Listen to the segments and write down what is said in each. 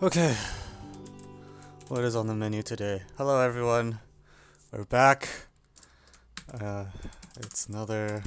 Okay, what is on the menu today? Hello everyone, we're back. It's another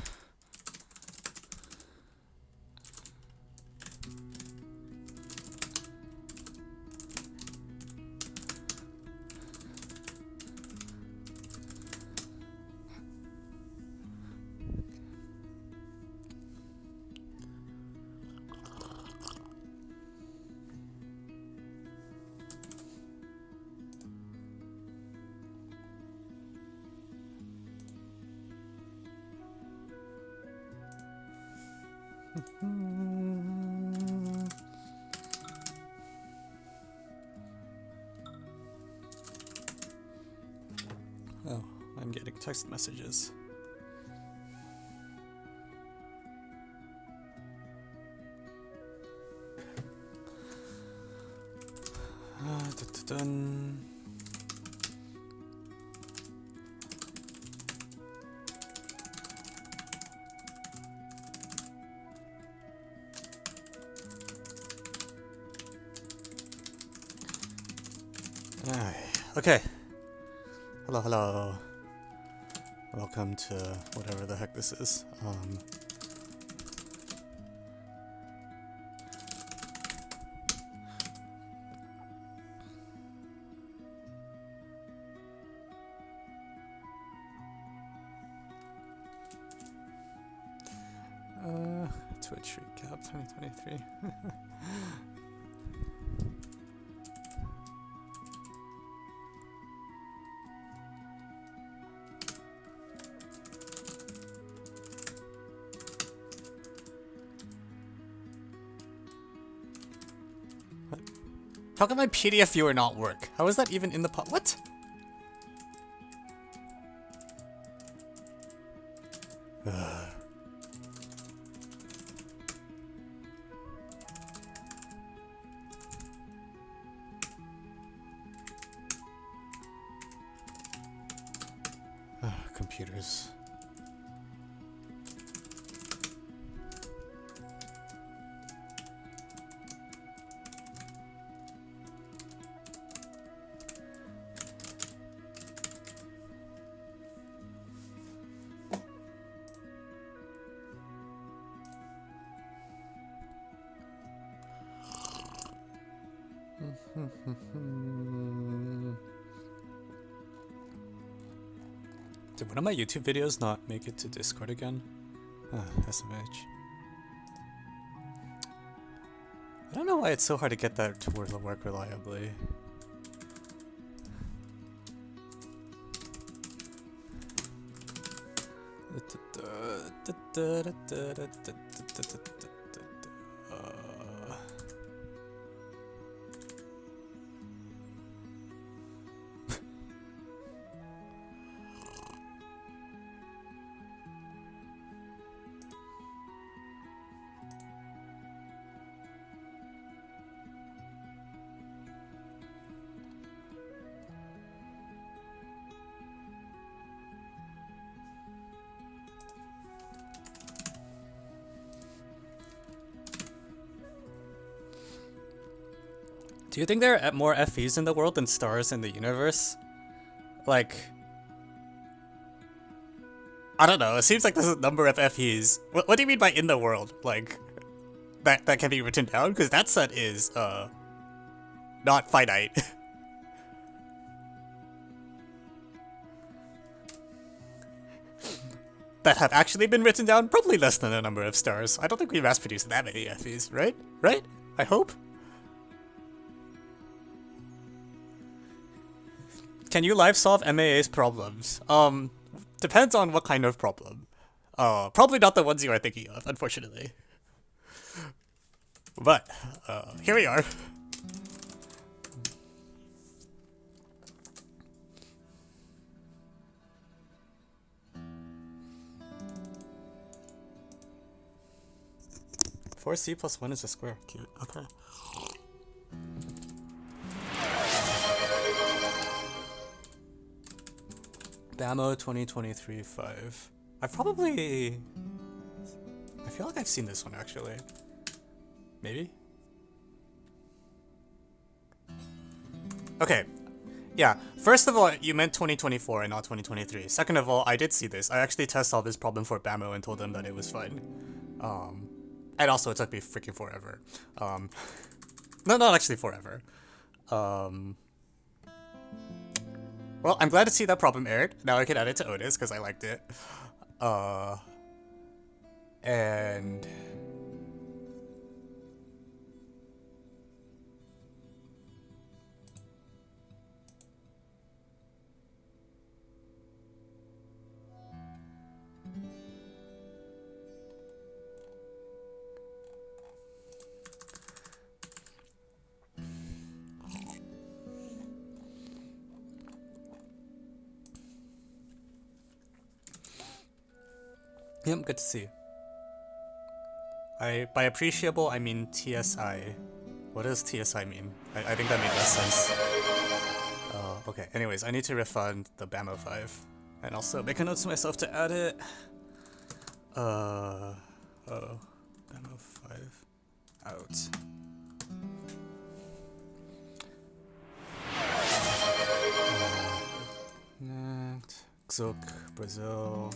oh, I'm getting text messages. Dun. Okay. Hello, hello. Welcome to whatever the heck this is. Twitch recap 2023. What? How can my PDF viewer not work? How is that even in the what? Computers. Did one of my YouTube videos not make it to Discord again? SMH. I don't know why it's so hard to get that to work reliably. Do you think there are more FEs in the world than stars in the universe? Like, I don't know. It seems like there's a number of FEs. What do you mean by in the world? Like, that can be written down? Because that set is, not finite. That have actually been written down? Probably less than a number of stars. I don't think we mass-produced that many FEs, right? Right? I hope? Can you live solve MAA's problems? Depends on what kind of problem. Probably not the ones you are thinking of, unfortunately. But, here we are. Four C plus 1 is a square. Cute. Okay. Damo 2023-5. I feel like I've seen this one actually. Maybe? Okay. Yeah. First of all, you meant 2024 and not 2023. Second of all, I did see this. I actually test solved this problem for Bamo and told them that it was fun. And also it took me freaking forever. No, not actually forever. Well, I'm glad to see that problem aired. Now I can add it to Otis because I liked it. And yep, good to see. By appreciable, I mean TSI. What does TSI mean? I think that made less sense. Okay, anyways, I need to refund the Bamo 5. And also make a note to myself to add it. Bamo 5 out. Xok, Brazil.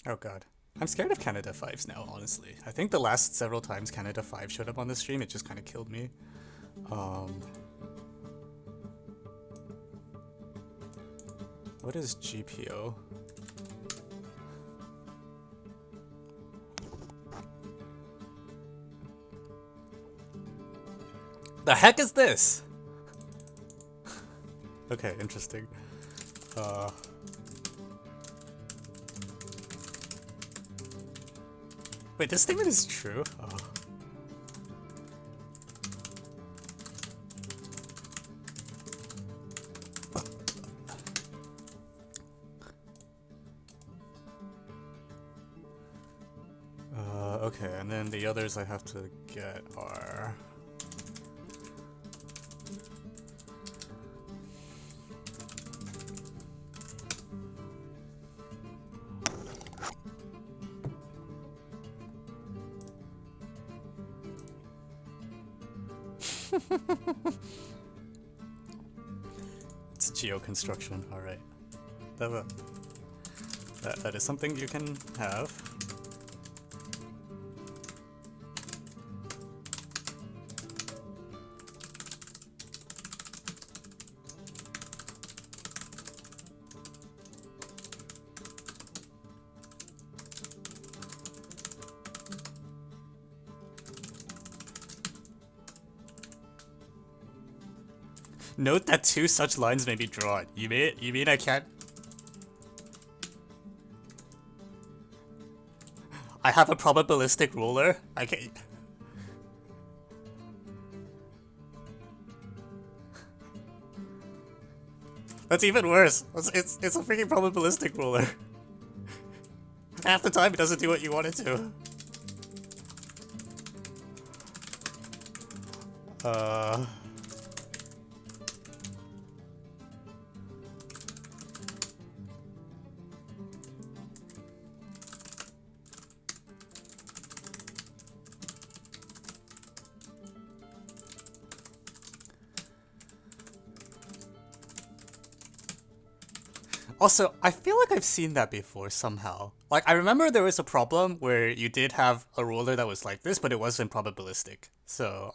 Oh god. I'm scared of Canada 5s now, honestly. I think the last several times Canada 5 showed up on the stream, it just kind of killed me. What is GPO? The heck is this? Okay, interesting. Wait, this statement is true? Oh. Okay, and then the others I have to get are... It's geoconstruction, alright. That is something you can have. Note that 2 such lines may be drawn. You mean I can't? I have a probabilistic ruler? I can't. That's even worse. It's a freaking probabilistic ruler. Half the time it doesn't do what you want it to. Also, I feel like I've seen that before somehow. Like, I remember there was a problem where you did have a ruler that was like this, but it wasn't probabilistic. So,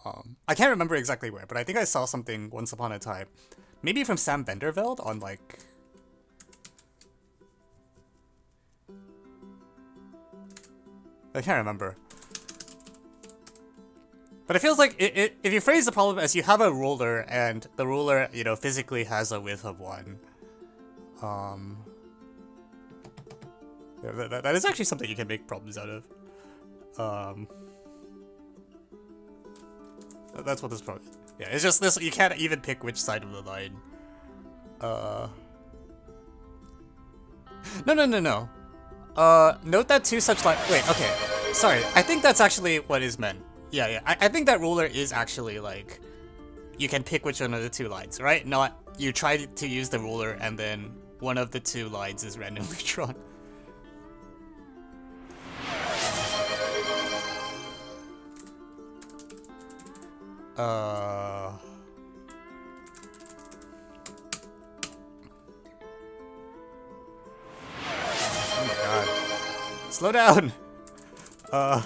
I can't remember exactly where, but I think I saw something once upon a time. Maybe from Sam Benderveld on, like... I can't remember. But it feels like, if you phrase the problem as you have a ruler, and the ruler, you know, physically has a width of 1... that is actually something you can make problems out of. That's what this problem is. Yeah, it's just this, you can't even pick which side of the line. No. Note that 2 such lines, wait, okay. Sorry, I think that's actually what is meant. Yeah, I think that ruler is actually like, you can pick which one of the 2 lines, right? Not, you try to use the ruler and then one of the 2 lines is randomly drawn. Oh my god. Slow down! I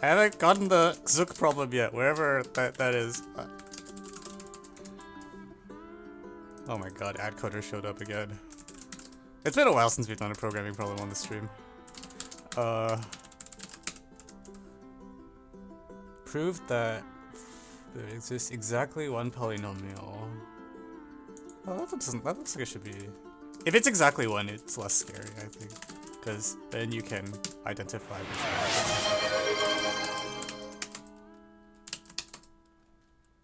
haven't gotten the Zook problem yet, wherever that is. Oh my god, AdCoder showed up again. It's been a while since we've done a programming problem on the stream. Prove that there exists exactly 1 polynomial. Oh, that looks like it should be... If it's exactly 1, it's less scary, I think. Because then you can identify which one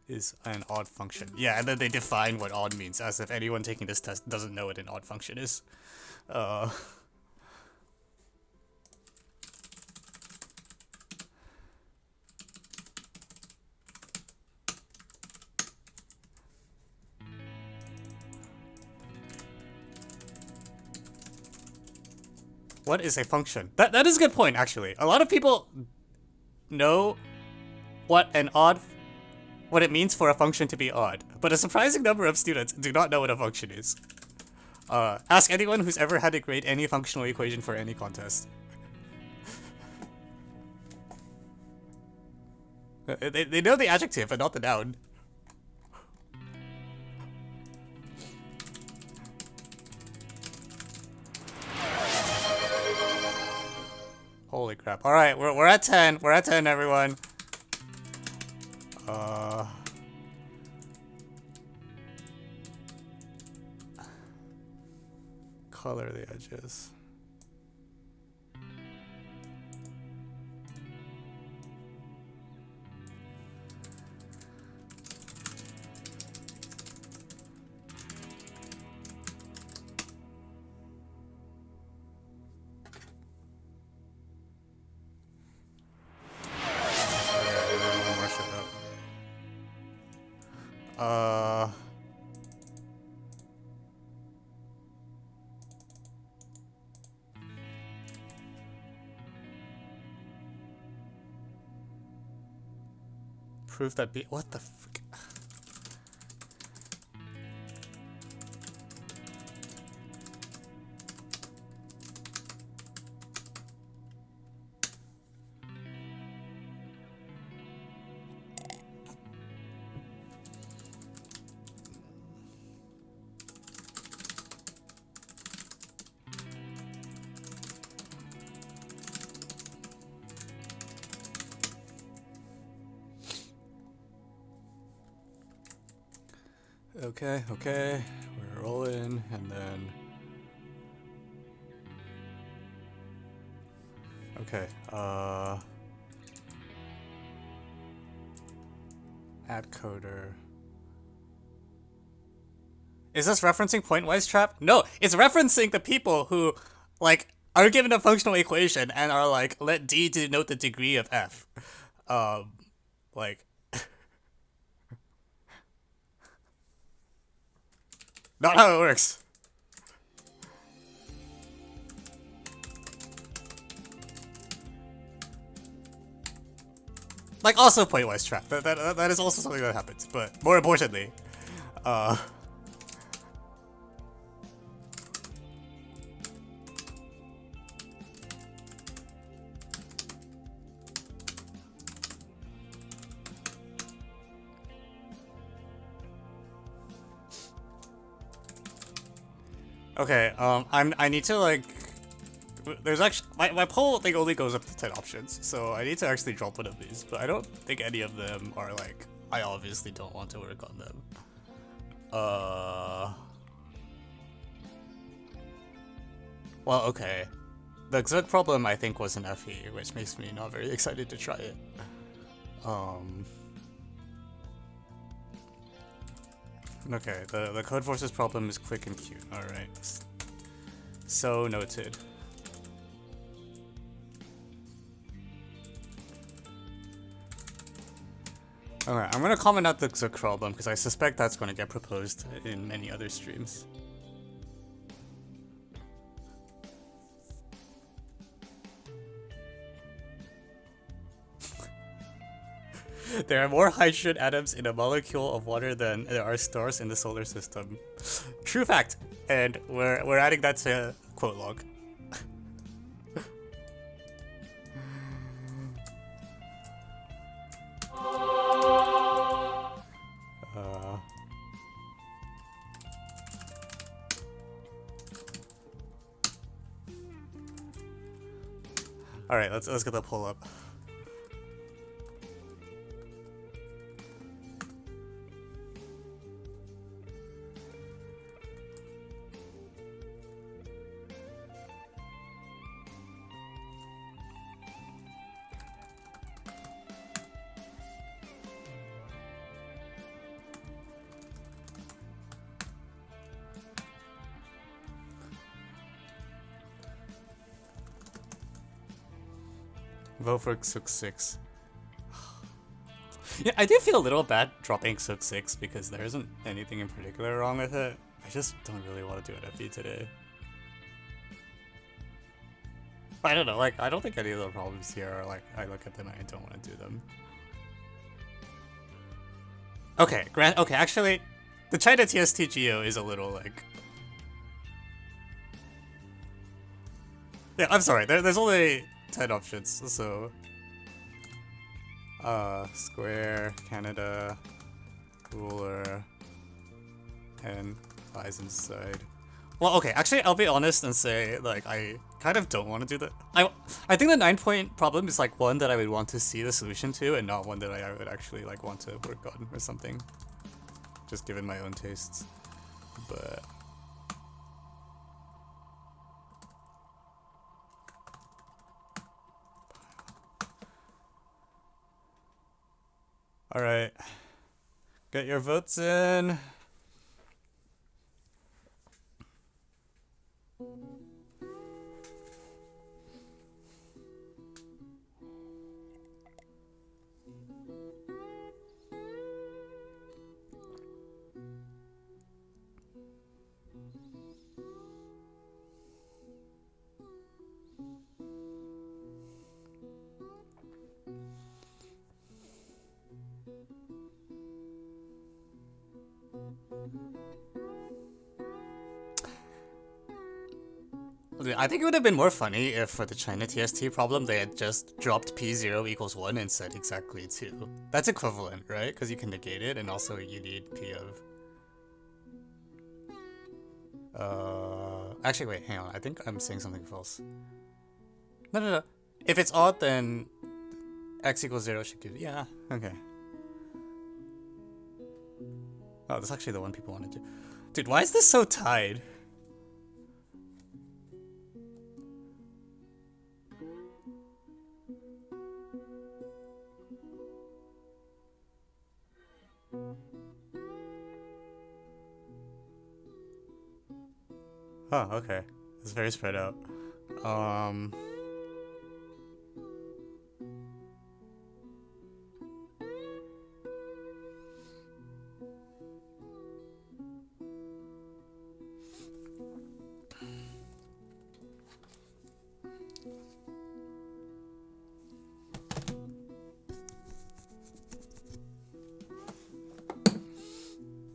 is an odd function. Yeah, and then they define what odd means, as if anyone taking this test doesn't know what an odd function is. What is a function? That is a good point, actually. A lot of people know what it means for a function to be odd, but a surprising number of students do not know what a function is. Ask anyone who's ever had to grade any functional equation for any contest. They know the adjective, but not the noun. Holy crap. Alright, we're at 10. We're at 10, everyone. Color the edges. proof that what the frick? Okay, we're rolling, and then okay, add coder. Is this referencing pointwise trap? No, it's referencing the people who, like, are given a functional equation and are like, let D denote the degree of F. Like, not how it works. Like, also pointwise trap. That is also something that happens, but more importantly, okay, I need to, like, there's actually, my poll thing only goes up to 10 options, so I need to actually drop one of these, but I don't think any of them are, like, I obviously don't want to work on them. Well, okay. The Xug problem, I think, was an FE, which makes me not very excited to try it. Okay, the Code Forces problem is quick and cute. Alright. So noted. Alright, I'm gonna comment out the Xug problem because I suspect that's gonna get proposed in many other streams. There are more hydrogen atoms in a molecule of water than there are stars in the solar system. True fact, and we're adding that to quote log. All right, let's get the pull up. Vote for Xug 6. Yeah, I do feel a little bad dropping Xug 6 because there isn't anything in particular wrong with it. I just don't really want to do an FE today. I don't know, like, I don't think any of the problems here are like, I look at them and I don't want to do them. Okay, okay, actually, the China TSTGO is a little, like... Yeah, I'm sorry, there's only 10 options, so... Square, Canada, ruler, and lies inside. Well, okay, actually, I'll be honest and say, like, I kind of don't want to do that. I think the 9-point problem is, like, one that I would want to see the solution to, and not one that I would actually, like, want to work on or something. Just given my own tastes. But... Alright. Get your votes in. I think it would have been more funny if for the China TST problem they had just dropped p0 equals 1 and said exactly 2. That's equivalent, right? Because you can negate it, and also you need p of... Actually, wait, hang on. I think I'm saying something false. No. If it's odd, then x equals 0 should give... Yeah, okay. Oh, that's actually the one people wanted to... Dude, why is this so tied? Oh, okay. It's very spread out.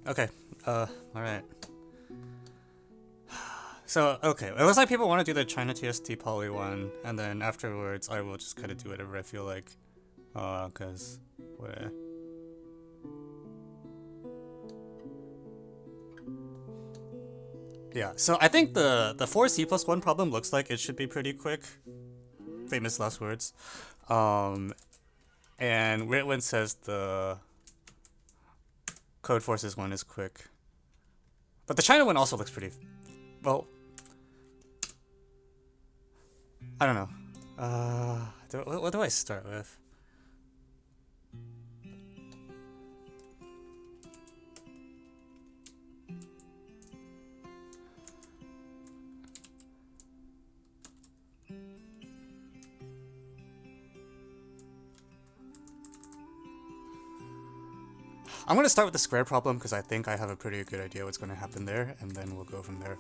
Okay, alright. So, okay, it looks like people want to do the China TST poly one, and then afterwards I will just kind of do whatever I feel like, cause, what? Yeah, so I think the 4C+1 problem looks like it should be pretty quick. Famous last words. And Ritwin says the Code Forces one is quick. But the China one also looks pretty... Well... I don't know. What do I start with? I'm going to start with the square problem because I think I have a pretty good idea what's going to happen there, and then we'll go from there.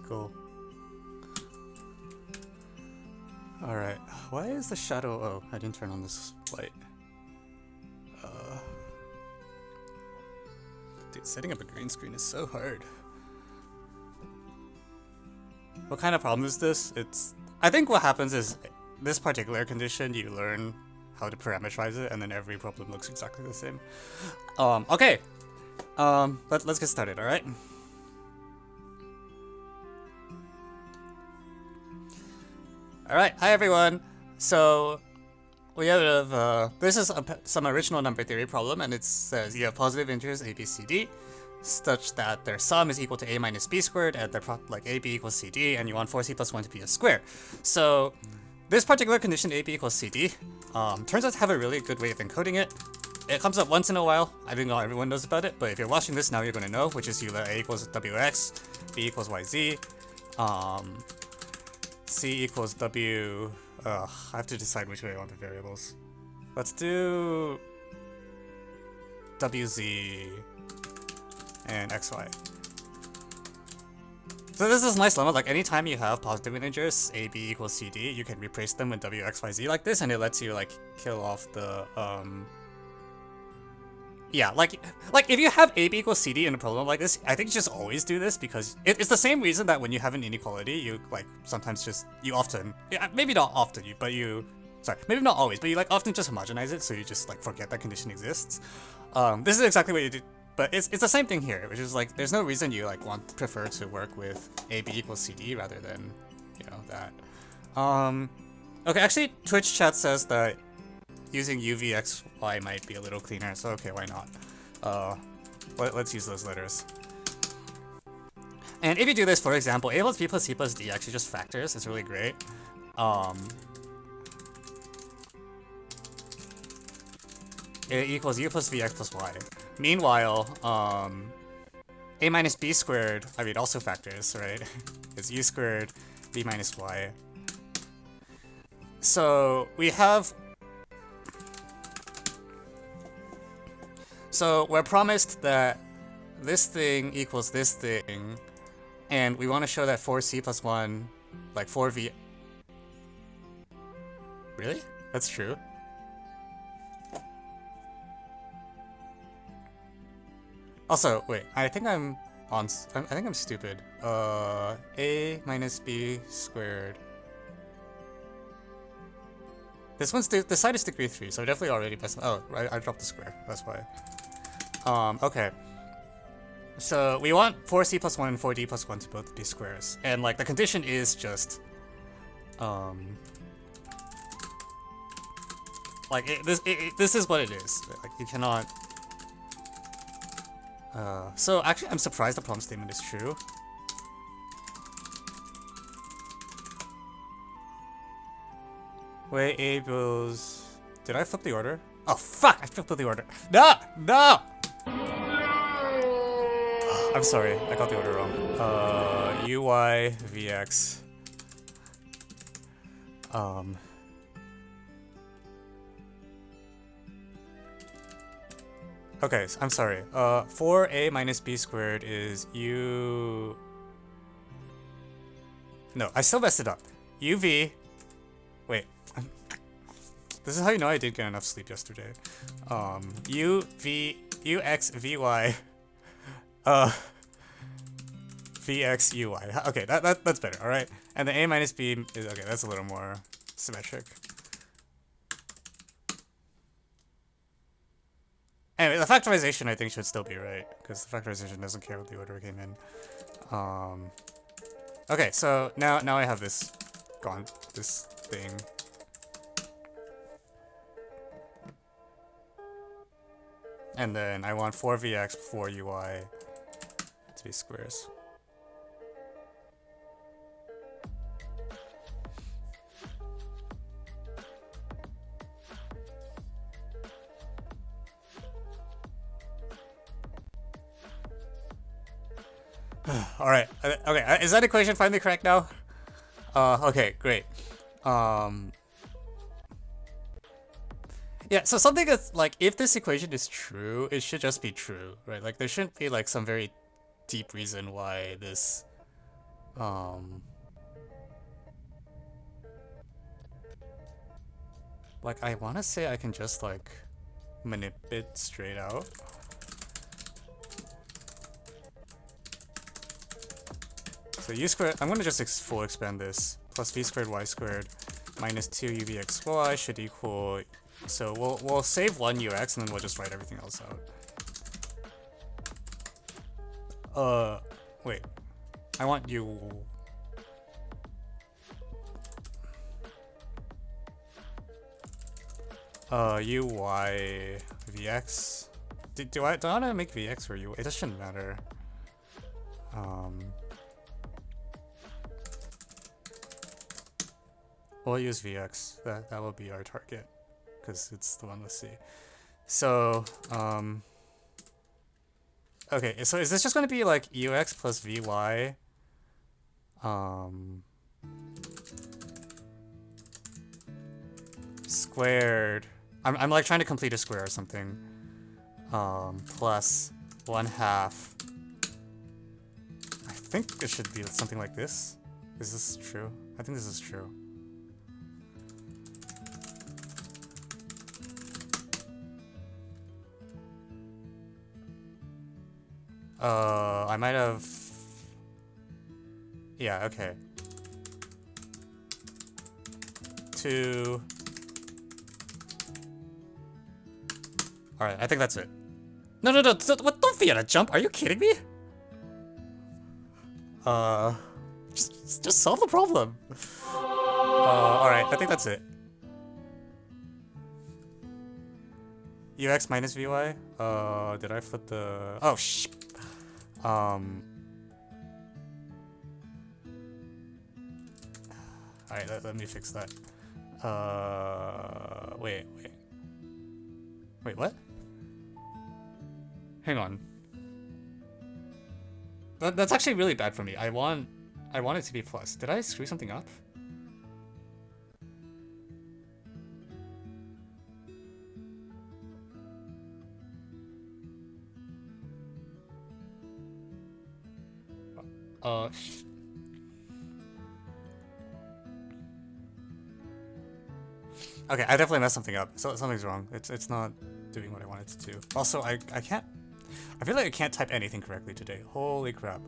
Cool. Alright, why is the shadow... Oh, I didn't turn on this light. Dude, setting up a green screen is so hard. What kind of problem is this? I think what happens is, this particular condition, you learn how to parameterize it, and then every problem looks exactly the same. Okay. Let's get started, alright? Alright, hi everyone. So, we have, this is some original number theory problem, and it says you have positive integers a, b, c, d, such that their sum is equal to a minus b squared, and they're like a, b equals c, d, and you want 4c plus 1 to be a square. So, this particular condition, a, b equals c, d, turns out to have a really good way of encoding it. It comes up once in a while. I think not everyone knows about it, but if you're watching this now, you're going to know, which is you let a equals wx, b equals yz, c equals w... I have to decide which way I want the variables. Let's do... wz and xy. So this is a nice lemma, like anytime you have positive integers, a, b equals c, d, you can replace them with w, x, y, z like this, and it lets you like kill off the, yeah, like if you have a, b equals c, d in a problem like this, I think you just always do this because it's the same reason that when you have an inequality, you like sometimes just, you often, maybe not often, maybe not always, but you like often just homogenize it, so you just like forget that condition exists. This is exactly what you do, but it's the same thing here, which is like, there's no reason you like prefer to work with a, b equals c, d rather than, you know, that. Okay, actually, Twitch chat says that using UVXY might be a little cleaner, so okay, why not? Let's use those letters. And if you do this, for example, a plus b plus c plus d actually just factors. It's really great. A equals u plus vx plus y. Meanwhile, a minus b squared, I mean, also factors, right? It's u squared b minus y. So we have... So we're promised that this thing equals this thing, and we want to show that 4c plus 1, like 4v... Really? That's true? Also, wait, I think I'm stupid. A minus b squared. This side is degree 3, so definitely already messed up. Oh, right, I dropped the square, that's why. Okay. So we want 4c plus 1 and 4d plus 1 to both be squares. And like the condition is just like this is what it is. Like you cannot so actually I'm surprised the problem statement is true. Wait, A goes... Did I flip the order? Oh fuck! I flipped the order. No! No! I'm sorry, I got the order wrong. Uy vx. Okay, I'm sorry. 4a minus b squared is u... No, I still messed it up. uv... Wait. This is how you know I didn't get enough sleep yesterday. ux vy... vx uy. Okay, that's better, alright? And the a minus b is... Okay, that's a little more symmetric. Anyway, the factorization I think should still be right, because the factorization doesn't care what the order came in. Okay, so now I have this this thing. And then I want 4vx, 4uy to be squares. Alright, okay, is that equation finally correct now? Okay, great. Yeah, so something that's like, if this equation is true, it should just be true, right? Like, there shouldn't be like some very deep reason why this, like, I want to say I can just like manip it straight out. So u squared, I'm gonna just full expand this, plus v squared y squared minus 2 uvxy should equal, so we'll save 1 ux and then we'll just write everything else out. Wait, I want u... uy vx. Do I want to make vx or u? It just shouldn't matter. We'll use vx. That will be our target, because it's the one with c. So okay. So is this just going to be like ux plus vy? Squared. I'm like trying to complete a square or something. Plus 1/2. I think it should be something like this. Is this true? I think this is true. I might have... Yeah, okay. 2... Alright, I think that's it. No, what? Don't be on a jump. Are you kidding me? Just solve the problem. Alright, I think that's it. Ux minus vy? Did I flip the... Oh, sh... Alright, let me fix that. Wait, what? Hang on. That's actually really bad for me. I want it to be plus. Did I screw something up? Okay, I definitely messed something up. So something's wrong. It's not doing what I want it to do. Also, I can't. I feel like I can't type anything correctly today. Holy crap.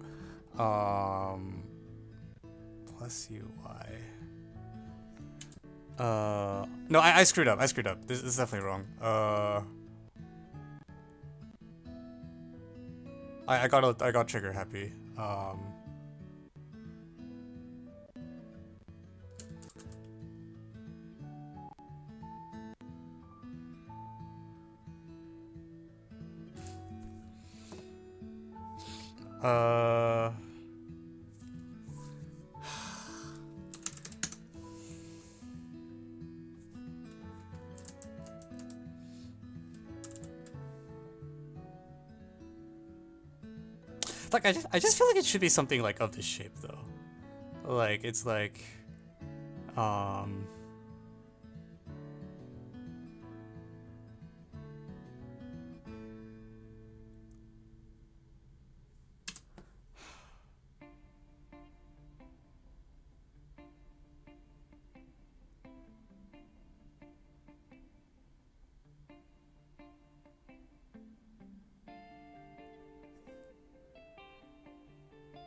Plus UI. No, I screwed up. I screwed up. This is definitely wrong. I got trigger happy. Like I just feel like it should be something like of this shape though. Like it's like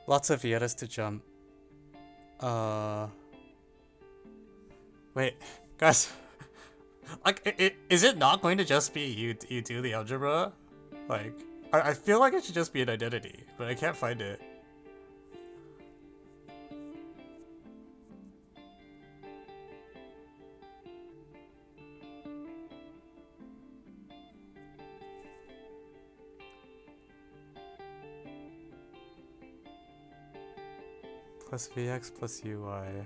lots of Vietas to jump. Wait, guys. Like, is it not going to just be you do the algebra? Like, I feel like it should just be an identity, but I can't find it. Plus Vx plus Uy.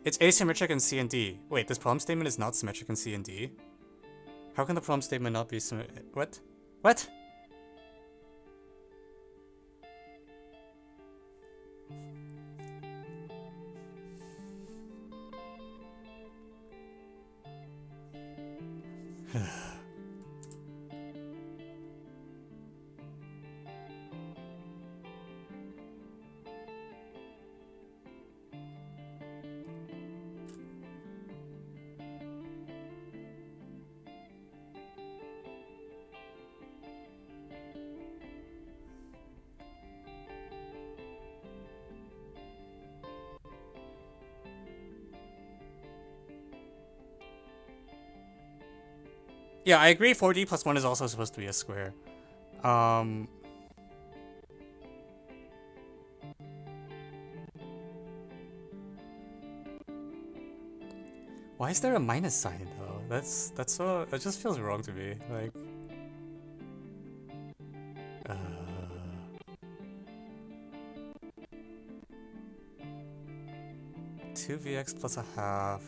It's asymmetric in C and D. Wait, this problem statement is not symmetric in C and D? How can the problem statement not be symmetric? What? What? Yeah, I agree 4D plus 1 is also supposed to be a square. Why is there a minus sign though? That's so, it just feels wrong to me. Like 2Vx plus a half.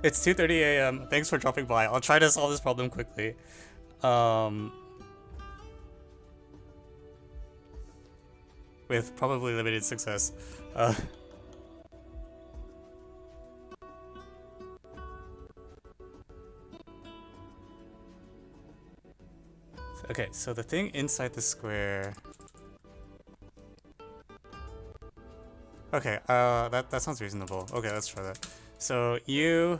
It's 2:30 a.m. Thanks for dropping by. I'll try to solve this problem quickly. With probably limited success. Okay, so the thing inside the square. Okay, that sounds reasonable. Okay, let's try that. So you.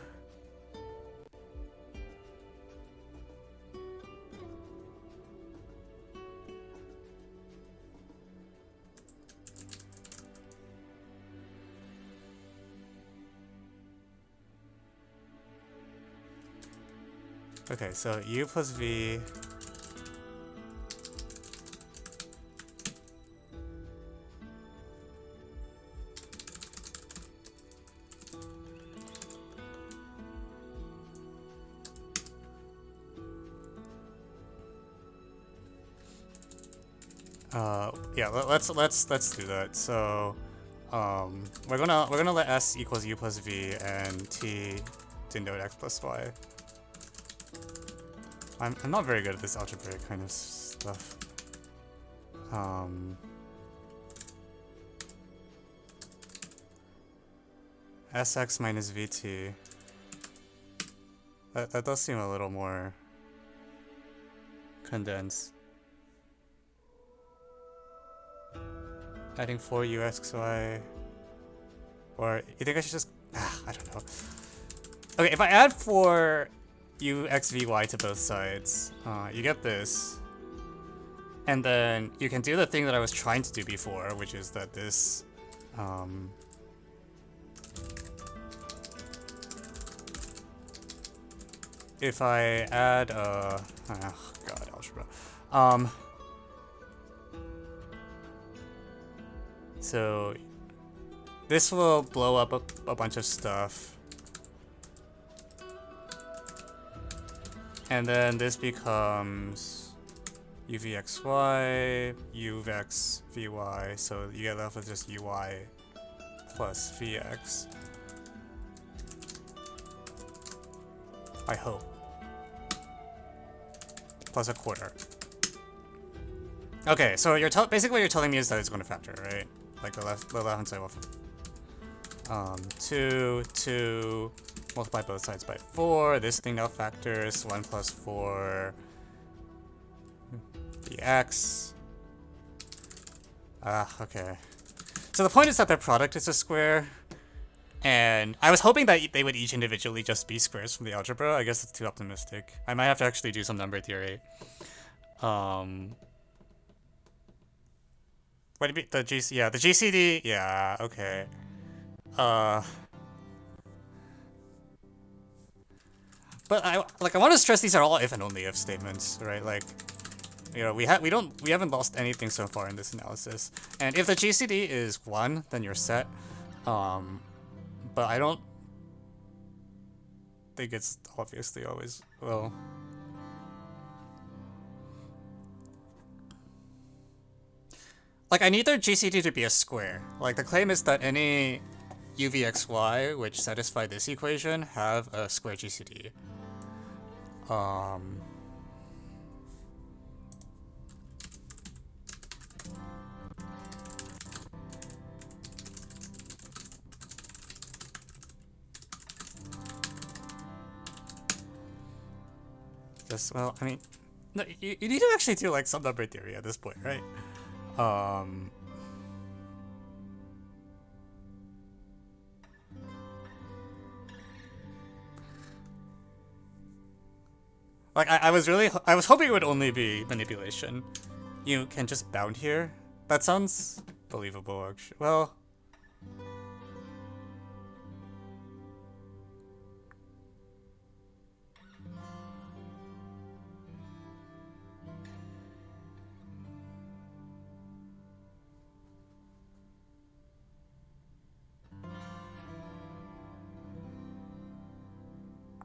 Okay, so u plus v. Yeah, let's do that. So, we're gonna let s equals u plus v and t denote x plus y. I'm not very good at this algebraic kind of stuff. Sx minus vt. That does seem a little more condensed. Adding 4 uxy. Or you think I should just I don't know. Okay, if I add 4 uxvy to both sides, you get this. And then you can do the thing that I was trying to do before, which is that this if I add oh god, algebra. So this will blow up a bunch of stuff. And then this becomes uvxy, uvxvy, so you get left with just ui plus vx. I hope. Plus a quarter. Okay, so you're basically what you're telling me is that it's going to factor, right? Like the left hand side will 2 multiply both sides by 4. This thing now factors 1 plus 4 dx. Okay. So the point is that their product is a square, and I was hoping that they would each individually just be squares from the algebra. I guess it's too optimistic. I might have to actually do some number theory. What do you mean? The GC? Yeah, the GCD. Yeah. Okay. But I want to stress these are all if and only if statements, right? Like, you know, we haven't lost anything so far in this analysis. And if the GCD is 1, then you're set. But I don't think it's obviously always well. Like, I need their GCD to be a square. Like, the claim is that any uvxy which satisfy this equation have a square GCD. Well, I mean, no, you need to actually do like some number theory at this point, right? Like I was hoping it would only be manipulation. You can just bound here. That sounds believable, actually. Well.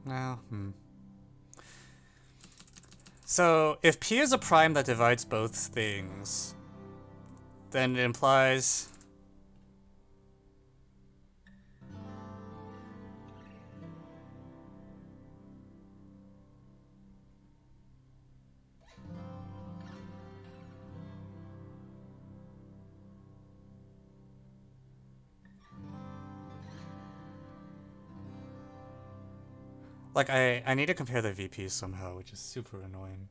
Well, So, if P is a prime that divides both things, then it implies... Like, I need to compare the VPs somehow, which is super annoying.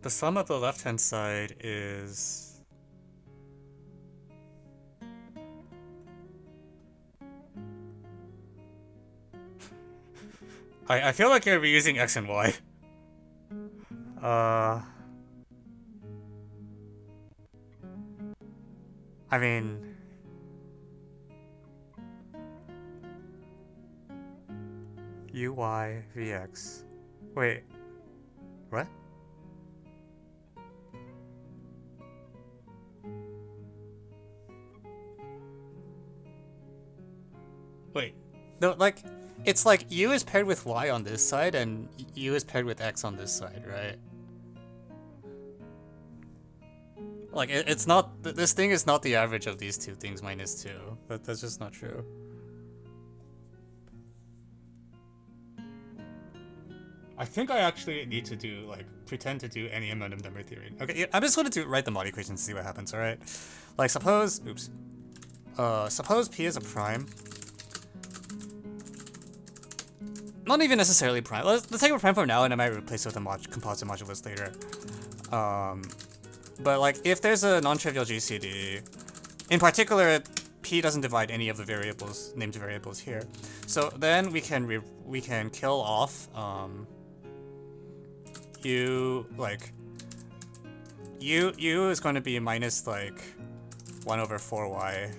The sum of the left-hand side is... I feel like you're reusing x and y. Uh, I mean, uy vx. Wait, what? Wait, no, like, it's like u is paired with y on this side and u is paired with x on this side, right? Like, it's not, this thing is not the average of these two things minus 2. That's just not true. I think I actually need to do, like, pretend to do any amount of number theory. Okay, yeah, I'm just going to write the mod equation to see what happens, alright? Like, suppose, oops. Suppose p is a prime. Not even necessarily prime. Let's take a prime for now, and I might replace it with a composite modulus later. But like, if there's a non-trivial GCD, in particular, p doesn't divide any of the variables, named variables here. So then we can kill off u, like, u is going to be minus like 1 over 4y.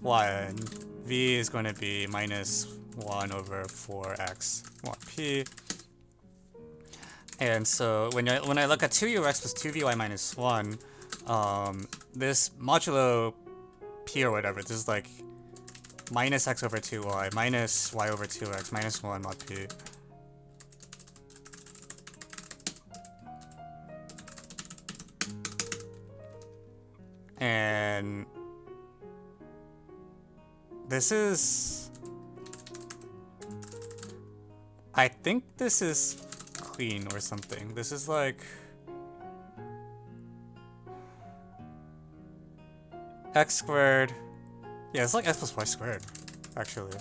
And v is going to be minus 1 over 4x mod p. And so when I look at 2ux plus 2vy minus 1, this modulo p or whatever, this is like minus x over 2y minus y over 2x minus 1 mod p. And this is, I think this is clean or something. This is like x squared. Yeah, it's like x plus y squared, actually.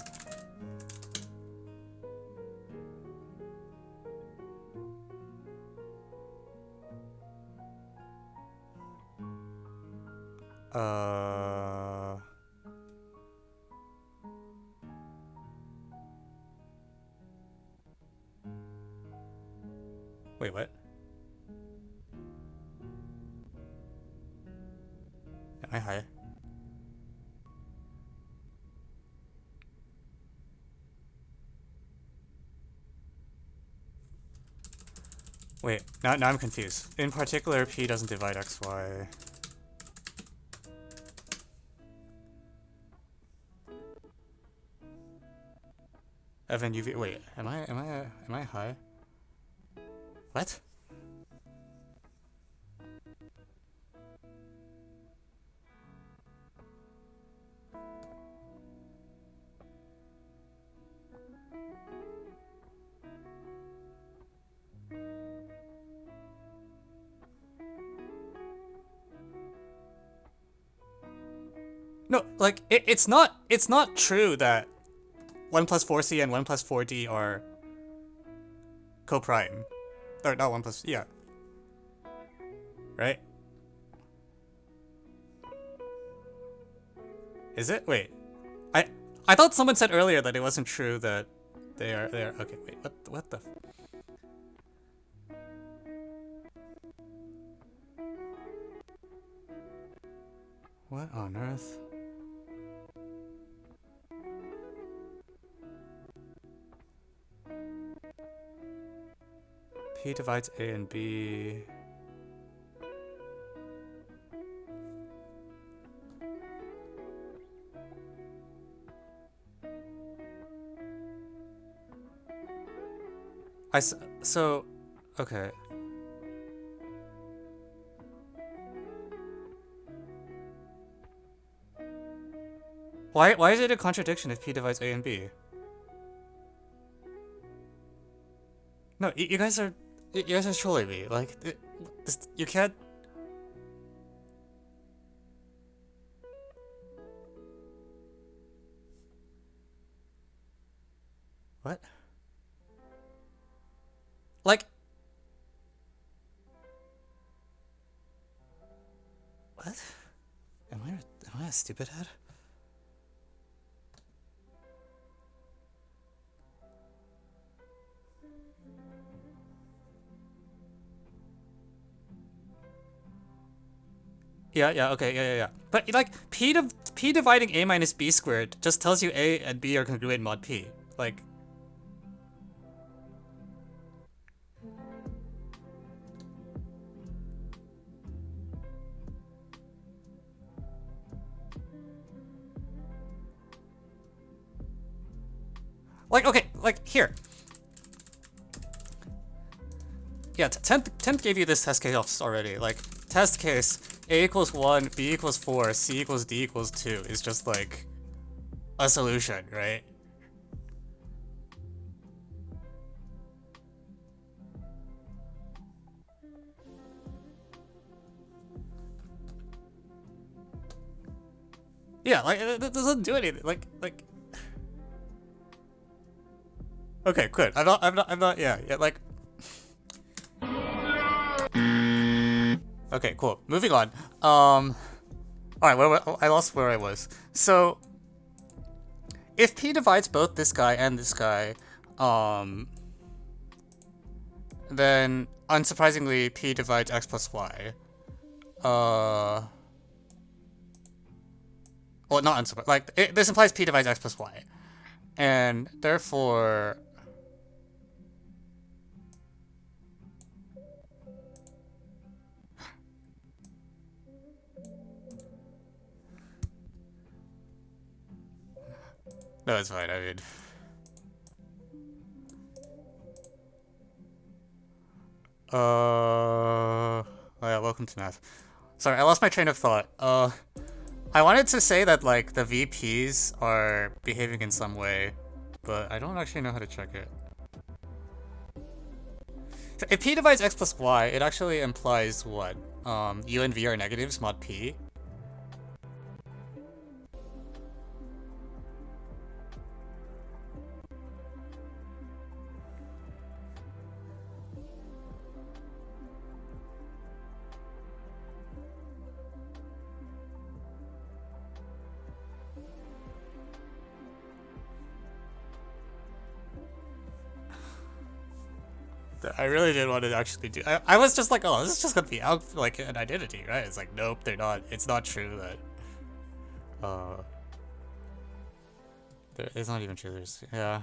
Wait, what? Am I high? Wait, now I'm confused. In particular, p doesn't divide xy. Evan, UV. Wait, am I high? What? No, like it's not true that 1 plus 4c and 1 plus 4d are co-prime. Or not 1 plus, yeah. Right? Is it? Wait. I thought someone said earlier that it wasn't true that they are okay, wait, what the what on earth? P divides A and B. So, okay. Why is it a contradiction if P divides A and B? No, you guys are trolling me. Like, you can't. What? Like, what? Am I a stupid head? Yeah, okay, yeah. But like p dividing a minus b squared just tells you a and b are congruent mod p. Okay, here. Yeah, 10th gave you this test case already. Test case, a equals 1, b equals 4, c equals d equals 2 is just like a solution, right? Yeah, it doesn't do anything. Okay, good. I'm not, yeah, okay, cool. Moving on. Alright, I lost where I was. So, if p divides both this guy and this guy, then unsurprisingly, p divides x plus y. Well, not unsurprisingly. This implies p divides x plus y. And therefore, no, it's fine. I mean, oh yeah, welcome to math. Sorry, I lost my train of thought. I wanted to say that like the VPs are behaving in some way, but I don't actually know how to check it. So if p divides x plus y, it actually implies what? U and v are negatives mod p. I really didn't want to actually do. I was just like, oh, this is just gonna be out like an identity, right? It's like, nope, they're not. It's not true that. It's not even true. There's yeah.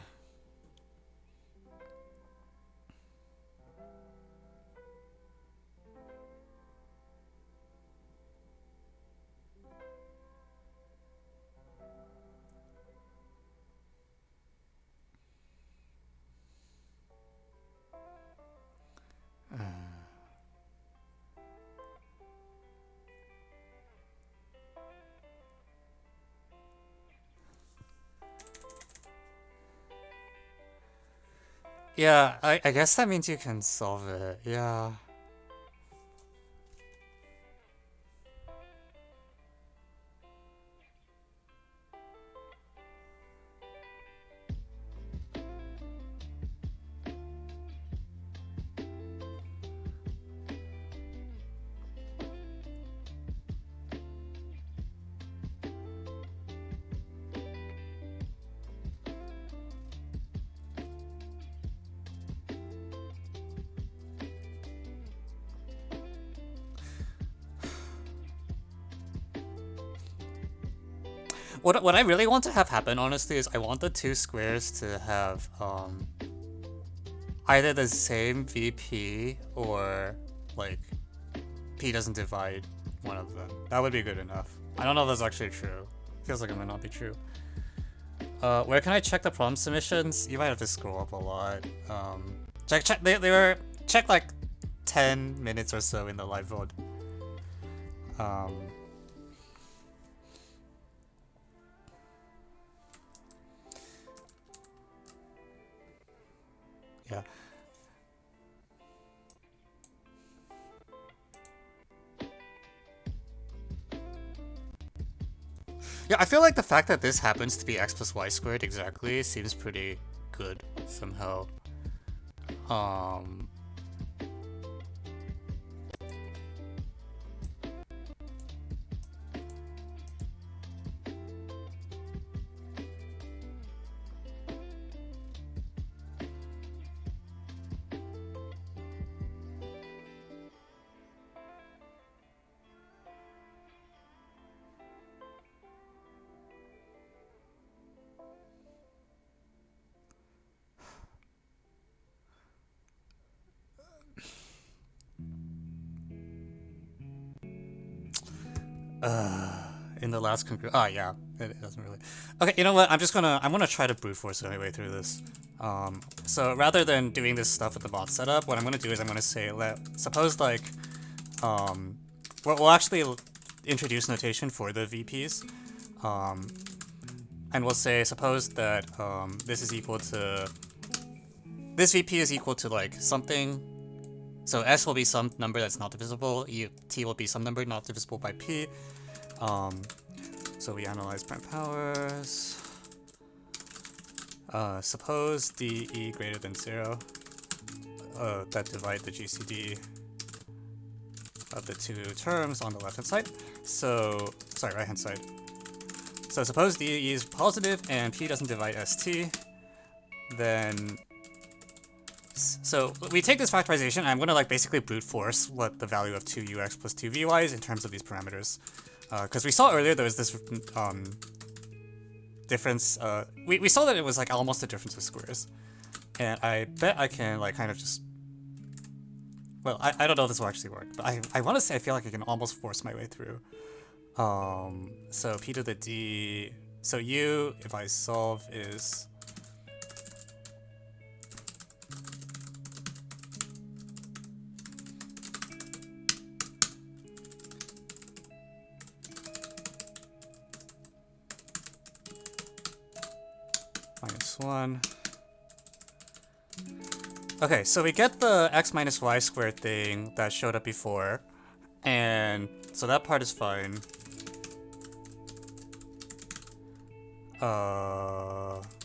Yeah, I guess that means you can solve it. Yeah. What I really want to have happen, honestly, is I want the two squares to have either the same VP or like P doesn't divide one of them. That would be good enough. I don't know if that's actually true. Feels like it might not be true. Where can I check the problem submissions? You might have to scroll up a lot. Check. They were check like 10 minutes or so in the live vote. Yeah. Yeah, I feel like the fact that this happens to be x plus y squared exactly seems pretty good somehow. In the last yeah, it doesn't really. Okay, you know what? I'm gonna try to brute force my way through this. So rather than doing this stuff with the bot setup, what I'm gonna do is I'm gonna say suppose like um, we'll actually introduce notation for the VPs. And we'll say suppose that this VP is equal to like something. So S will be some number that's not divisible. T will be some number not divisible by P. So we analyze prime powers. Suppose DE greater than 0 that divide the GCD of the two terms on the left hand side. So, sorry, right hand side. So suppose DE is positive and P doesn't divide ST, then so we take this factorization and I'm going to like basically brute force what the value of 2ux plus 2vy is in terms of these parameters. Because we saw earlier there was this difference. We saw that it was like almost a difference of squares. And I bet I can like kind of just... Well, I don't know if this will actually work, but I want to say I feel like I can almost force my way through. So P to the D... So U, if I solve, is... -1. Okay, so we get the x minus y squared thing that showed up before, and so that part is fine.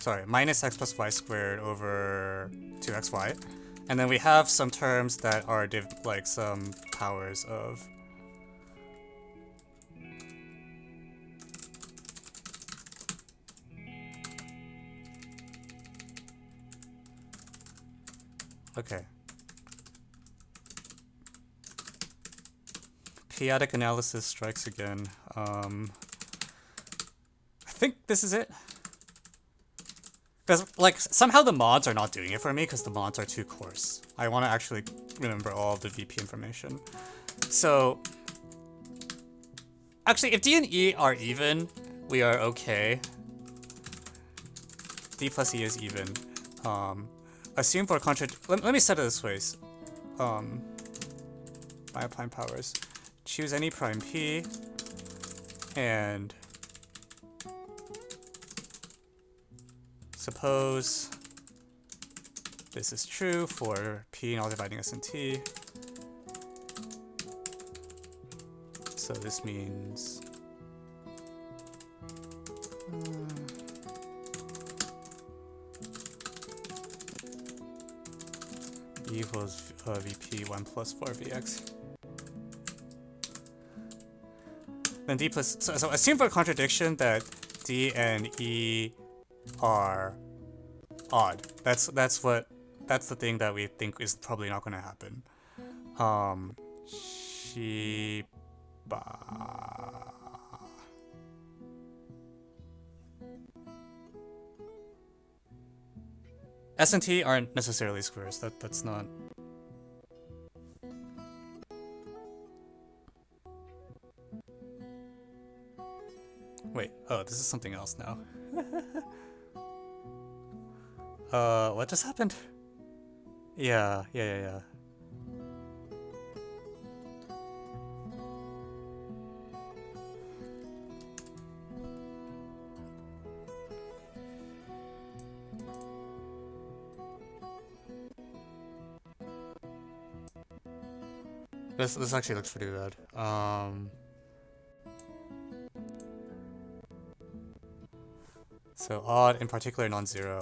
Sorry, minus x plus y squared over 2xy, and then we have some terms that are like some powers of... Okay. Periodic analysis strikes again. I think this is it. Because, like, somehow the mods are not doing it for me because the mods are too coarse. I want to actually remember all of the VP information. So, actually, if D and E are even, we are okay. D plus E is even. Assume for let me set it this way. My prime powers. Choose any prime P, and suppose this is true for P not dividing S and T. So this means E equals VP 1 plus 4Vx. Then D plus... So assume for contradiction that D and E are odd. That's the thing that we think is probably not going to happen. Shiba... S and T aren't necessarily squares. That's not... Wait, oh, this is something else now. What just happened? Yeah. This actually looks pretty bad. So odd, in particular non-zero.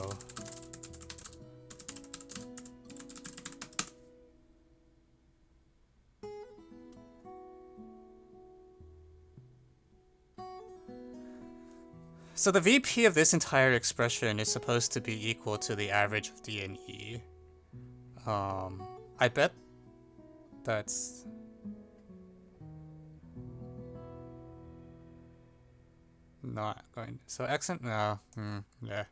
So the VP of this entire expression is supposed to be equal to the average of D and E. I bet that's... not going... So accent? No. Yeah.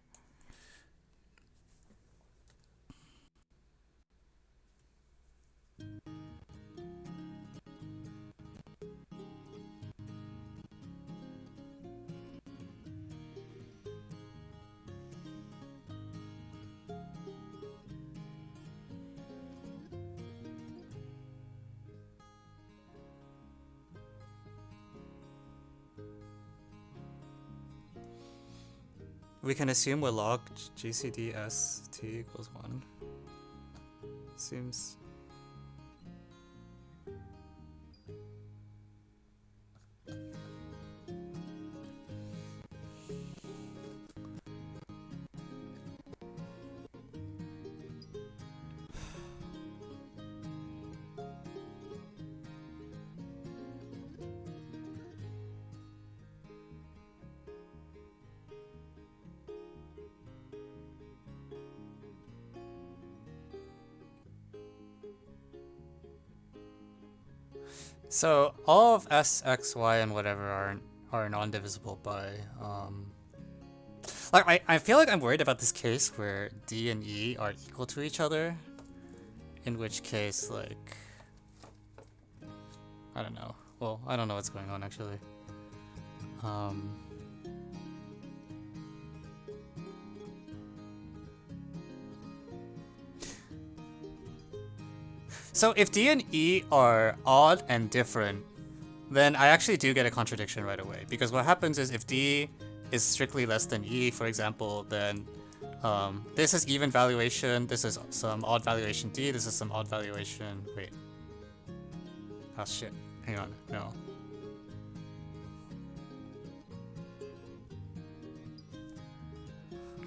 We can assume we're log GCD ST equals 1. Seems... So all of S, X, Y, and whatever are non-divisible by like I feel like I'm worried about this case where D and E are equal to each other, in which case like I don't know. Well, I don't know what's going on actually. So if D and E are odd and different, then I actually do get a contradiction right away. Because what happens is if D is strictly less than E, for example, then this is even valuation, this is some odd valuation D, this is some odd valuation... Wait. Oh shit. Hang on. No.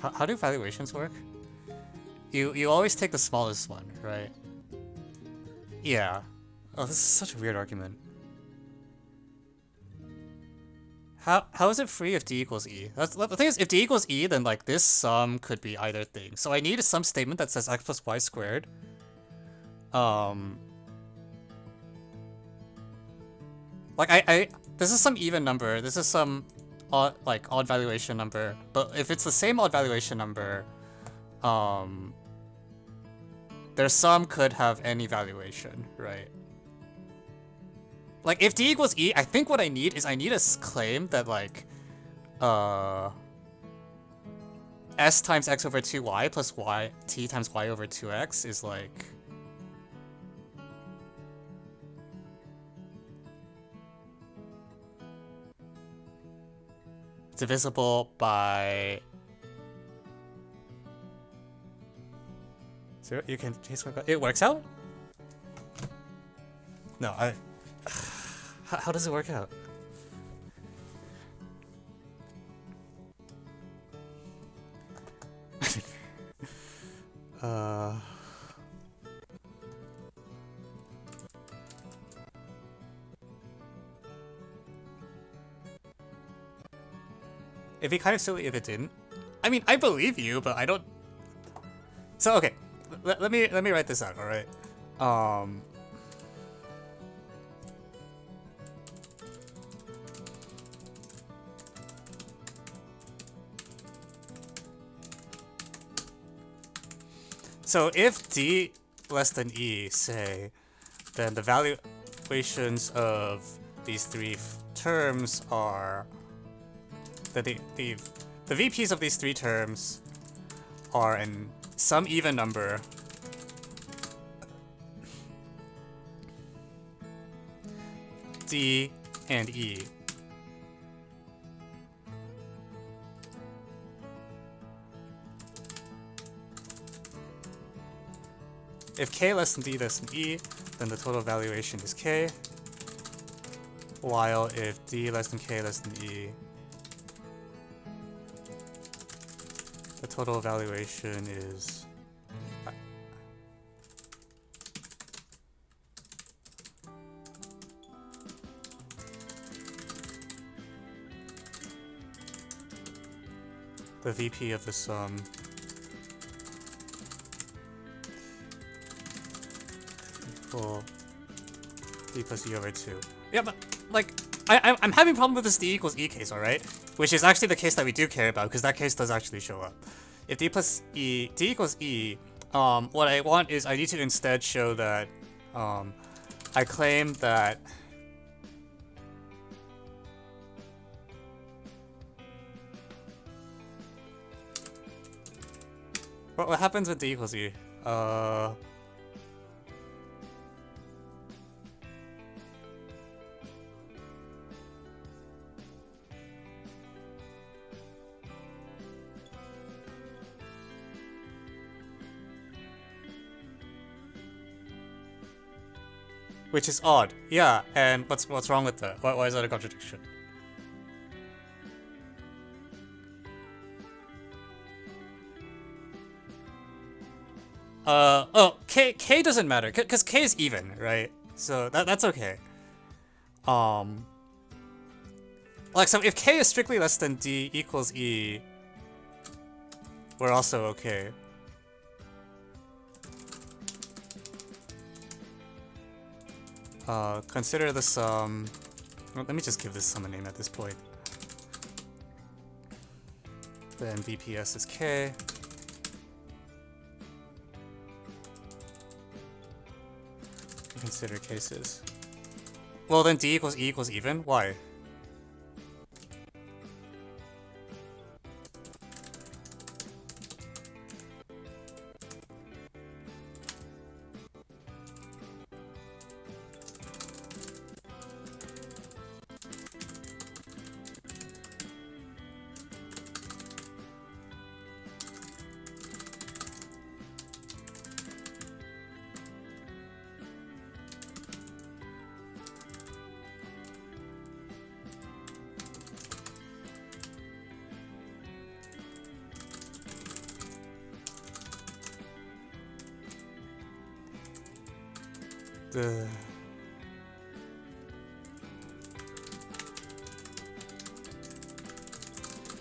How do valuations work? You always take the smallest one, right? Yeah. Oh, this is such a weird argument. How is it free if D equals E? The thing is, if D equals E, then like this sum could be either thing. So I need some statement that says x plus y squared. Like this is some even number. This is some odd valuation number. But if it's the same odd valuation number, their sum could have any valuation, right? Like, if D equals E, I think what I need is I need a claim that, like, S times x over 2y plus t times y over 2x is, like... divisible by... So you can chase one. It works out? No, how does it work out? It'd be kind of silly if it didn't. I mean, I believe you, but I don't... So, okay. Let me write this out, alright? So if D less than E, say, then the valuations of these three terms are the VPs of these three terms are in some even number D and E. If K less than D less than E, then the total valuation is K. While if D less than K less than E, the total valuation is... the VP of the sum equal D plus E over 2. Yeah, but like I'm having a problem with this D equals E case, alright? Which is actually the case that we do care about, because that case does actually show up. If D equals E, what I want is I need to instead show that I claim that what happens with D equals E? which is odd. Yeah, and what's wrong with that? Why is that a contradiction? Oh, K doesn't matter, cause K is even, right? So that's okay. Like, so if K is strictly less than D equals E, we're also okay. Consider the sum. Well, let me just give this sum a name at this point. Then VPS is K. Consider cases. Well, then D equals E equals even? Why? The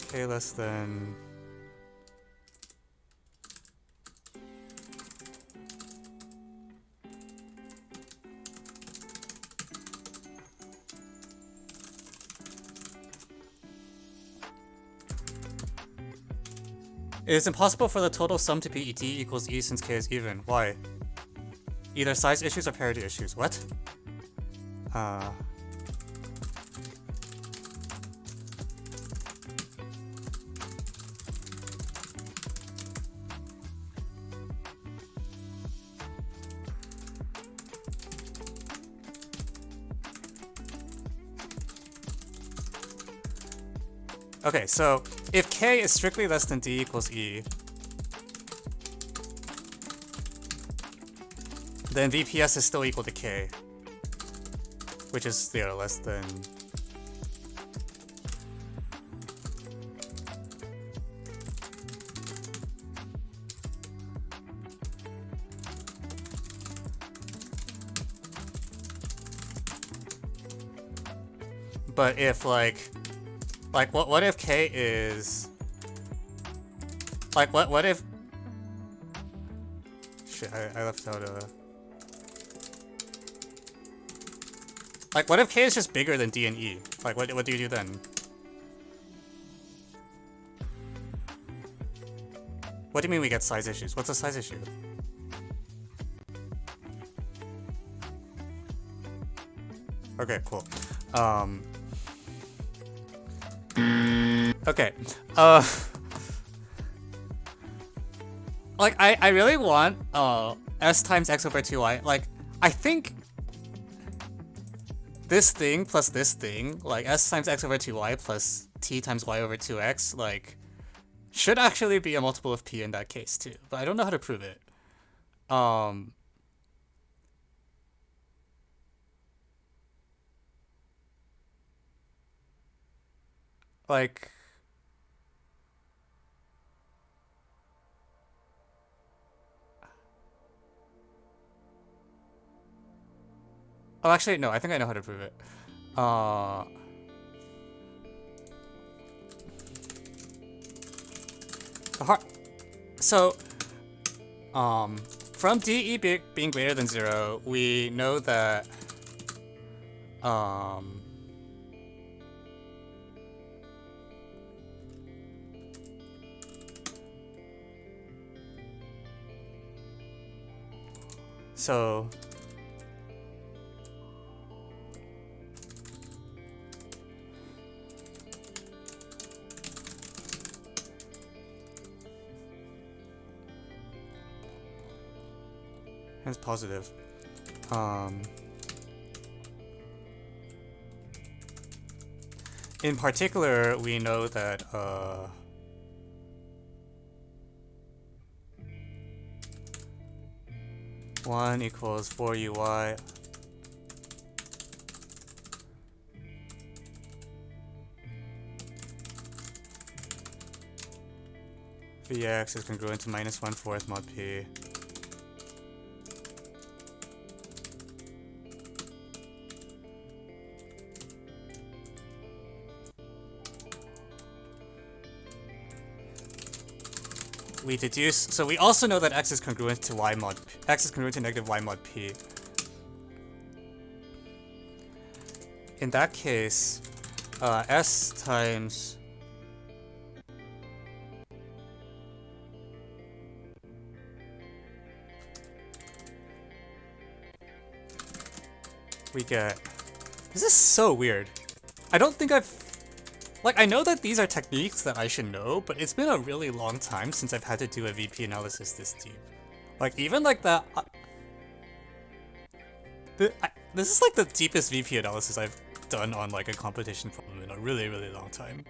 K less than it is impossible for the total sum to be D equals E since K is even. Why? Either size issues or parity issues. What? Okay, so if K is strictly less than D equals E, then VPS is still equal to K, which is less than. But if like what if K is what if shit I left out a. Like, what if K is just bigger than D and E? Like, what do you do then? What do you mean we get size issues? What's a size issue? Okay, cool. Okay. Like, I really want, S times X over 2Y. Like, I think this thing plus this thing, like S times X over 2Y plus T times Y over 2X, like, should actually be a multiple of P in that case too. But I don't know how to prove it. Like, oh, actually, no, I think I know how to prove it. So, from DE being greater than 0, we know that, so it's positive. In particular, we know that 1 equals 4uy Vx is congruent to -1/4 mod p. We deduce, so we also know that x is congruent to y mod p, x is congruent to negative y mod p. In that case, s times we get, this is so weird. I don't think I've, like, I know that these are techniques that I should know, but it's been a really long time since I've had to do a VP analysis this deep. Like, even like that, this is like the deepest VP analysis I've done on like a competition problem in a really, really long time.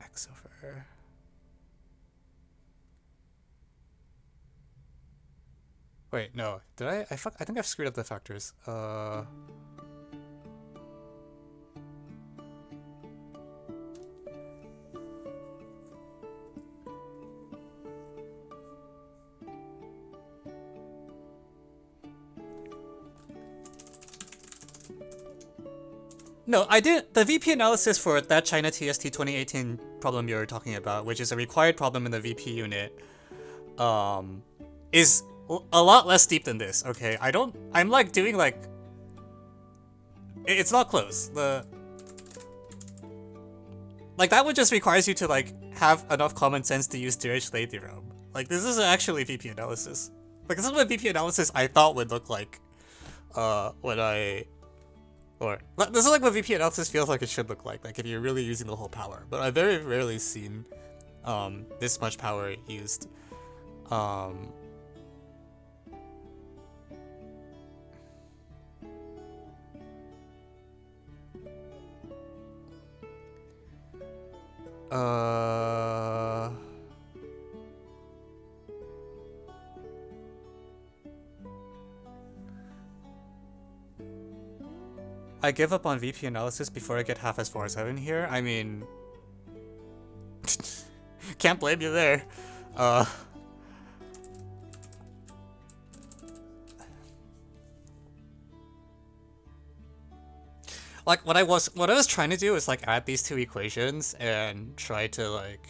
X over. Wait, no. Did I think I've screwed up the factors. No, I did the VP analysis for that China TST 2018 problem you're talking about, which is a required problem in the VP unit, is a lot less deep than this. Okay, I'm like doing like, it's not close. Like that one just requires you to like have enough common sense to use Dirichlet theorem. Like this is actually VP analysis. Like this is what VP analysis I thought would look like, when this is like what VP analysis feels like it should look like if you're really using the whole power. But I've very rarely seen this much power used. I give up on VP analysis before I get half as far as heaven here. I mean, can't blame you there. Like what I was trying to do is like add these two equations and try to like,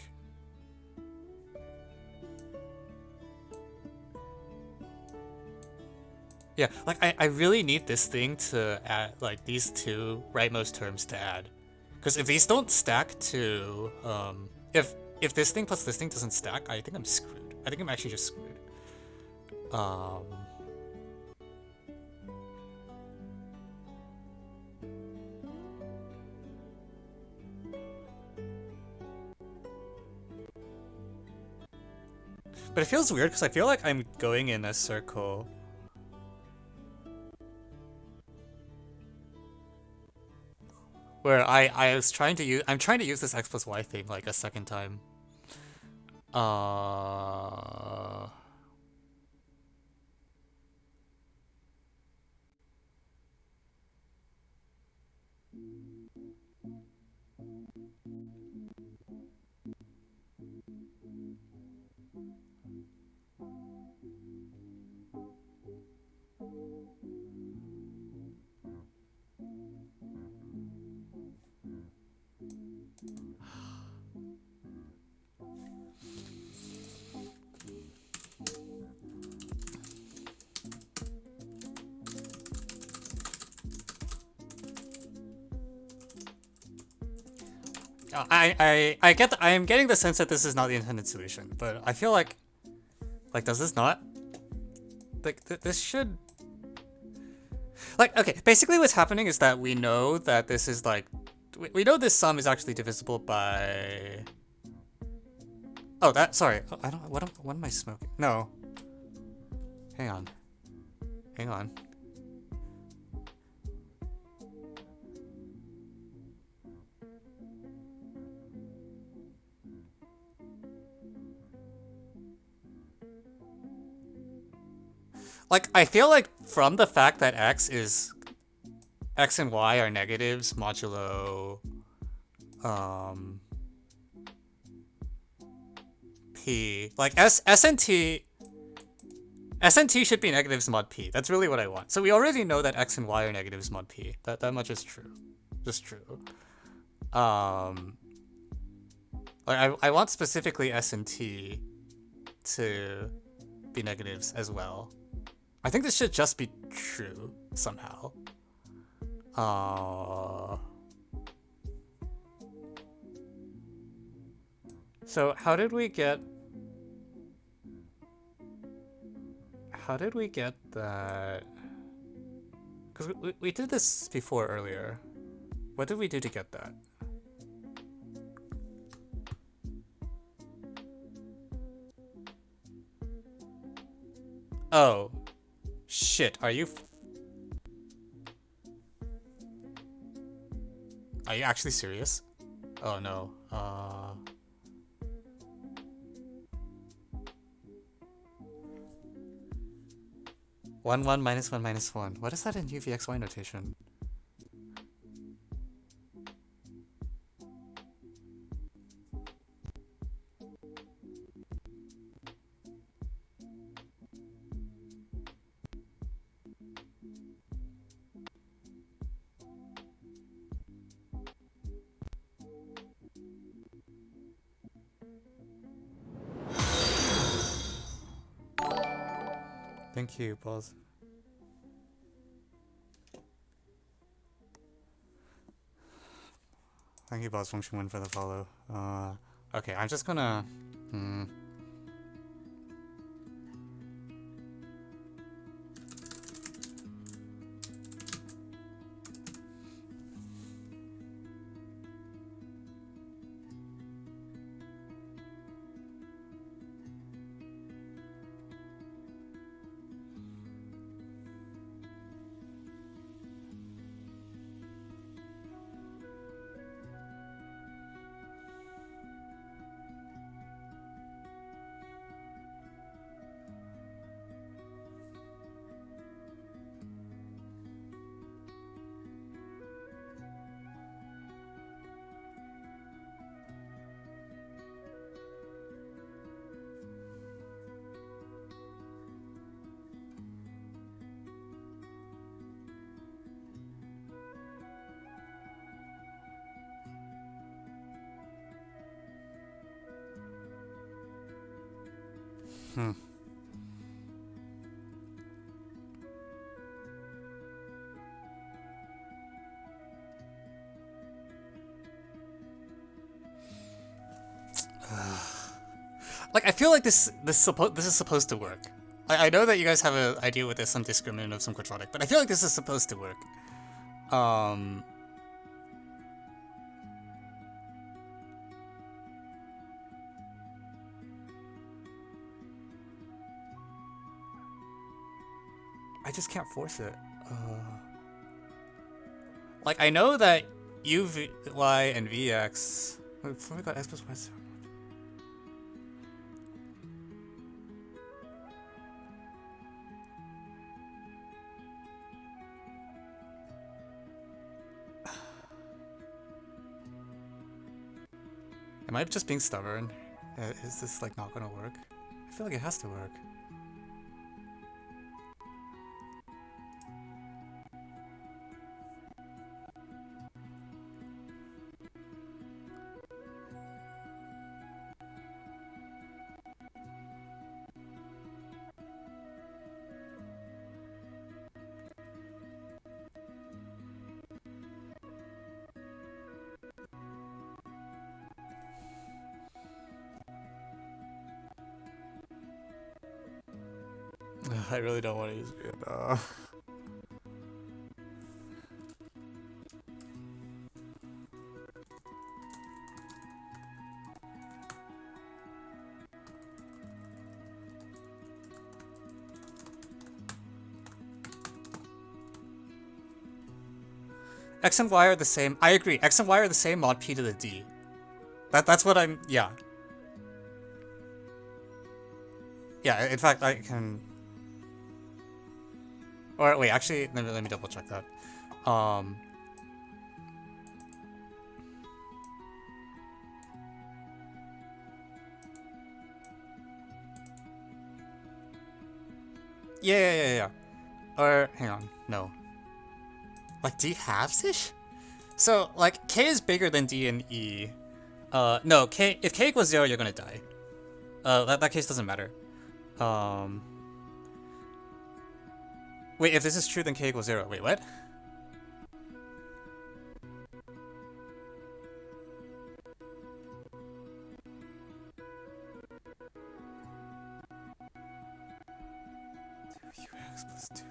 yeah, like I really need this thing to add, like these two rightmost terms to add, because if these don't stack to if this thing plus this thing doesn't stack, I think I'm screwed. I think I'm actually just screwed. But it feels weird because I feel like I'm going in a circle. Where I'm trying to use this x plus y thing like a second time. I am getting the sense that this is not the intended solution, but I feel like does this not? Like this should, like, okay, basically what's happening is that we know that this is like, we know this sum is actually divisible by, oh, that, sorry, oh, I don't, what am I smoking? No, hang on. Like, I feel like from the fact that x and y are negatives modulo um p, like S and T should be negatives mod p. That's really what I want. So we already know that x and y are negatives mod p. That much is true. Just true. Like I want specifically S and T to be negatives as well. I think this should just be true somehow. So how did we get that? Because we did this before earlier. What did we do to get that? Oh. Shit, are you actually serious? Oh no. 1, 1, minus 1, minus 1. What is that in UVXY notation? Thank you, Balls. Thank you, Balls Function 1 for the follow. Okay, I'm just gonna... Like, I feel like this is supposed to work. I know that you guys have an idea with this, some discriminant of some quadratic, but I feel like this is supposed to work. I just can't force it. Like, I know that u, y, and vx... Wait, before we got x plus y... Am I just being stubborn? Is this, like, not gonna work? I feel like it has to work. I really don't want to use it. X and Y are the same. I agree. X and Y are the same mod P to the D. That's what I'm... Yeah. Yeah, in fact, I can... Or wait, actually, let me double check that. Yeah. Or hang on, no. Like D halves ish. So like K is bigger than D and E. No, K. If K equals 0, you're gonna die. That case doesn't matter. Um. Wait, if this is true, then K equals 0. Wait, what? Ux plus 2vy.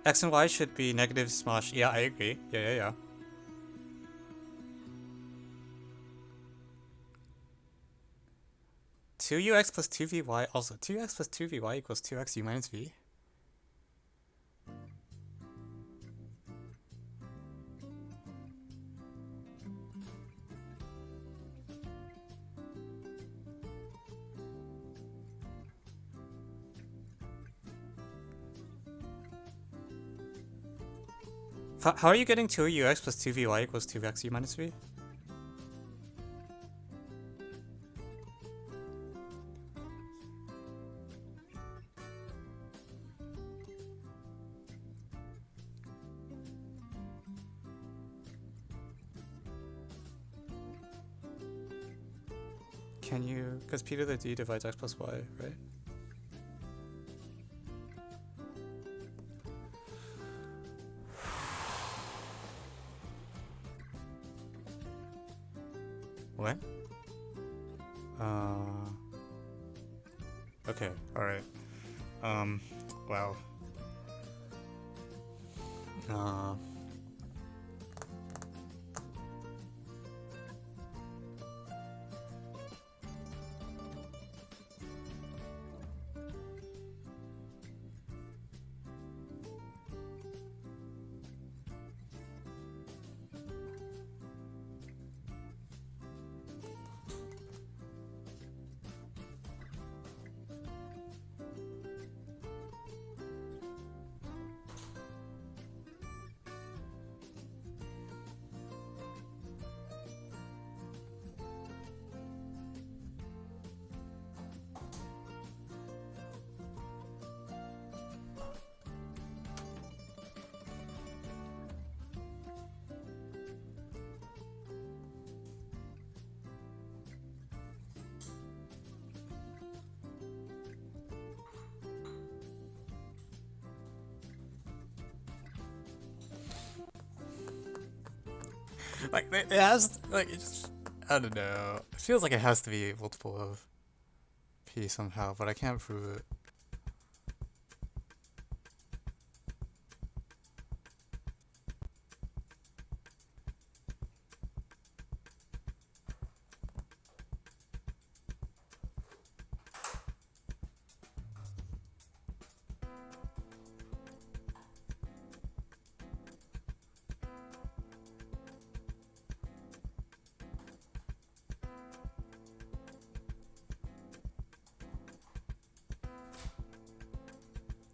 X and Y should be negative smosh. Yeah, I agree. Yeah. 2ux plus 2vy, also 2x plus 2vy equals 2xu minus v. How are you getting 2ux plus 2vy equals 2xu minus v? Can you, because p to the d divides x plus y, right? What? Okay, alright. Wow. Like, it has, like, it just, I don't know. It feels like it has to be a multiple of p somehow, but I can't prove it.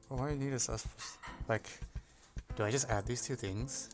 Why do I need a like, do I just add these two things?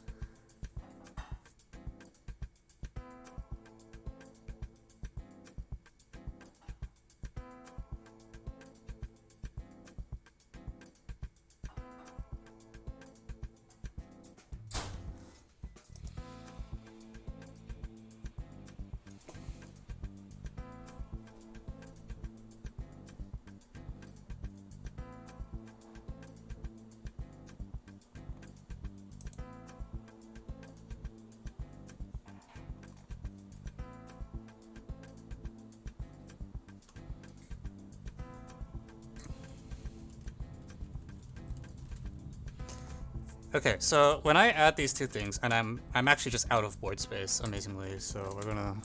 Okay, so when I add these two things, and I'm actually just out of board space, amazingly. So we're gonna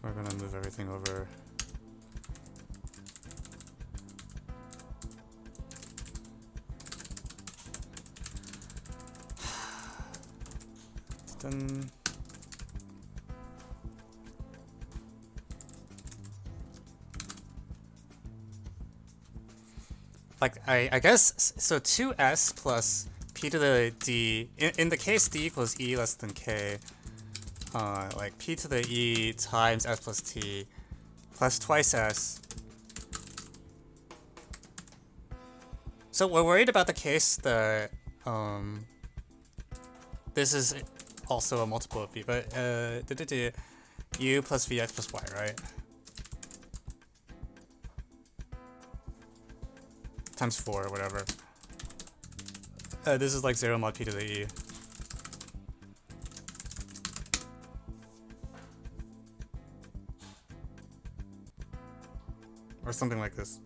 move everything over. Dun. Like, I guess, so 2s plus p to the d, in the case d equals e less than k, like p to the e times s plus t plus twice s. So we're worried about the case that, this is also a multiple of v, but, u plus vx plus y, right? Times 4 or whatever. This is like 0 mod p to the e. Or something like this.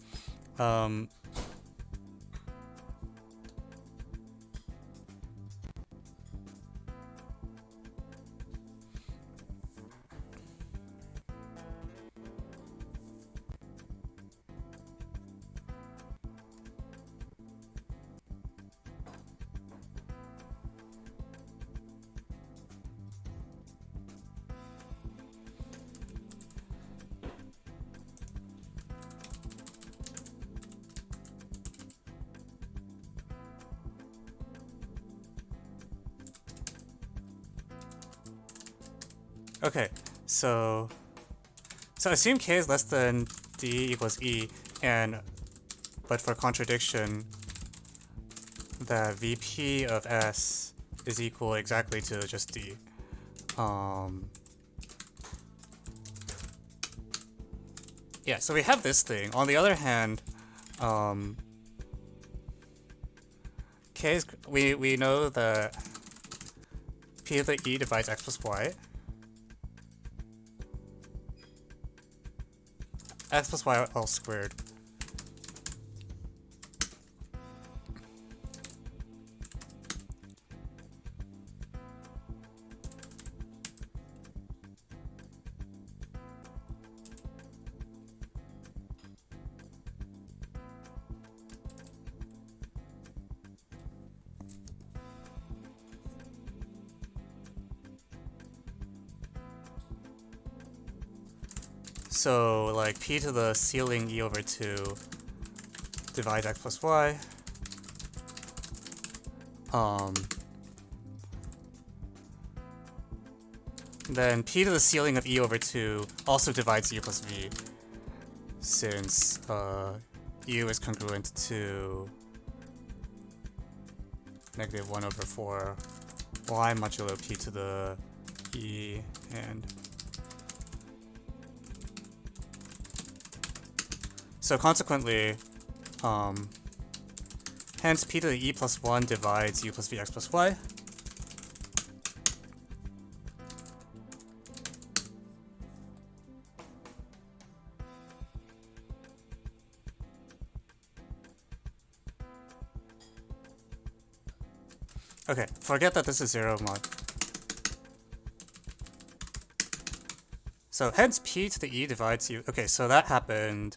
Okay, so assume k is less than d equals e, but for contradiction, that vp of s is equal exactly to just d. Yeah, so we have this thing. On the other hand, k is, we know that p to the e divides x plus y. X plus y all squared. So, like, p to the ceiling e over 2 divides x plus y. Then p to the ceiling of e over 2 also divides u plus v, since u is congruent to negative 1 over 4 y modulo p to the e, and so consequently, hence p to the e plus 1 divides u plus vx plus y. Okay, forget that this is 0 mod. So hence p to the e divides u. Okay, so that happened,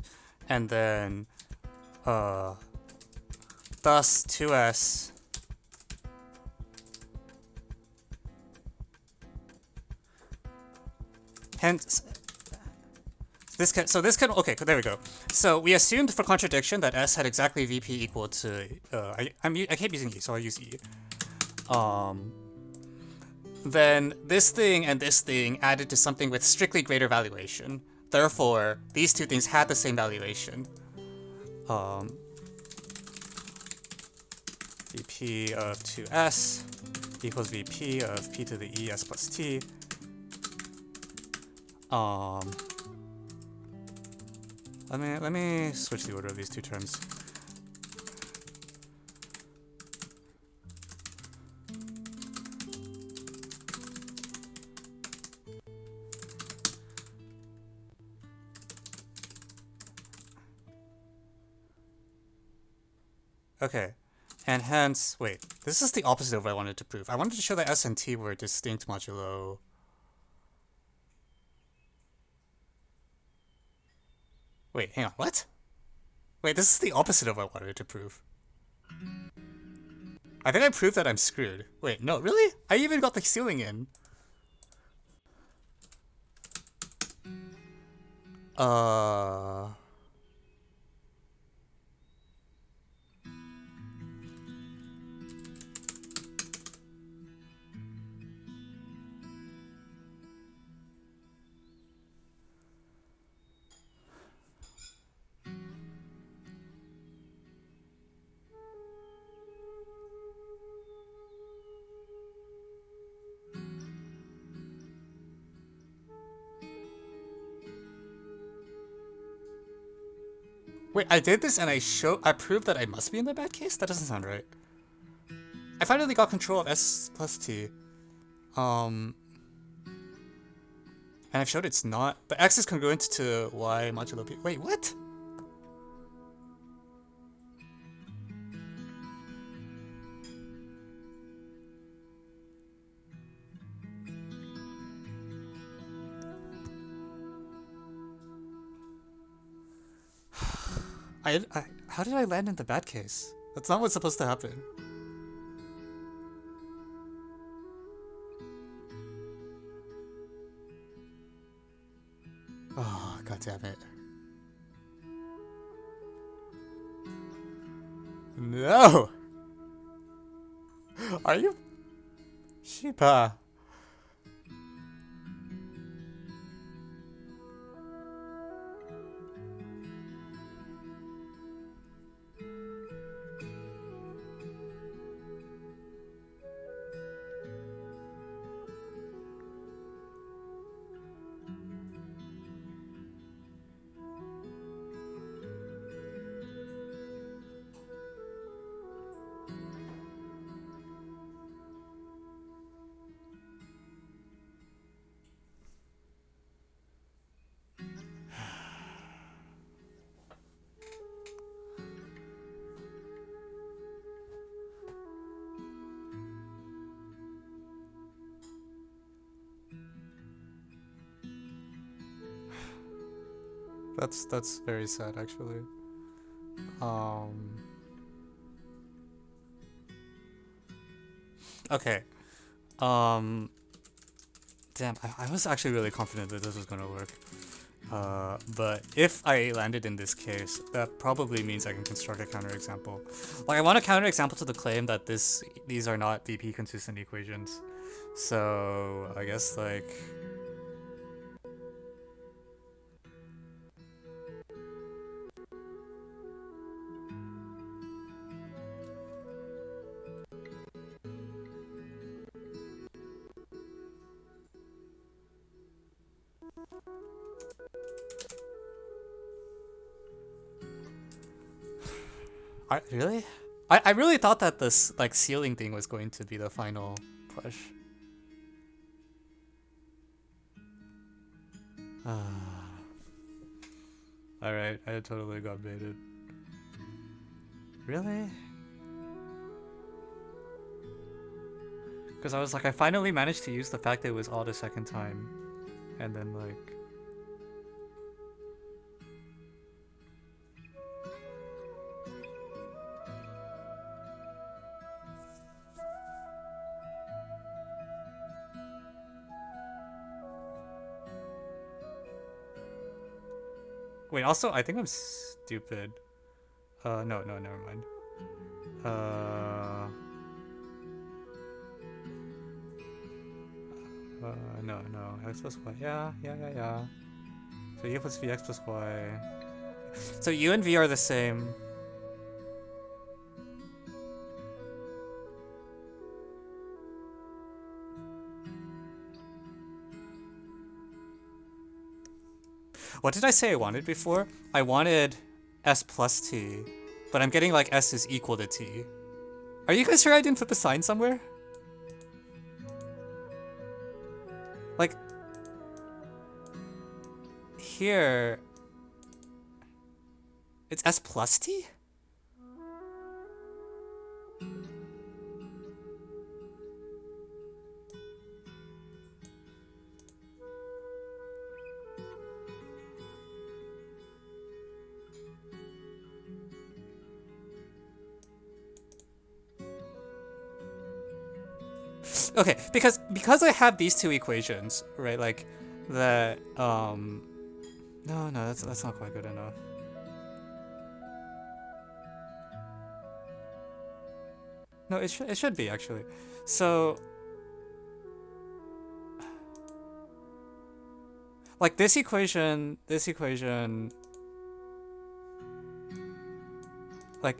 and then thus 2s hence this can, okay, there we go. So we assumed for contradiction that s had exactly vp equal to I keep using e, so I'll use e. Then this thing and this thing added to something with strictly greater valuation. Therefore, these two things had the same valuation. Vp of 2s equals Vp of p to the e s plus t. Let me switch the order of these two terms. Okay, and hence, wait, this is the opposite of what I wanted to prove. I wanted to show that s and t were distinct modulo. Wait, hang on, what? Wait, this is the opposite of what I wanted to prove. I think I proved that I'm screwed. Wait, no, really? I even got the ceiling in. Uh... Wait, I did this and I proved that I must be in the bad case? That doesn't sound right. I finally got control of S plus T. And I've showed it's not. But X is congruent to Y modulo P. Wait, what? How did I land in the bad case? That's not what's supposed to happen. Oh, god damn it. No! Are you? Sheepa. That's very sad, actually. Okay. Damn, I was actually really confident that this was gonna work. But if I landed in this case, that probably means I can construct a counterexample. Like, I want a counterexample to the claim that these are not VP consistent equations. So I guess like. Really? I really thought that this like ceiling thing was going to be the final push. Alright, I totally got baited. Really? Because I was like, I finally managed to use the fact that it was odd a second time. And then like. Wait, also, I think I'm stupid. No, never mind. No, x plus y, yeah. So u plus v, x plus y. So u and v are the same. What did I say I wanted before? I wanted s plus t, but I'm getting like s is equal to t. Are you guys sure I didn't put the sign somewhere? Like, here, it's s plus t? Okay, because I have these two equations, right? Like that. No, that's not quite good enough. No, it should be actually. So, like this equation, like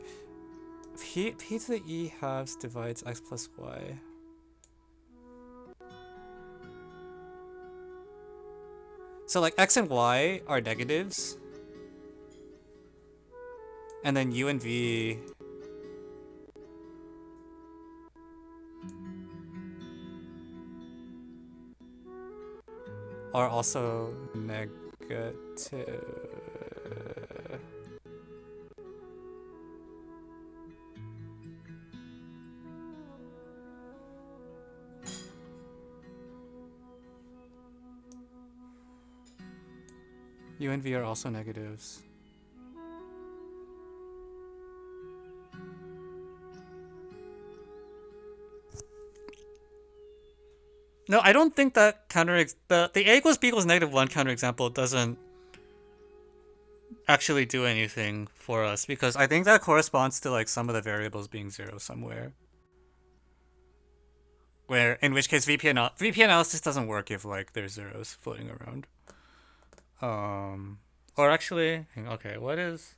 p to the e halves divides x plus y. So like x and y are negatives, and then u and v are also negative. U and v are also negatives. No, I don't think that the a equals b equals -1 counterexample doesn't actually do anything for us, because I think that corresponds to like some of the variables being 0 somewhere. Where, in which case VP analysis doesn't work if like there's zeros floating around. Or actually, okay, what is?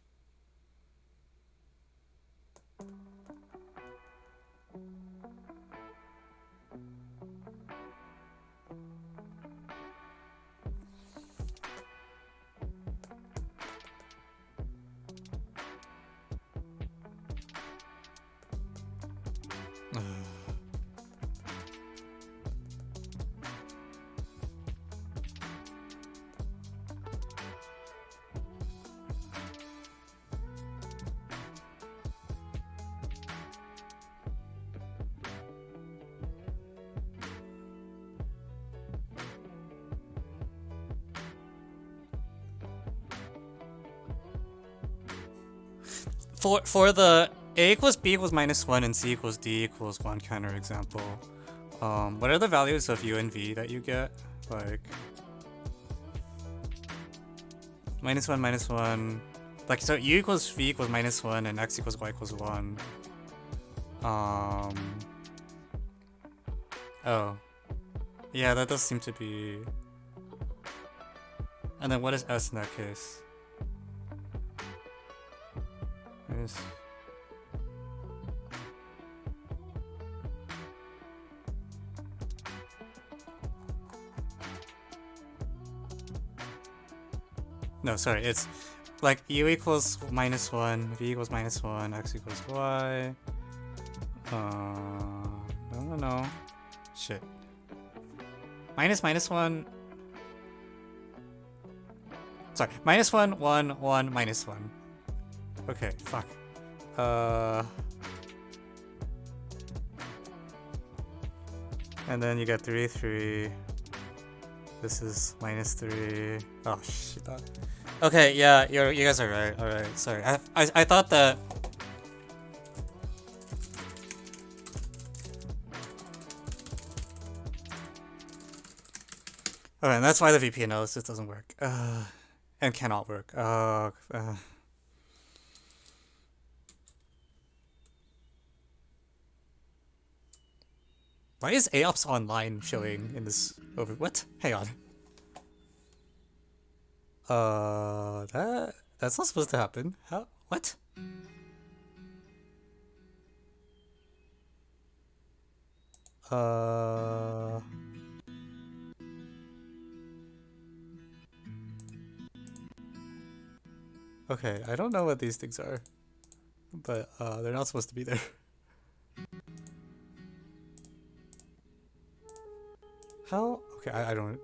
For the a equals b equals -1 and c equals d equals 1 counterexample, what are the values of u and v that you get? Like -1, -1. Like, so u equals v equals -1 and x equals y equals 1. Oh. Yeah, that does seem to be. And then what is s in that case? No, sorry, it's like u equals -1, v equals -1, x equals y. No. Shit. -1. Sorry, -1, 1, 1, -1. Okay, fuck. And then you get 3, 3. This is -3. Oh shit. Okay, yeah, you guys are right. All right, sorry. I thought that. Okay, and that's why the VP analysis doesn't work. And cannot work. Why is AOPS online showing in this over? What? Hang on. That's not supposed to happen. How? What? Okay, I don't know what these things are, but they're not supposed to be there. How? Okay, I don't.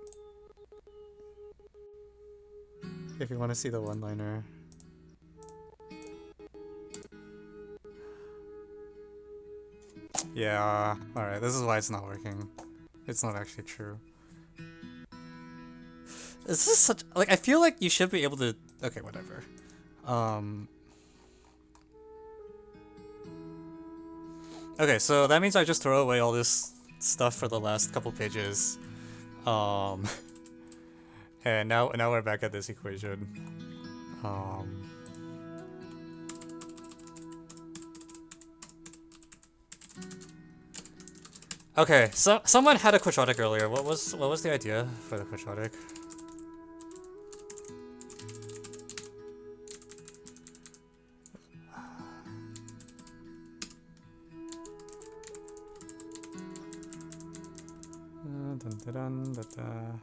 If you want to see the one-liner. Yeah, alright, this is why it's not working. It's not actually true. This is such, like, I feel like you should be able to, okay, whatever. Okay, so that means I just throw away all this stuff for the last couple pages. And now we're back at this equation. Okay, so someone had a quadratic earlier. What was the idea for the quadratic? Dun, dun, dun, dun, dun.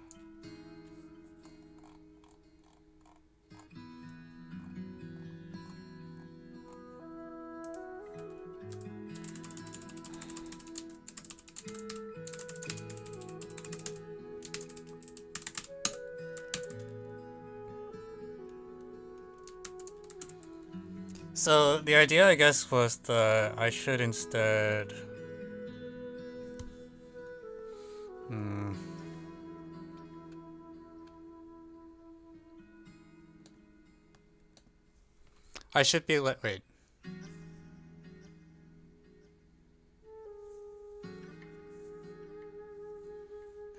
So the idea, I guess, was that I should instead. I should be wait.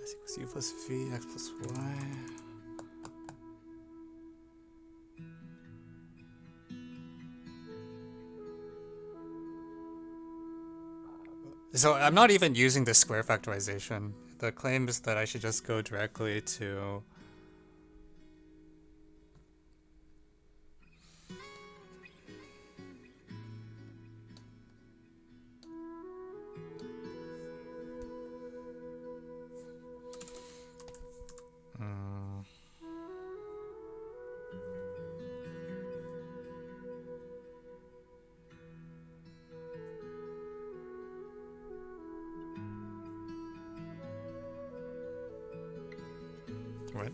X equals u plus v, x plus y. So I'm not even using the square factorization. The claim is that I should just go directly to what?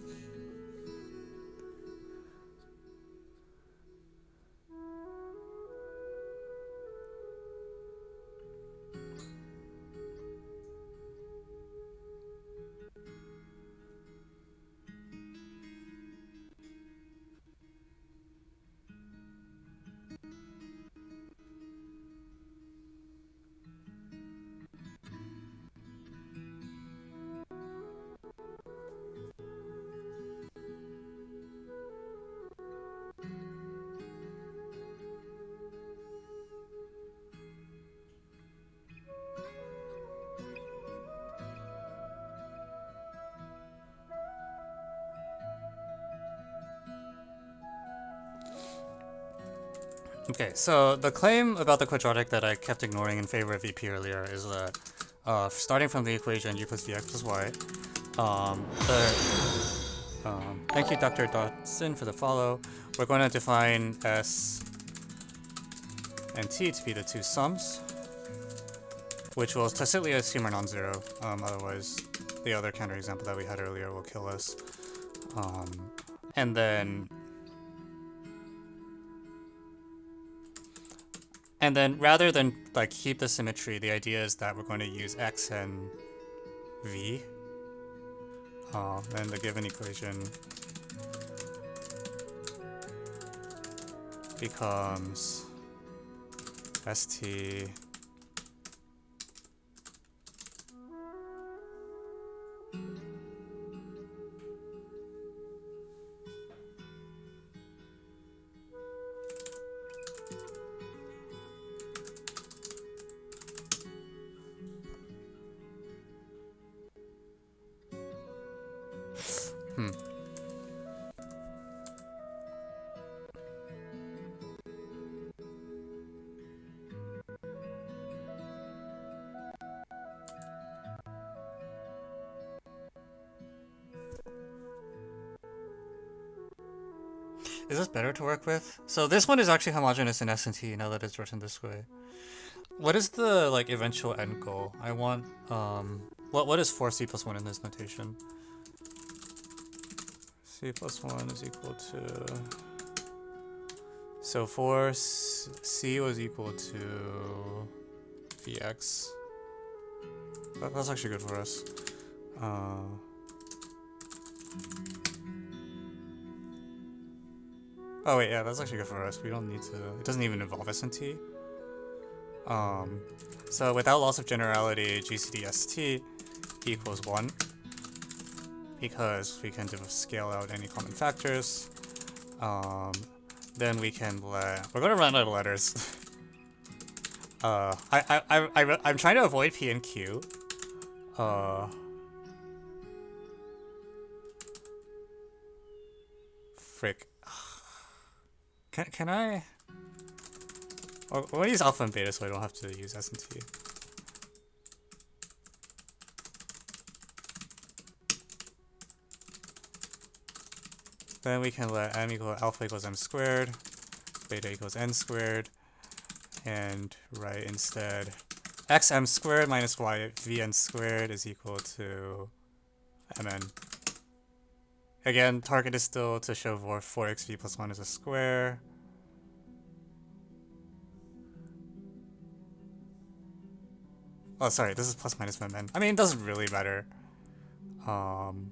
Okay, so the claim about the quadratic that I kept ignoring in favor of VP earlier is that starting from the equation u plus vx plus y, thank you Dr. Dotson for the follow. We're going to define S and T to be the two sums, which will tacitly assume are non-zero, otherwise the other counterexample that we had earlier will kill us. And then rather than like keep the symmetry, the idea is that we're going to use x and v. And the given equation becomes st Is this better to work with? So this one is actually homogeneous in S and T now that it's written this way. What is the like eventual end goal? I want what is 4c plus 1 in this notation? C plus 1 is equal to, so 4c was equal to vx. That's actually good for us. Oh wait, yeah, that's actually good for us. We don't need to, it doesn't even involve S and T. So without loss of generality, GCD ST equals 1, because we can scale out any common factors. Then we can we're gonna run out of letters. I'm trying to avoid P and Q. Frick. Can I? Or I want to use alpha and beta so I don't have to use S and T. Then we can let m equal alpha equals m squared, beta equals n squared, and write instead xm squared minus y vn squared is equal to mn. Again, target is still to show 4xv plus 1 is a square. Oh, sorry, this is plus minus mn. I mean, it doesn't really matter. And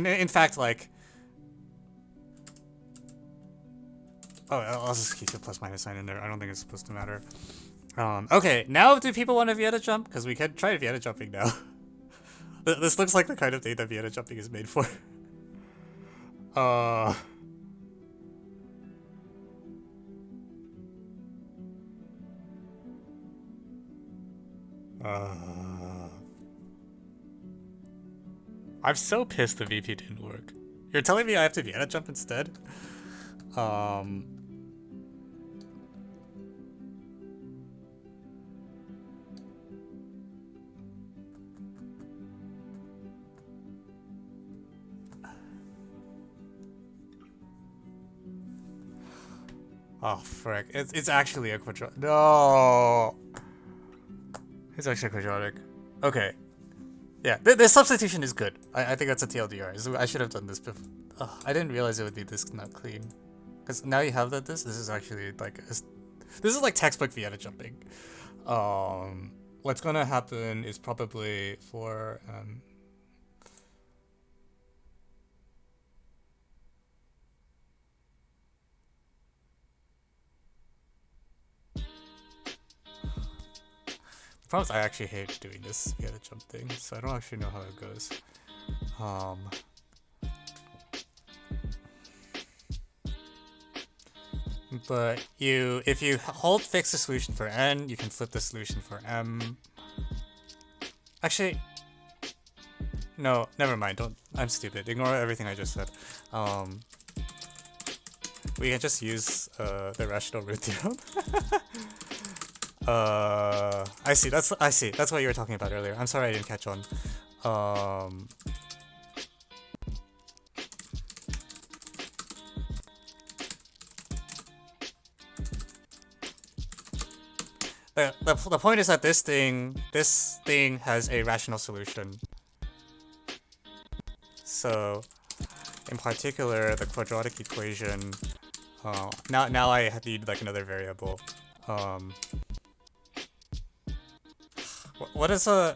in fact, like, oh, I'll just keep the plus minus sign in there. I don't think it's supposed to matter. Okay, now do people want to Vienna jump? Because we can try Vienna jumping now. This looks like the kind of thing that Vienna jumping is made for. I'm so pissed the VP didn't work. You're telling me I have to Vienna jump instead? Oh frick! It's actually a quadratic. No, it's actually a quadratic. Okay, yeah. This substitution is good. I think that's a TLDR. I should have done this before. I didn't realize it would be this not clean. Because now you have that. This is actually like this is like textbook Vienna jumping. What's gonna happen is probably for problem is I actually hate doing this Vienna jump thing, so I don't actually know how it goes. But if you hold fix the solution for n, you can flip the solution for m. Actually, no, never mind. I'm stupid. Ignore everything I just said. We can just use the rational root theorem. I see. That's what you were talking about earlier. I'm sorry I didn't catch on. The point is that this thing has a rational solution. So, in particular, the quadratic equation. Now I need like another variable. What is a?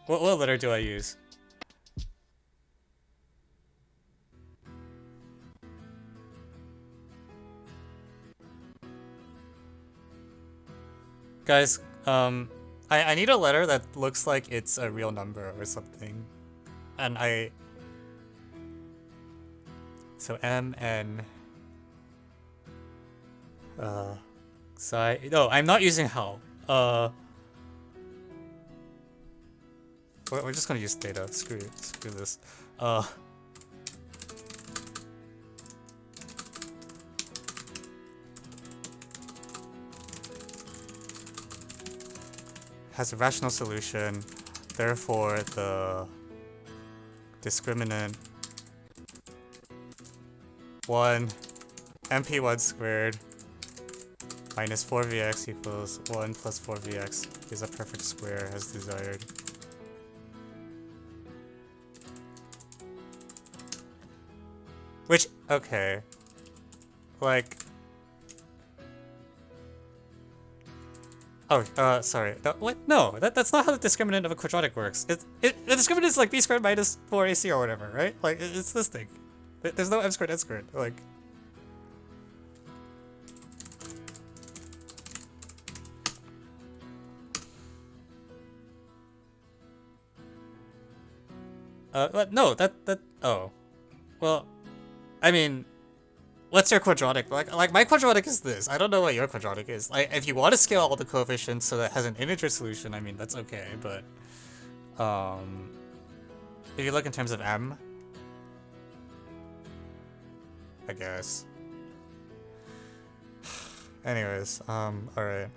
What letter do I use? Guys, I need a letter that looks like it's a real number or something, and so M N. No, I'm not using how. We're just gonna use data. Screw this. Has a rational solution, therefore the discriminant 1 mp1 squared minus 4vx equals 1 plus 4vx is a perfect square as desired. Which, okay, like, oh, sorry. What? No, that's not how the discriminant of a quadratic works. The discriminant is like b squared minus 4ac or whatever, right? Like, it's this thing. There's no m squared n squared. Like, No, oh. Well, I mean, what's your quadratic? Like my quadratic is this. I don't know what your quadratic is. Like, if you want to scale all the coefficients so that it has an integer solution, I mean, that's okay, but, if you look in terms of m, I guess. Anyways, alright.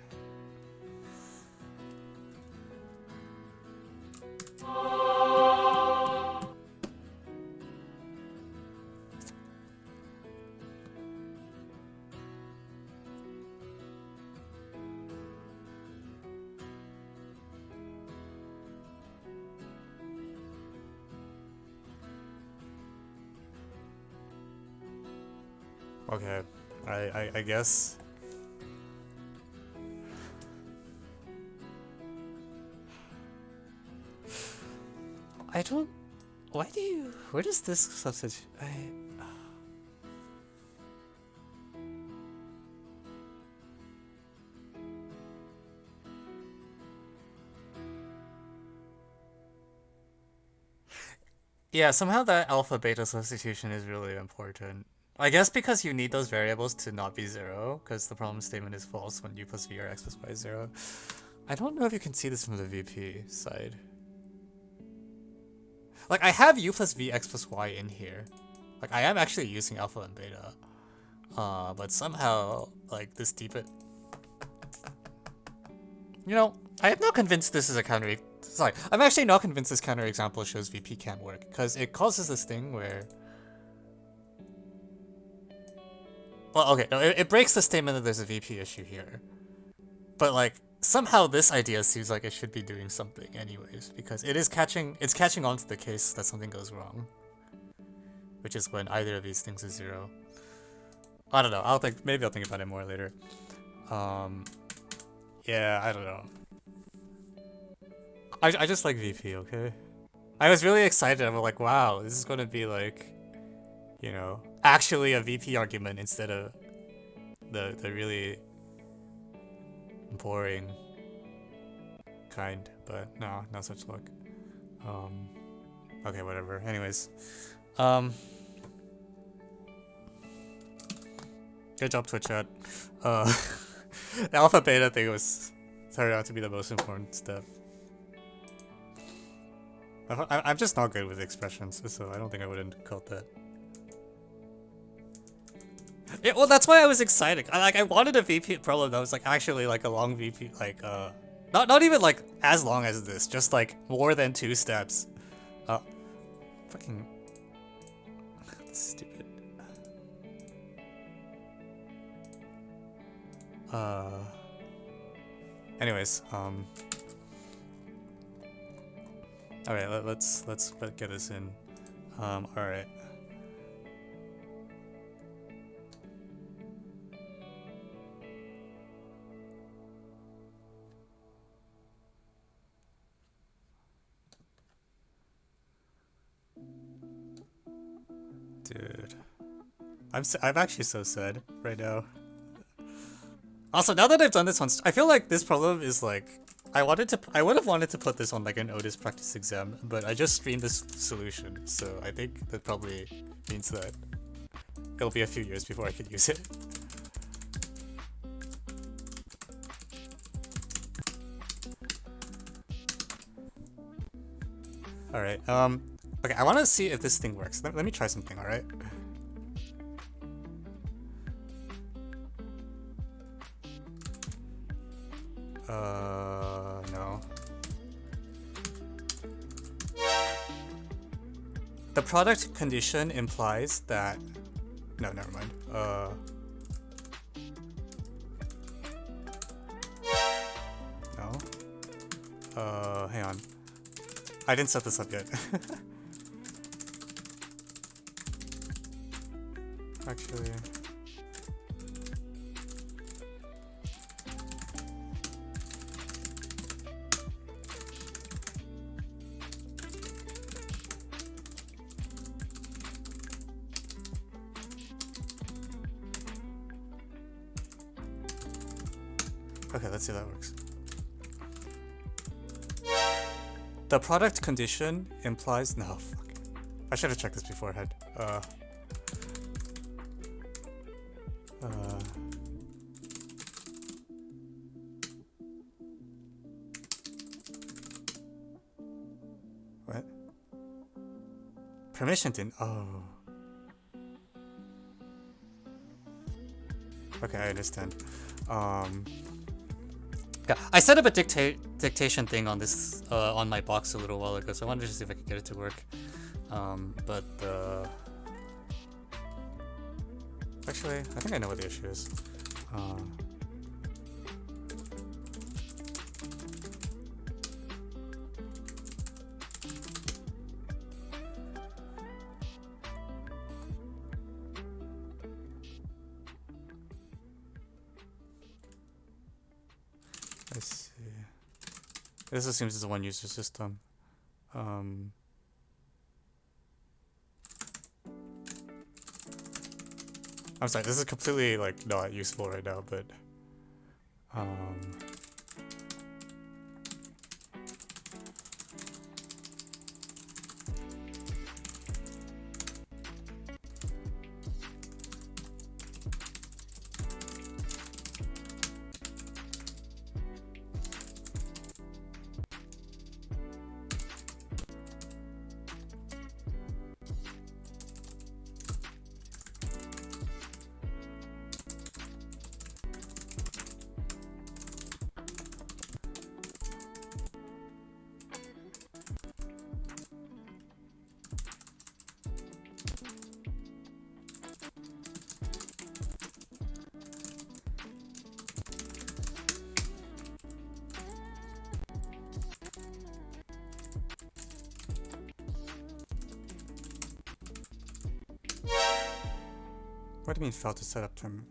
Okay, I guess. I don't. Why do you? Where does this substitute? Yeah, somehow that alpha beta substitution is really important. I guess because you need those variables to not be 0, because the problem statement is false when u plus v or x plus y is 0. I don't know if you can see this from the VP side. Like, I have u plus v x plus y in here. Like, I am actually using alpha and beta. But somehow, like, this deep... You know, I am not convinced this is a counter... Sorry, I'm actually not convinced this counterexample shows VP can't work, because it causes this thing where... Well, okay, no, it breaks the statement that there's a VP issue here. But, like, somehow this idea seems like it should be doing something anyways, because it's catching on to the case that something goes wrong. Which is when either of these things is 0. I don't know, maybe I'll think about it more later. Yeah, I don't know. I just like VP, okay? I was really excited. I'm like, wow, this is gonna be like, you know, actually a VP argument instead of the really boring kind, but no, not such luck. Okay, whatever. Anyways, good job, Twitch chat. The alpha beta thing turned out to be the most important step. I'm just not good with expressions, so I don't think I would have called that. Yeah, well, that's why I was excited. I wanted a VP problem that was like actually like a long VP, like not even like as long as this, just like more than 2 steps. Fucking stupid. Anyways, alright, let's get this in. Alright. Dude, I'm actually so sad right now. Also, now that I've done this I feel like this problem is like I would have wanted to put this on like an Otis practice exam, but I just streamed this solution, so I think that probably means that it'll be a few years before I could use it. Alright, okay, I want to see if this thing works. Let me try something, alright? No. The product condition implies that... No, never mind. No. Hang on. I didn't set this up yet. Actually... Okay, let's see if that works. The product condition implies no. Fuck. I should have checked this beforehand. What? Permission didn't. Oh. Okay, I understand. Yeah, I set up a dictation thing on this on my box a little while ago, so I wanted to see if I could get it to work. But actually, I think I know what the issue is. I see. This assumes it's a one-user system. I'm sorry, this is completely like not useful right now, but what do you mean failed to set up term?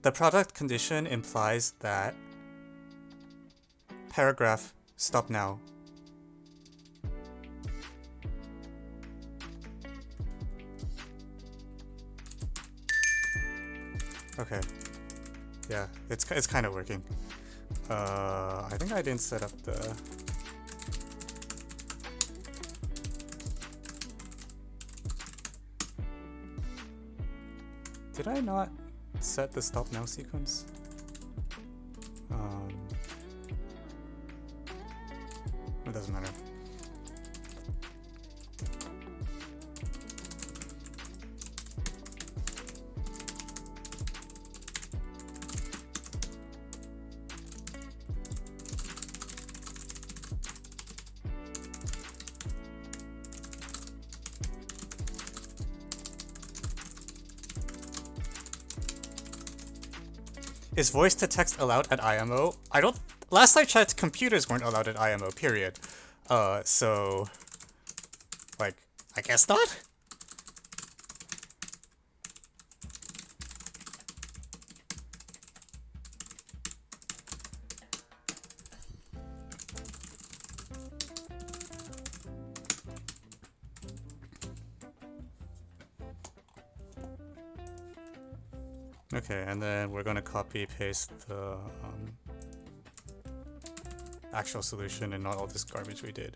The product condition implies that paragraph stop now. Okay. Yeah, it's kind of working. I think I didn't set up the. Did I not set the stop now sequence? It doesn't matter. Is voice to text allowed at IMO? I don't. Last I checked, computers weren't allowed at IMO. Period. So, like, I guess not. Okay, and then we're gonna copy paste the actual solution and not all this garbage we did.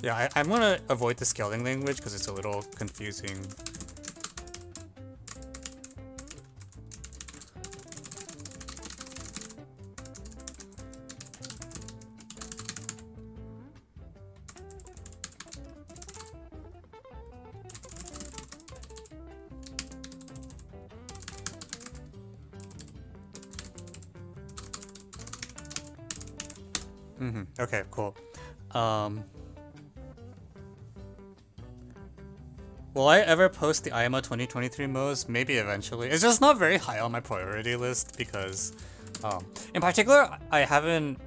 Yeah, I'm gonna avoid the scaling language because it's a little confusing. Okay, cool. Um, will I ever post the IMO 2023 modes? Maybe eventually. It's just not very high on my priority list because, in particular, I haven't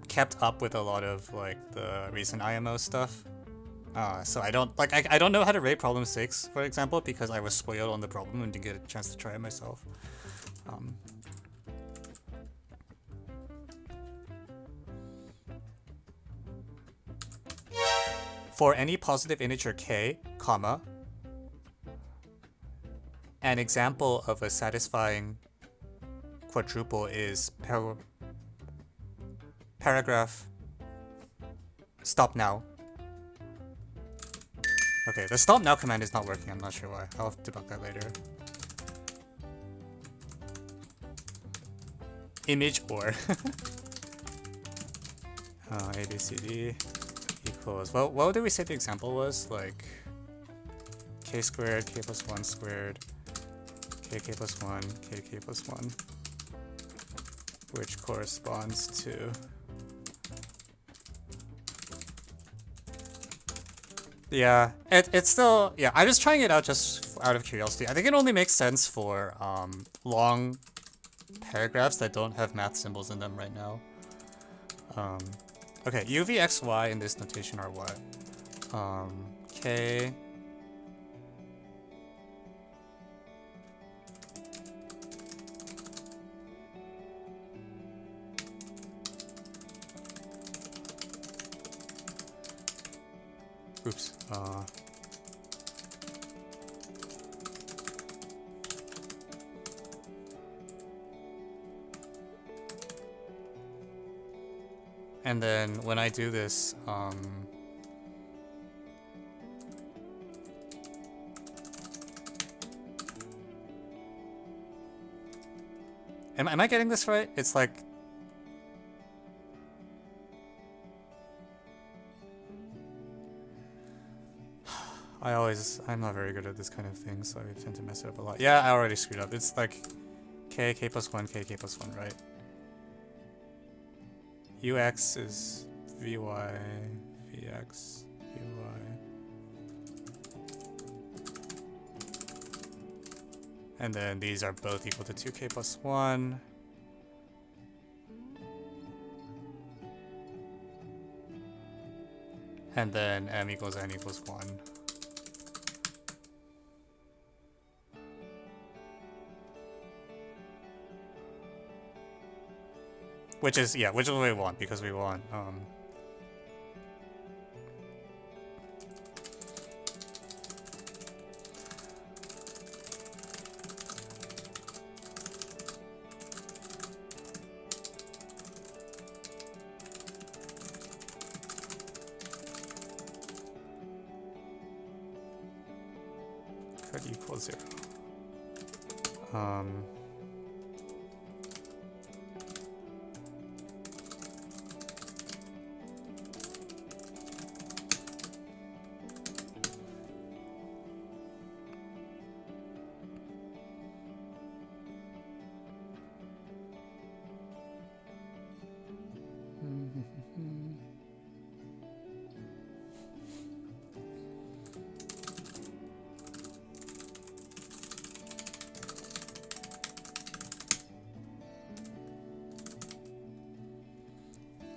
kept up with a lot of like the recent IMO stuff. So I don't like I don't know how to rate problem 6, for example, because I was spoiled on the problem and didn't get a chance to try it myself. For any positive integer k, comma, an example of a satisfying quadruple is paragraph stop now. Okay, the stop now command is not working. I'm not sure why. I'll debug that later. Image or A, B, C, D equals, well, what did we say the example was? Like k squared, k plus 1 squared, k plus 1, k plus 1, which corresponds to yeah, it's still, yeah, I'm just trying it out just out of curiosity. I think it only makes sense for long paragraphs that don't have math symbols in them right now. Okay, UVXY in this notation are what? K. Oops. And then when I do this, am I getting this right? It's like I'm not very good at this kind of thing, so I tend to mess it up a lot. Yeah, I already screwed up. It's like k plus 1, k plus 1, right? UX is VY, VX, VY. And then these are both equal to 2k plus 1. And then m equals n equals 1. Which is, yeah, which is what we want, because we want, could equal 0.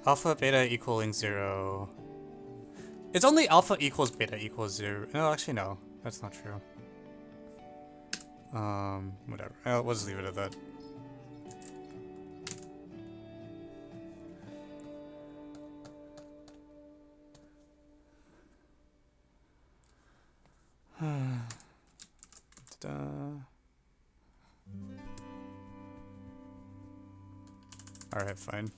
Alpha beta equaling 0. It's only alpha equals beta equals 0. No, actually no. That's not true. Whatever. We'll just leave it at that. Alright, fine.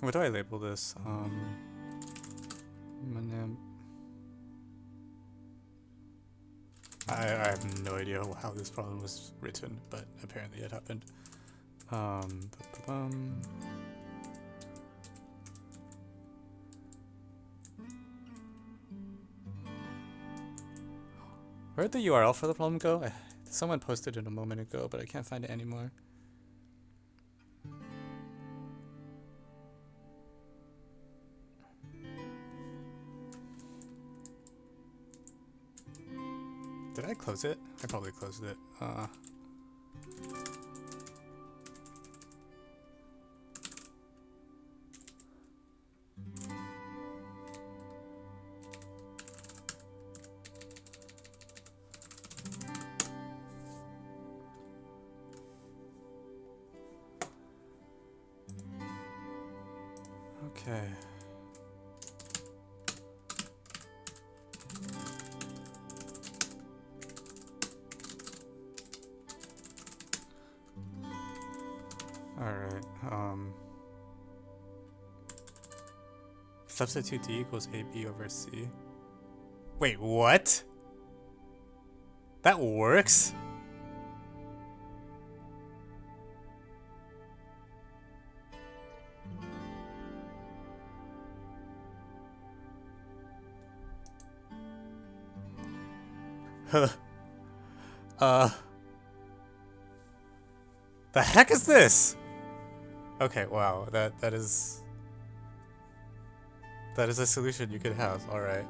What do I label this? I have no idea how this problem was written, but apparently it happened. Where'd the URL for the problem go? Someone posted it a moment ago, but I can't find it anymore. Did I close it? I probably closed it. Okay. Alright, substitute D equals AB over C. Wait, what? That works? The heck is this? Okay, wow, that is a solution you could have. All right.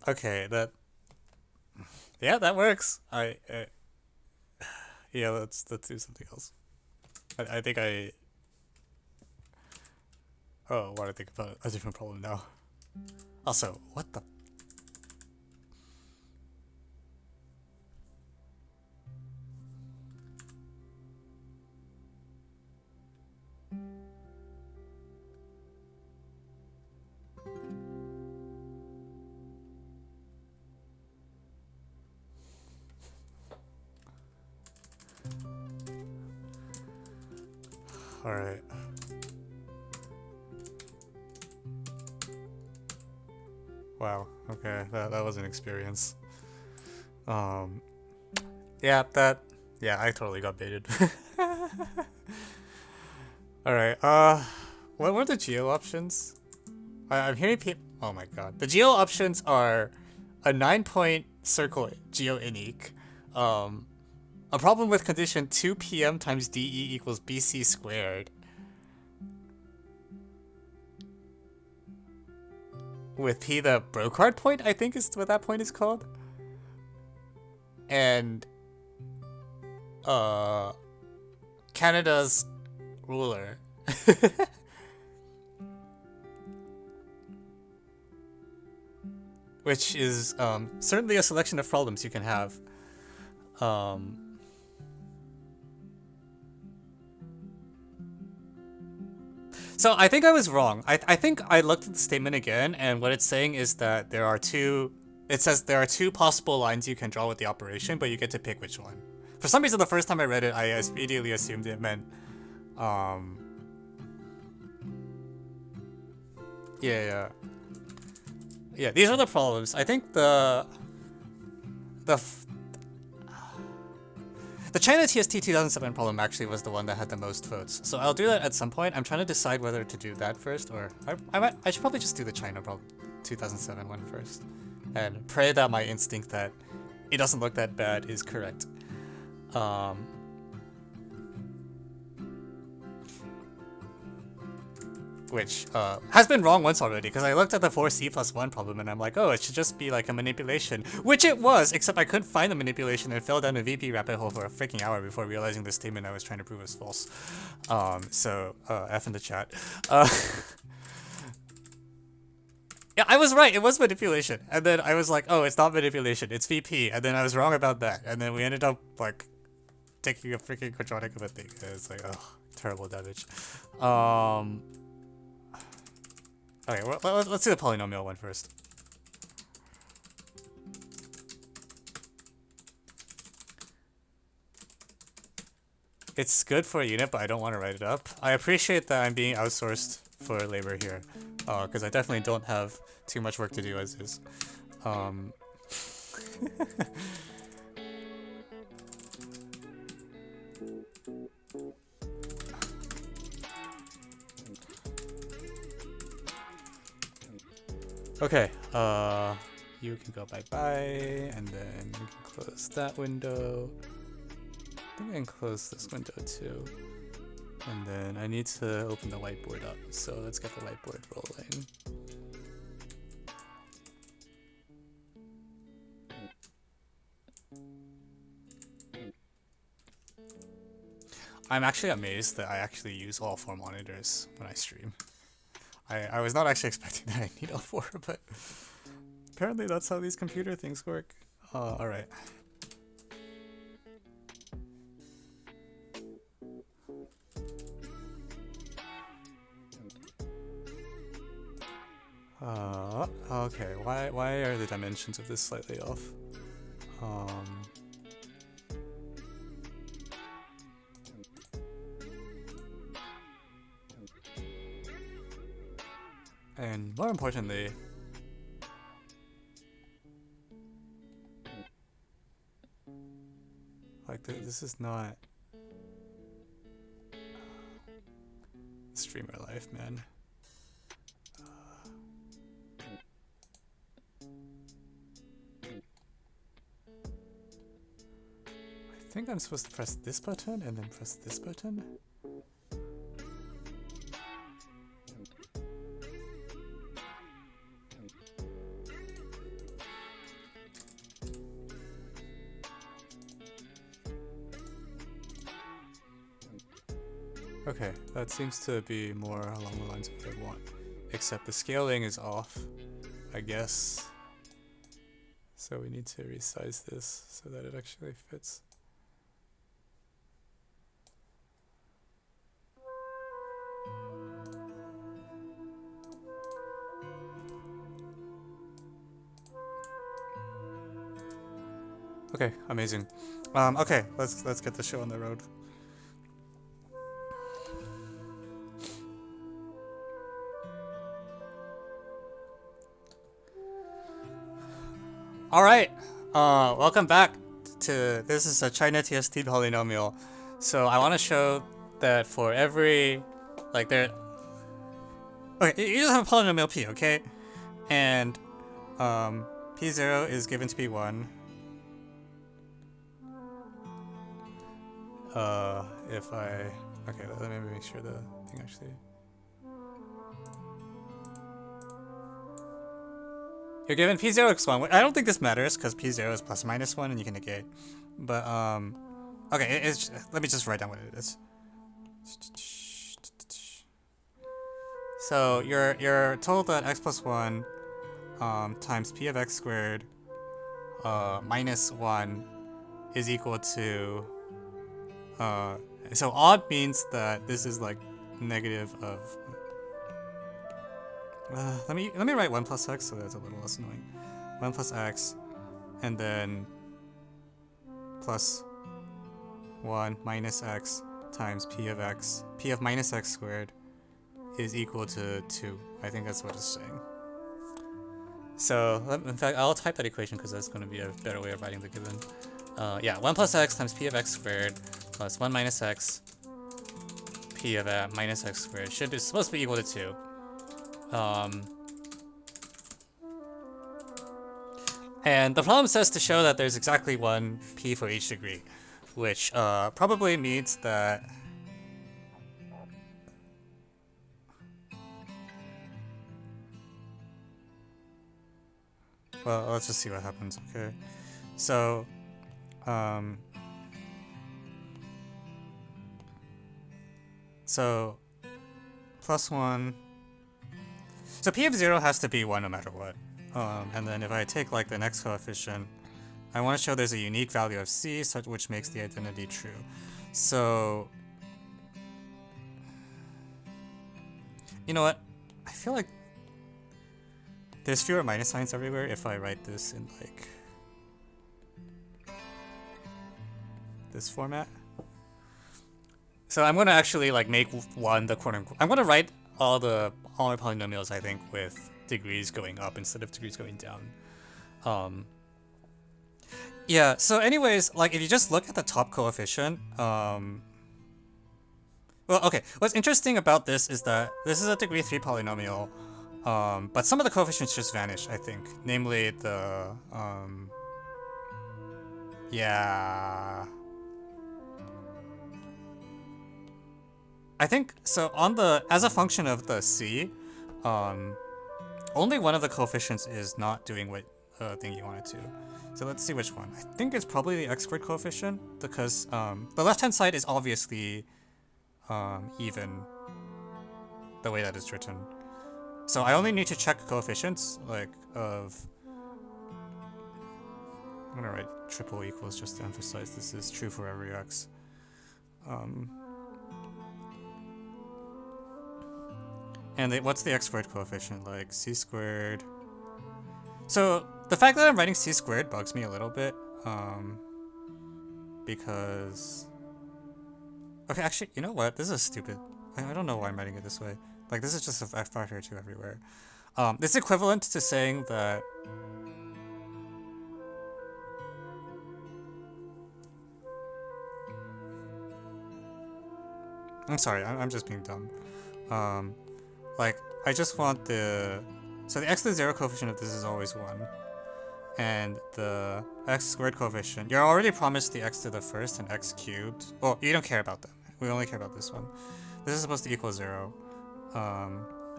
Okay, yeah, that works. Yeah, let's do something else. I think oh, what do I think about a different problem now? Also, what the? All right. Wow. Okay, that was an experience. Yeah, I totally got baited. All right. What were the geo options? I'm hearing people. Oh my god. The geo options are a 9-point circle geo unique. A problem with condition 2 p.m. times DE equals BC squared. With P the Brocard point, I think is what that point is called. And Canada's ruler. Which is certainly a selection of problems you can have. So I think I was wrong. I think I looked at the statement again, and what it's saying is that there are two. It says there are two possible lines you can draw with the operation, but you get to pick which one. For some reason, the first time I read it, I immediately assumed it meant, yeah. These are the problems. I think the China TST 2007 problem actually was the one that had the most votes. So I'll do that at some point. I'm trying to decide whether to do that first, or I should probably just do the China problem 2007 one first, and pray that my instinct that it doesn't look that bad is correct. Which has been wrong once already, because I looked at the 4C+1 problem and I'm like, oh, it should just be like a manipulation, which it was, except I couldn't find the manipulation and fell down a VP rabbit hole for a freaking hour before realizing the statement I was trying to prove was false. So F in the chat. Yeah, I was right, it was manipulation, and then I was like, oh, it's not manipulation, it's VP, and then I was wrong about that, and then we ended up like taking a freaking quadratic of a thing. It's like, oh, terrible damage. Okay, well, let's do the polynomial one first. It's good for a unit, but I don't want to write it up. I appreciate that I'm being outsourced for labor here, because I definitely don't have too much work to do as is. Okay, you can go bye-bye, and then you can close that window. I think I can close this window too. And then I need to open the whiteboard up, so let's get the whiteboard rolling. I'm actually amazed that I actually use all 4 monitors when I stream. I was not actually expecting that I need all 4, but apparently that's how these computer things work. Alright. Okay, why are the dimensions of this slightly off? And more importantly, like this is not streamer life, man. I think I'm supposed to press this button and then press this button. Okay, that seems to be more along the lines of what I want. Except the scaling is off, I guess. So we need to resize this so that it actually fits. Okay, amazing. Okay, let's get the show on the road. All right, welcome back to this is a China TST polynomial. So I want to show that for every okay, you just have a polynomial p, okay, and p0 is given to be 1. If I okay, let me make sure the thing actually. You're given p0 x 1. I don't think this matters because p0 is plus or minus 1 and you can negate. But okay, let me just write down what it is. So you're told that x plus 1 times p of x squared minus 1 is equal to so odd means that this is like negative of let me write 1 plus x so that's a little less annoying. 1 plus x and then plus 1 minus x times p of minus x squared is equal to 2. I think that's what it's saying. So in fact I'll type that equation because that's going to be a better way of writing the given. Yeah, 1 plus x times p of x squared plus 1 minus x p of minus x squared is supposed to be equal to 2. And the problem says to show that there's exactly 1 p for each degree, which probably means that well, let's just see what happens, okay? So so plus 1. So p of 0 has to be 1 no matter what. And then if I take like the next coefficient, I want to show there's a unique value of C, such which makes the identity true. So, you know what? I feel like there's fewer minus signs everywhere if I write this in like this format. So I'm gonna actually like make one the quote unquote. I'm gonna write all my polynomials, I think, with degrees going up instead of degrees going down. Yeah, so anyways, like if you just look at the top coefficient, well, okay, what's interesting about this is that this is a degree 3 polynomial, but some of the coefficients just vanish, I think. Namely the, yeah. I think, so on the, as a function of the C, only one of the coefficients is not doing what thing you want it to. So let's see which one. I think it's probably the x squared coefficient because the left-hand side is obviously even the way that it's written. So I only need to check coefficients like of. I'm gonna write triple equals just to emphasize this is true for every x. And what's the x squared coefficient? Like c squared. So the fact that I'm writing c squared bugs me a little bit, because. Okay, actually, you know what? This is stupid. I don't know why I'm writing it this way. Like this is just a factor 2 everywhere. It's equivalent to saying that. I'm sorry, I'm just being dumb. Like, I just want the... So the x to the 0 coefficient of this is always 1. And the x squared coefficient... You're already promised the x to the first and x cubed. Well, you don't care about them. We only care about this one. This is supposed to equal 0.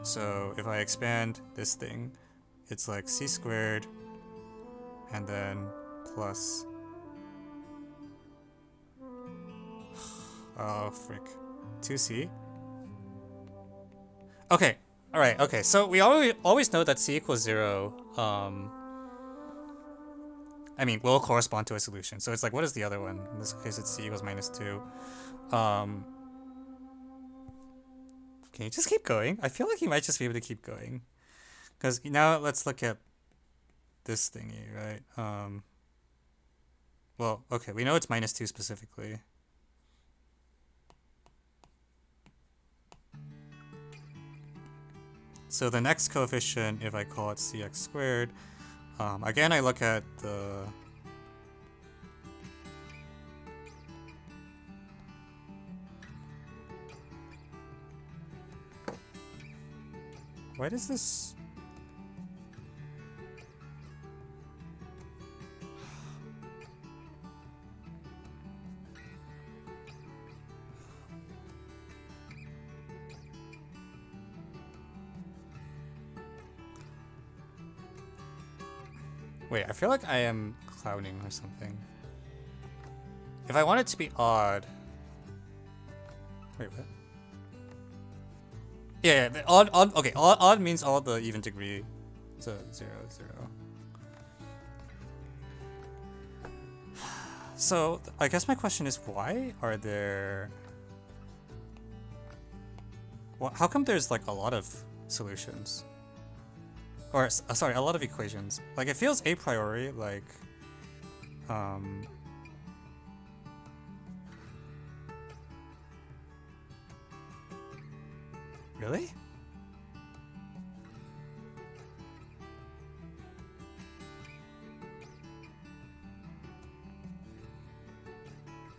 So if I expand this thing, it's like c squared and then plus... Oh, frick. 2c? Okay, alright, okay, so we always know that c equals 0, I mean, will correspond to a solution. So it's like, what is the other one? In this case, it's c equals minus 2. Can you just keep going? I feel like you might just be able to keep going. Because now let's look at this thingy, right? Well, okay, we know it's minus 2 specifically. So the next coefficient, if I call it cx squared, again I look at the... Why does this... Wait, I feel like I am clowning or something. If I want it to be odd... Wait, what? Yeah, the odd, okay, odd means all the even degree. So 0, 0. So, I guess my question is, why are there... How come there's like a lot of solutions? Or, sorry, a lot of equations. Like, it feels a priori like... Really?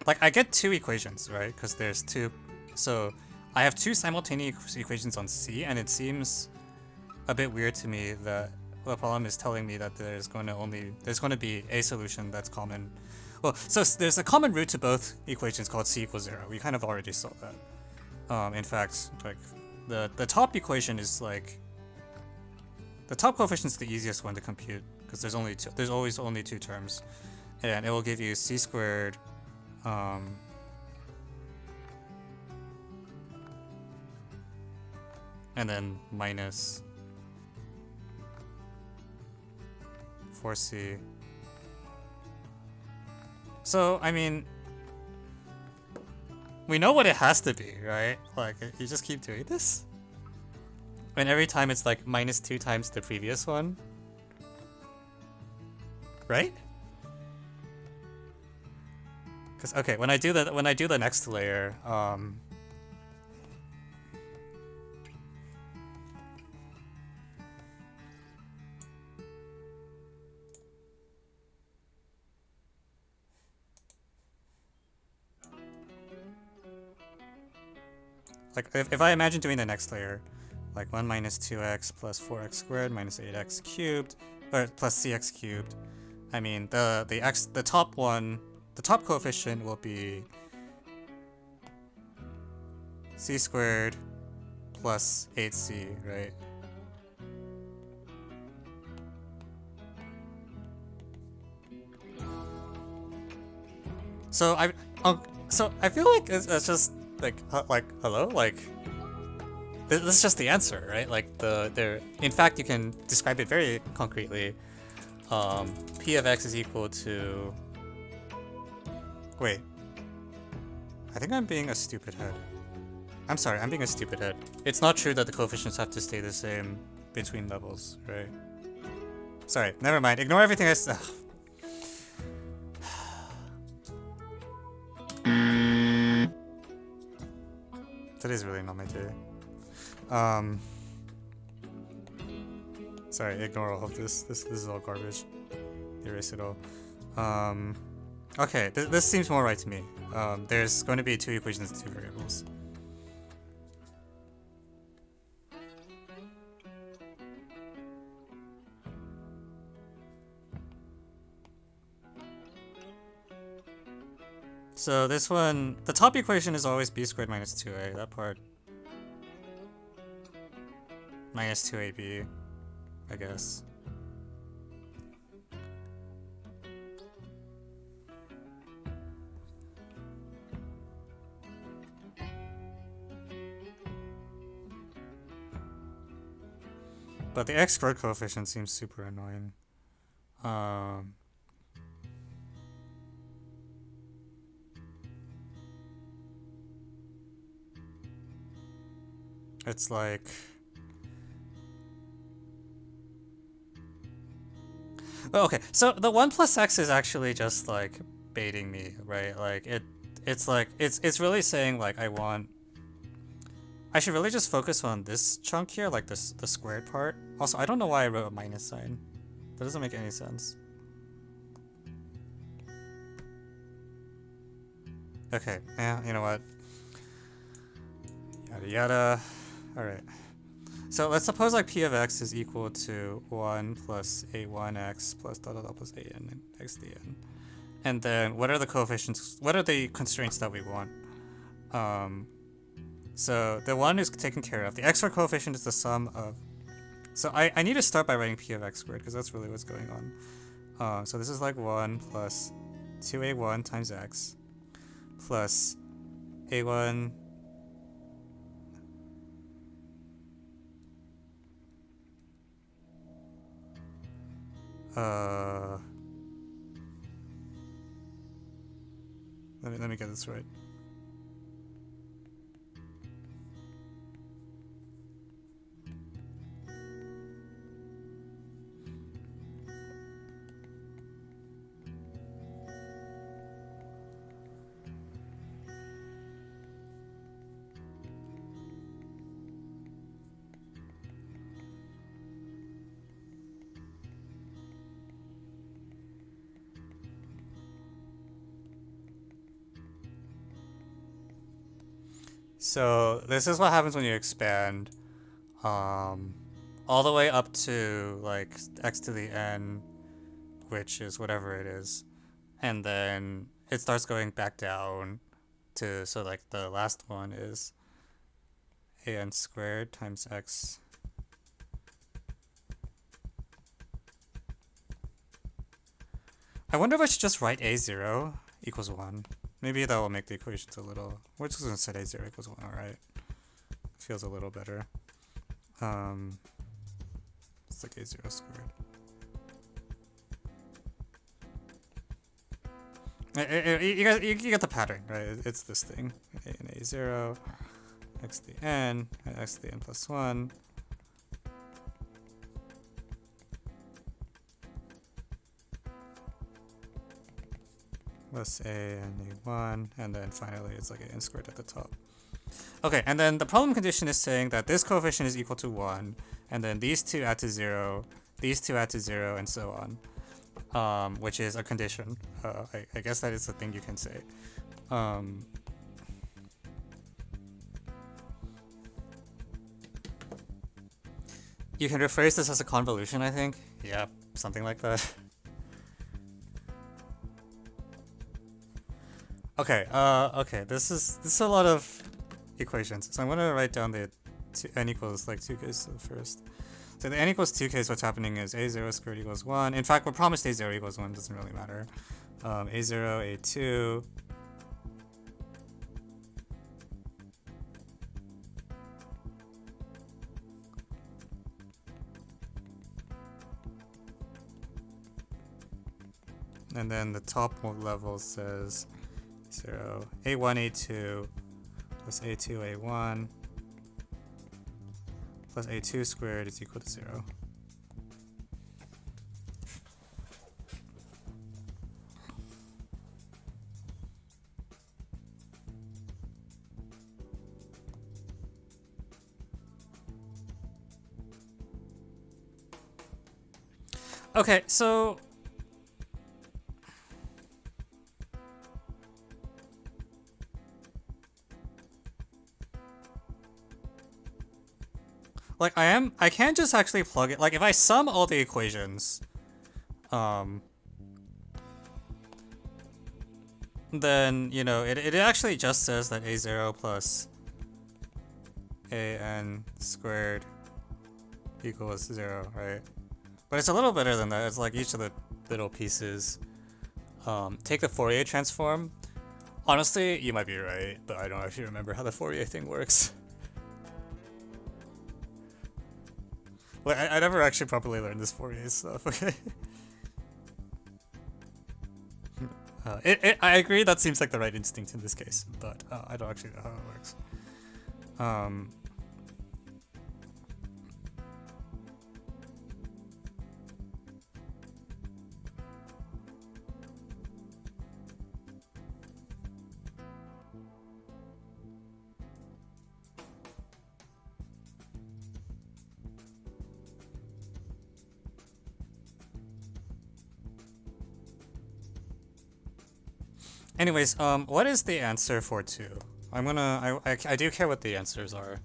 Like, I get 2 equations, right? Because there's 2... So, I have 2 simultaneous equations on C, and it seems a bit weird to me that the problem is telling me that there's going to be a solution that's common. Well, so there's a common root to both equations called c equals 0. We kind of already saw that. In fact, like the top equation is like the top coefficient is the easiest one to compute because there's always only 2 terms, and it will give you c squared. And then minus 4c So, I mean, we know what it has to be, right? Like, you just keep doing this? And every time it's like -2 times the previous one. Right? Cause okay, when I do the next layer, like if I imagine doing the next layer, like 1 minus 2x plus 4x squared minus 8x cubed, or plus cx cubed. I mean the top one, the top coefficient will be c squared plus 8c, right? So I feel like it's just like hello, like this is just the answer, right? Like in fact you can describe it very concretely. P of x is equal to, wait, I think I'm being a stupid head. I'm sorry, I'm being a stupid head. It's not true that the coefficients have to stay the same between levels, right? Sorry, never mind. Ignore everything I said. Today's really not my day. Sorry, ignore all of this. This is all garbage. Erase it all. Okay, this seems more right to me. There's going to be 2 equations and 2 variables. So this one, the top equation is always b squared minus 2a, that part. Minus 2ab, I guess. But the x squared coefficient seems super annoying. It's like, oh, okay, so the 1 plus x is actually just like baiting me, right? Like it's like it's really saying like I should really just focus on this chunk here, like the squared part. Also, I don't know why I wrote a minus sign. That doesn't make any sense. Okay, yeah, you know what? Yada yada. Alright. So let's suppose like p of x is equal to 1 plus a1x plus dot dot dot plus an and x dn. And then what are the coefficients, what are the constraints that we want? So the one is taken care of. The x squared coefficient is the sum of, so I need to start by writing p of x squared because that's really what's going on. So this is like 1 plus 2a1 times x plus a1 let me get this right. So this is what happens when you expand all the way up to like x to the n, which is whatever it is, and then it starts going back down to, so like the last one is an squared times x. I wonder if I should just write a0 equals 1. Maybe that will make the equations a little, we're just gonna set a0 equals 1, alright. Feels a little better. It's like a0 squared. You get the pattern, right? It's this thing. A and A0, x to the n, and x to the n plus 1. Plus a and a1, and then finally it's like an n squared at the top. Okay, and then the problem condition is saying that this coefficient is equal to 1, and then these two add to 0, these two add to 0, and so on, which is a condition. I guess that is the thing you can say. You can rephrase this as a convolution, I think. Yeah, something like that. Okay, okay, this is a lot of equations. So I'm gonna write down the n equals like 2 cases first. So the n equals 2 case, what's happening is a0 squared equals 1. In fact, we're promised a0 equals 1, doesn't really matter. A0, a2. And then the top level says 0, a1, a2, plus a2, a1, plus a2 squared is equal to 0. Okay, so like I can't just actually plug it. Like if I sum all the equations, then, you know, it actually just says that a0 plus an squared equals 0, right? But it's a little better than that. It's like each of the little pieces. Take the Fourier transform. Honestly, you might be right, but I don't actually remember how the Fourier thing works. Like, I never actually properly learned this Fourier stuff, okay? I agree that seems like the right instinct in this case, but I don't actually know how it works. Anyways, what is the answer for 2? I do care what the answers are.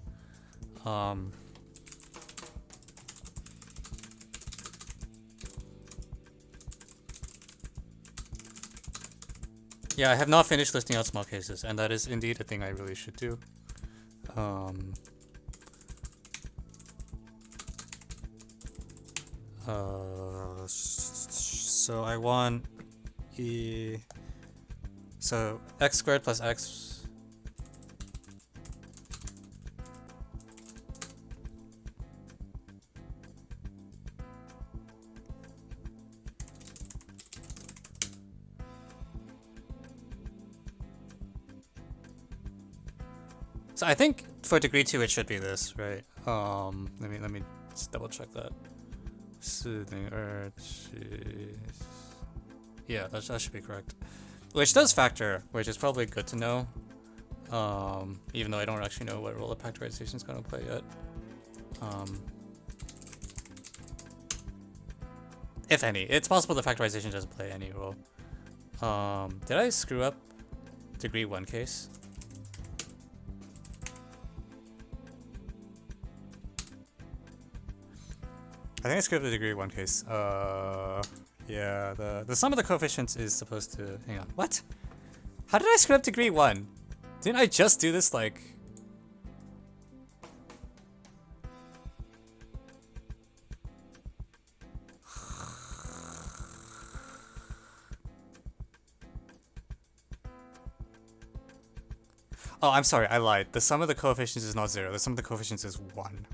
Yeah, I have not finished listing out small cases, and that is indeed a thing I really should do. So I want so x squared plus x so I think for degree 2 it should be this, right? Let me just double check that. Yeah, that should be correct. Which does factor, which is probably good to know. Even though I don't actually know what role the factorization is going to play yet. If any. It's possible the factorization doesn't play any role. Did I screw up degree 1 case? I think I screwed up the degree 1 case. Yeah, the sum of the coefficients is supposed to... Hang on, what? How did I screw up degree 1? Didn't I just do this, like... Oh, I'm sorry, I lied. The sum of the coefficients is not 0. The sum of the coefficients is 1.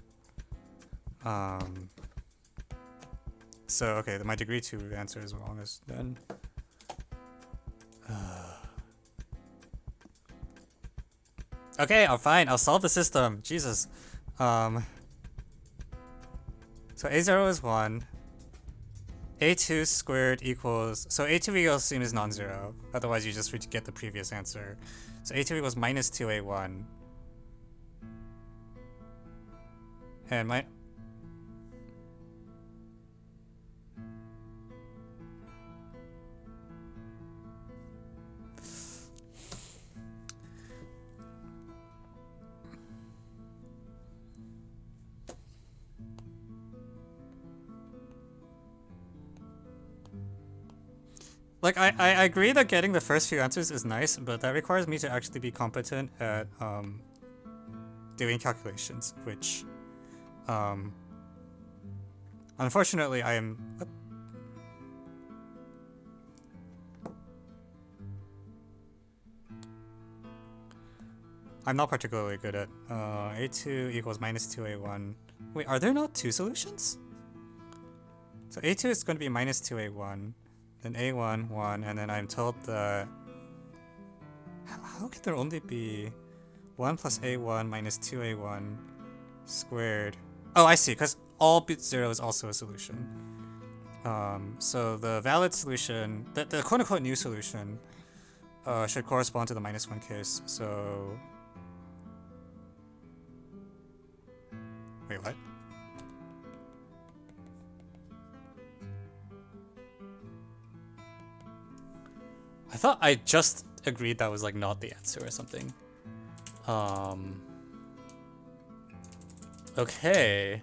So, okay, my degree 2 answer is wrong then. Okay, I'm fine. I'll solve the system. Jesus. So a0 is 1. a2 squared equals... So a2 we assume is non-zero. Otherwise you just get the previous answer. So a2 equals minus 2a1. And my... Like, I agree that getting the first few answers is nice, but that requires me to actually be competent at doing calculations, which unfortunately I am... I'm not particularly good at. A2 equals minus 2a1. Wait, are there not two solutions? So a2 is going to be minus 2a1. Then a1, 1, and then I'm told that... How could there only be 1 plus a1 minus 2a1 squared? Oh, I see, because all bit 0 is also a solution. So the valid solution, the quote-unquote new solution, should correspond to the minus 1 case, so... Wait, what? I thought I just agreed that was like not the answer or something. Okay.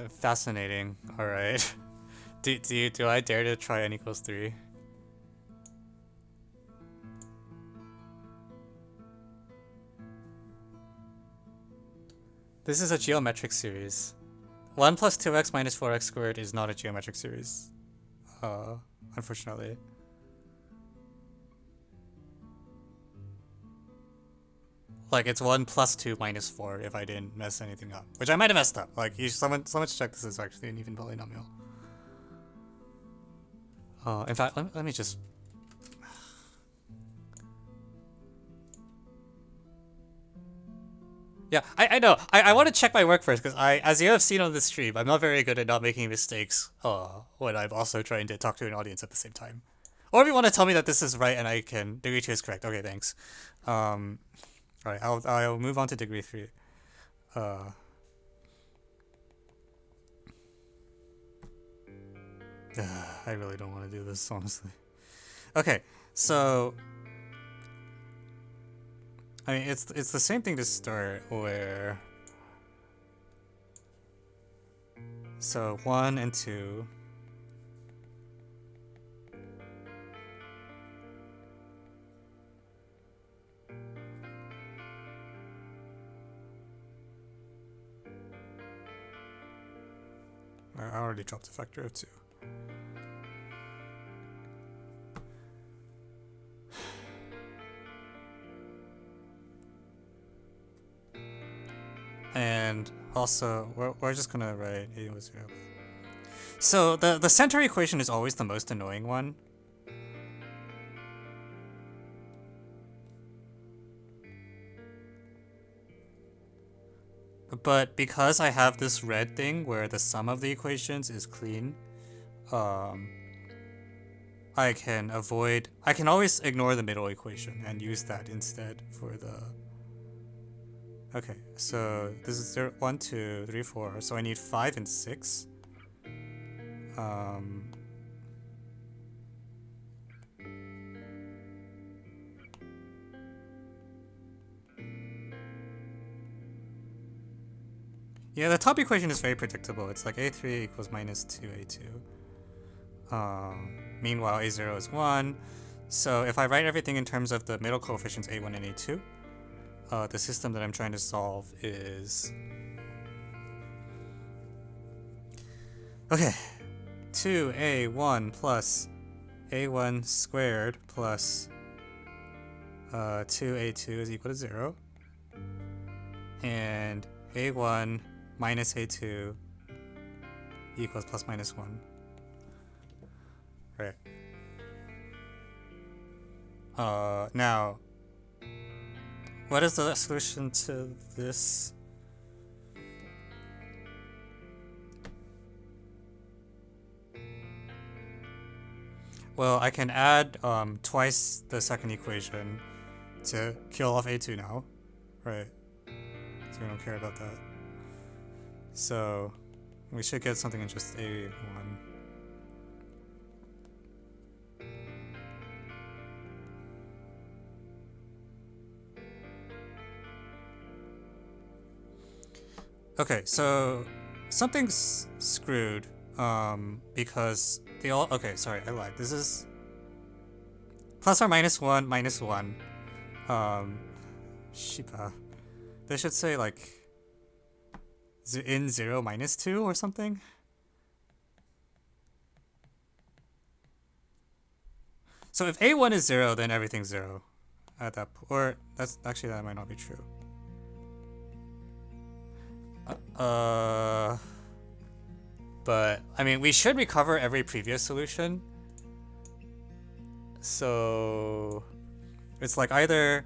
Fascinating. All right. Do I dare to try n equals 3? This is a geometric series. 1 plus 2x minus 4x squared is not a geometric series. Unfortunately. Like, it's 1 plus 2 minus 4 if I didn't mess anything up. Which I might have messed up. Like, someone should check this is actually an even polynomial. In fact, let me just... Yeah, I know. I want to check my work first, because as you have seen on this stream, I'm not very good at not making mistakes when I'm also trying to talk to an audience at the same time. Or if you want to tell me that this is right and I can... Degree 2 is correct. Okay, thanks. Alright, I'll move on to degree 3. I really don't want to do this, honestly. Okay, so... I mean, it's the same thing to start, where... So, 1 and 2... I already dropped a factor of 2. And also, we're just gonna write a was 0. So the center equation is always the most annoying one. But because I have this red thing where the sum of the equations is clean, I can always ignore the middle equation and use that instead for the... Okay, so this is 0, 1, 2, 3, 4, so I need 5 and 6. Yeah, the top equation is very predictable. It's like a3 equals minus 2a2. Meanwhile, a0 is 1. So if I write everything in terms of the middle coefficients a1 and a2, the system that I'm trying to solve is... Okay, 2a1 plus a1 squared plus 2a2 is equal to 0. and a1 minus a2 equals plus minus 1. Right. Now, what is the solution to this? Well, I can add twice the second equation to kill off a2 now, right? So we don't care about that. So we should get something in just a1. Okay, so something's screwed because they all, okay, sorry, I lied. This is plus or minus 1 minus 1. Shiba. They should say like in 0 minus 2 or something. So if a1 is 0, then everything's 0 at that point. Or that's actually, that might not be true. But I mean, we should recover every previous solution. So it's like either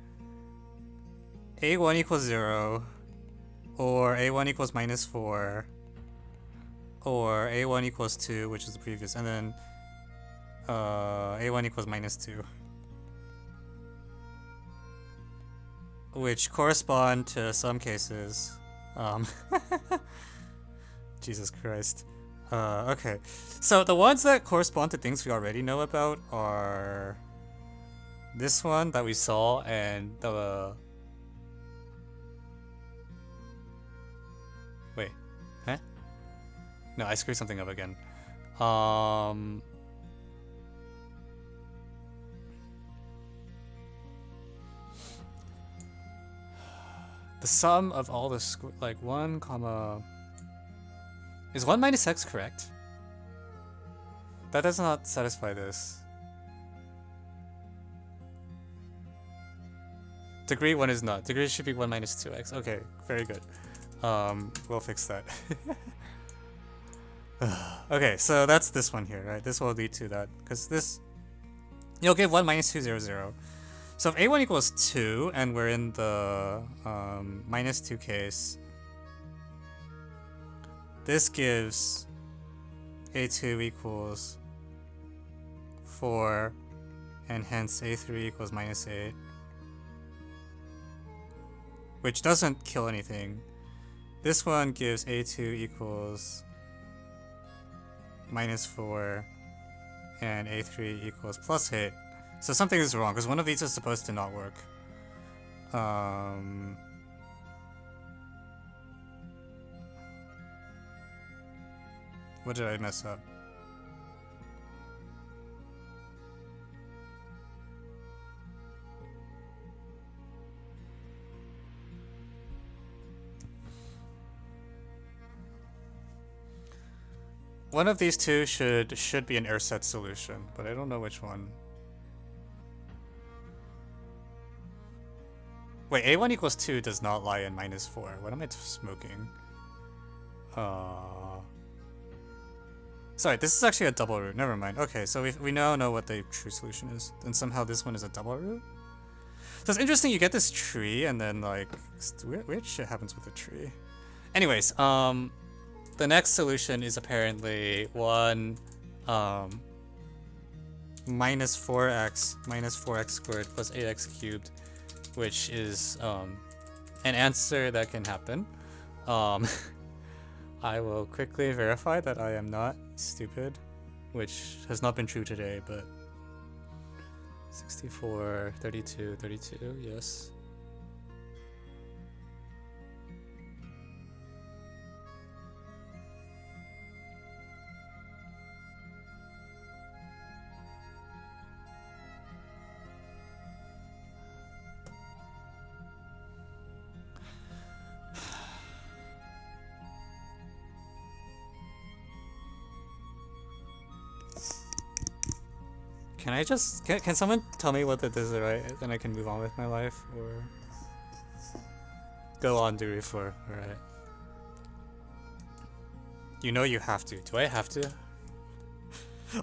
a1 equals 0, or a1 equals minus 4, or a1 equals 2, which is the previous, and then a1 equals minus 2, which correspond to some cases. Jesus Christ. Okay, so the ones that correspond to things we already know about are this one that we saw, and the wait, huh? No, I screwed something up again. The sum of all the like 1 comma, is 1 minus x correct? That does not satisfy this. Degree 1 is not. Degree should be 1 minus 2x. Okay, very good. We'll fix that. Okay, so that's this one here, right? This will lead to that, because this, you'll give 1 minus 2, 0, 0. So if a1 equals 2, and we're in the minus 2 case, this gives a2 equals 4, and hence a3 equals minus 8, which doesn't kill anything. This one gives a2 equals minus 4, and a3 equals plus 8. So something is wrong, because one of these is supposed to not work. What did I mess up? One of these two should be an air set solution, but I don't know which one. Wait, a1 equals 2 does not lie in minus 4. What am I smoking? Sorry, this is actually a double root. Never mind. Okay, so we now know what the true solution is. And somehow this one is a double root? So it's interesting, you get this tree, and then, like, weird shit happens with the tree. Anyways, the next solution is apparently 1 minus 4x squared plus 8x cubed, which is an answer that can happen. I will quickly verify that I am not stupid, which has not been true today, but 64, 32, 32, yes. Can I just, can someone tell me what this is, right? Then I can move on with my life, or... Go on, degree 4. Alright. You know you have to. Do I have to?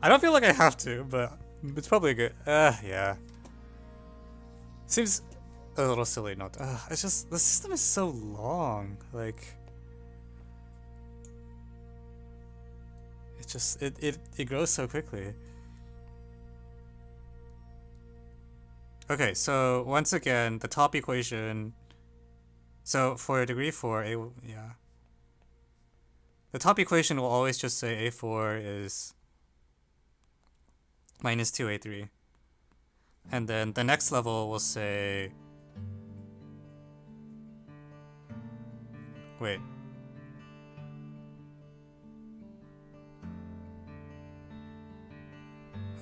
I don't feel like I have to, but it's probably good. Yeah. Seems a little silly not. It's just the system is so long. Like, it just it grows so quickly. Okay, so once again, the top equation. So for degree 4, yeah. The top equation will always just say A4 is minus 2A3. And then the next level will say... Wait.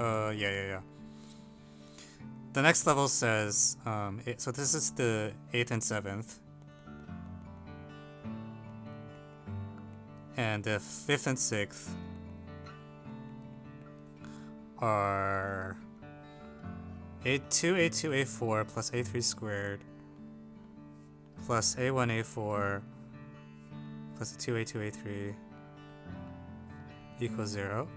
Yeah. The next level says, so this is the 8th and 7th. And the 5th and 6th are A2, A2, A4 plus A3 squared plus A1, A4 plus 2, A2, A3 equals 0.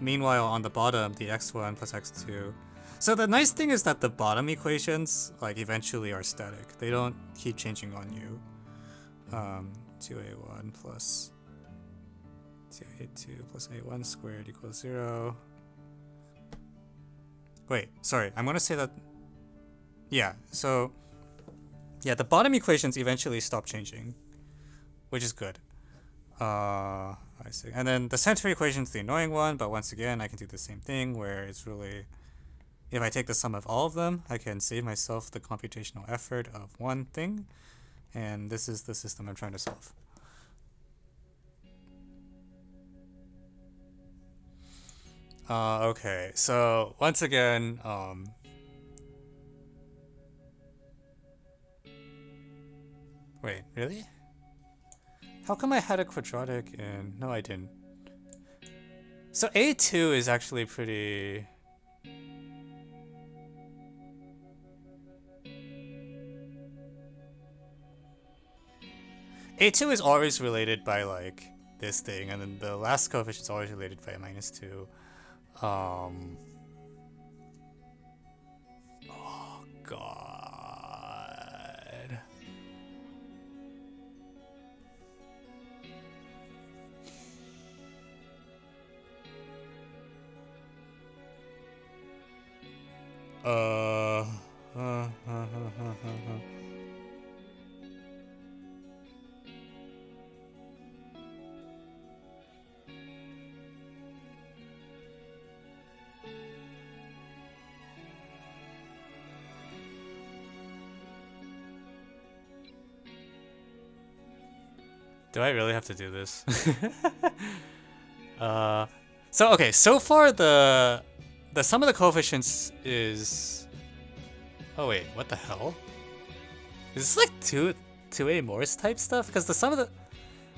Meanwhile, on the bottom, the x1 plus x2. So the nice thing is that the bottom equations, like, eventually are static. They don't keep changing on you. 2a1 plus 2a2 plus a1 squared equals 0. Wait, sorry, I'm gonna say that... Yeah, so... Yeah, the bottom equations eventually stop changing, which is good. I see. And then the center equation is the annoying one, but once again, I can do the same thing where it's really... If I take the sum of all of them, I can save myself the computational effort of one thing, and this is the system I'm trying to solve. Okay, so once again, wait, really? How come I had a quadratic in... No, I didn't. So A2 is actually pretty... A2 is always related by, like, this thing, and then the last coefficient is always related by a -2. Oh, God. Do I really have to do this? So okay, so far the sum of the coefficients is... Oh wait, what the hell? Is this like 2A Morse type stuff? Because the sum of the...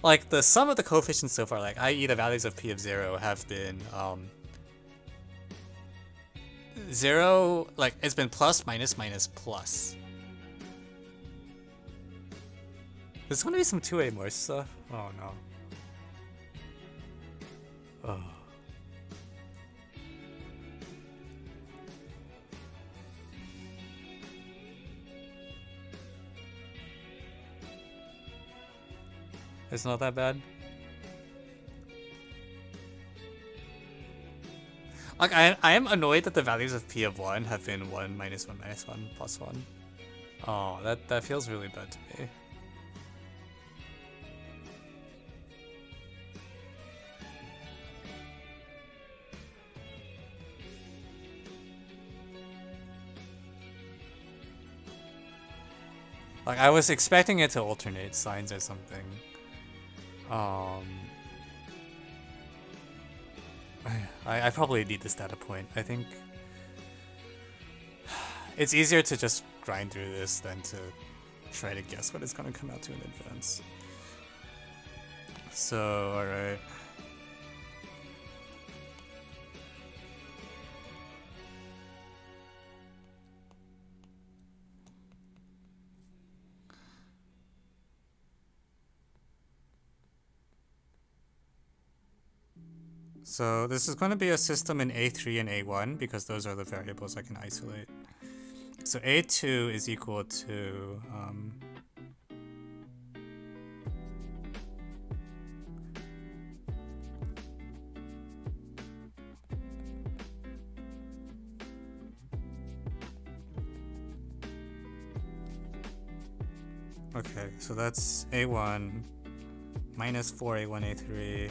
Like, the sum of the coefficients so far, like, i.e. the values of p of 0 have been, 0, like, it's been plus, minus, minus, plus. There's gonna be some 2A Morse stuff? Oh no. Oh. It's not that bad. Like, I am annoyed that the values of p of 1 have been 1, minus 1, minus 1, plus 1. Oh, that feels really bad to me. Like, I was expecting it to alternate signs or something. I probably need this data point. I think it's easier to just grind through this than to try to guess what it's gonna come out to in advance. So, alright. So this is going to be a system in A3 and A1 because those are the variables I can isolate. So A2 is equal to okay, so that's A1 minus 4A1 A3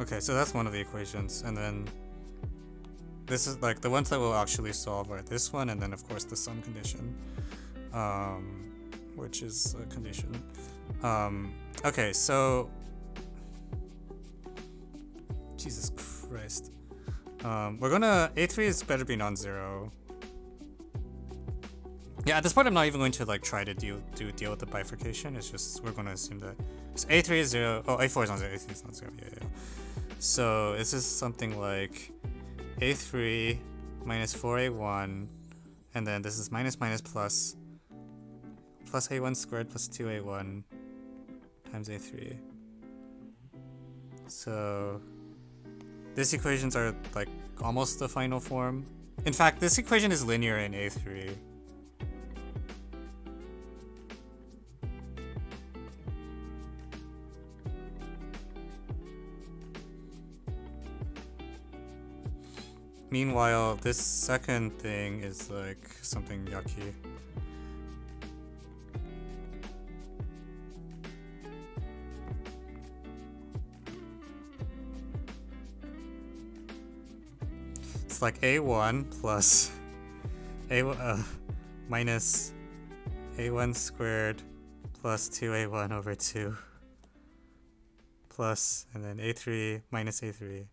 okay, so that's one of the equations, and then this is like the ones that we'll actually solve are this one, and then of course the sum condition, which is a condition. Okay, so Jesus Christ, we're gonna A3 is better be non-zero. Yeah, at this point I'm not even going to like try to deal with the bifurcation. It's just we're gonna assume that so A3 is 0. Oh, A4 is non-zero. A3 is non-zero. Yeah. So this is something like A3 minus 4A1, and then this is minus plus A1 squared plus 2A1 times A3. So these equations are like almost the final form. In fact, this equation is linear in A3. Meanwhile, this second thing is like something yucky. It's like A1 plus minus A1 squared plus 2A1 over 2 plus, and then A3 minus A3.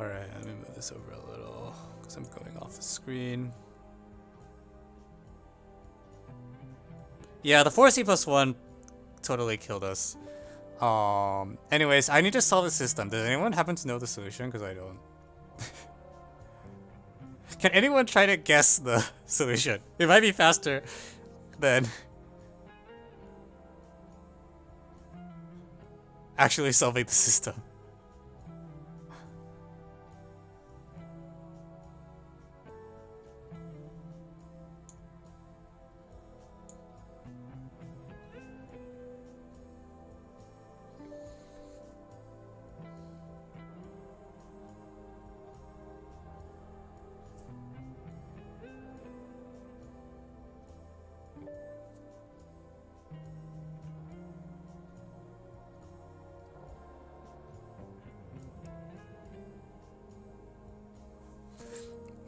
Alright, let me move this over a little because I'm going off the screen. Yeah, the 4C+1 totally killed us. Anyways, I need to solve the system. Does anyone happen to know the solution? Because I don't. Can anyone try to guess the solution? It might be faster than actually solving the system.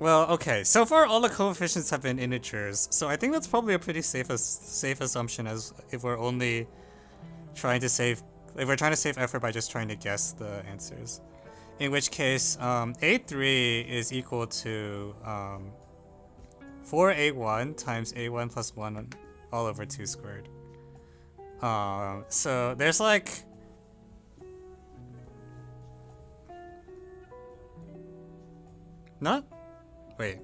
Well, okay. So far, all the coefficients have been integers, so I think that's probably a pretty safe assumption, as if we're only trying to save effort by just trying to guess the answers. In which case, A3 is equal to 4A1 times A1 plus 1 all over 2 squared. So there's like not. Wait.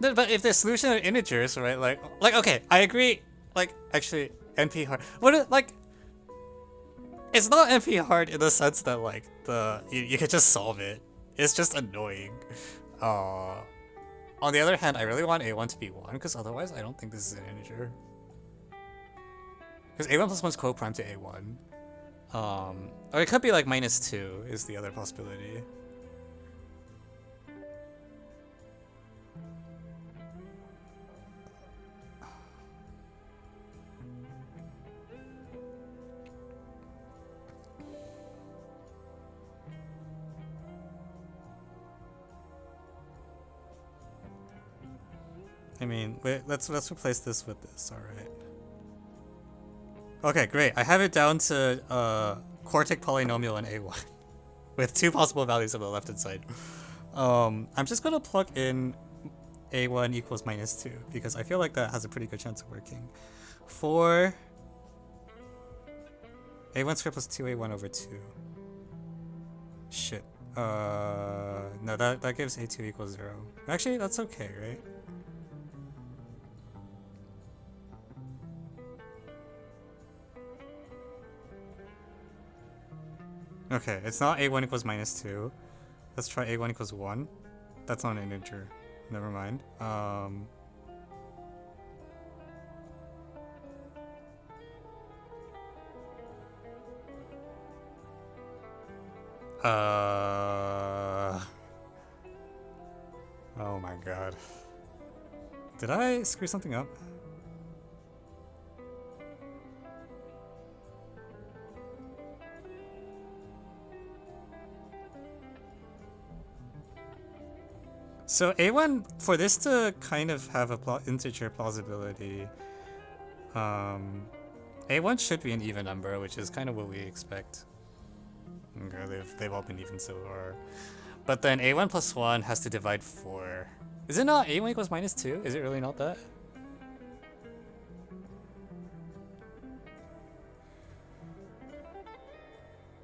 No, but if the solution are integers, right? Like okay, I agree. Like actually, NP hard. It's not NP hard in the sense that like you can just solve it. It's just annoying. On the other hand, I really want A1 to be 1 because otherwise I don't think this is an integer. Because A1 plus 1 is co-prime to A1. Or it could be like -2 is the other possibility. I mean, wait, let's replace this with this, alright. Okay, great. I have it down to quartic polynomial in A1 with 2 possible values on the left-hand side. I'm just gonna plug in a1 equals -2 because I feel like that has a pretty good chance of working. 4 a1 squared plus 2a1 over 2. Shit. No, that gives a2 equals 0. Actually, that's okay, right? Okay, it's not a1 equals -2. Let's try a1 equals 1. That's not an integer. Never mind. Oh my god. Did I screw something up? So a1, for this to kind of have a integer plausibility, a1 should be an even number, which is kind of what we expect. Okay, they've all been even so far. But then a1 plus 1 has to divide 4. Is it not a1 equals -2? Is it really not that?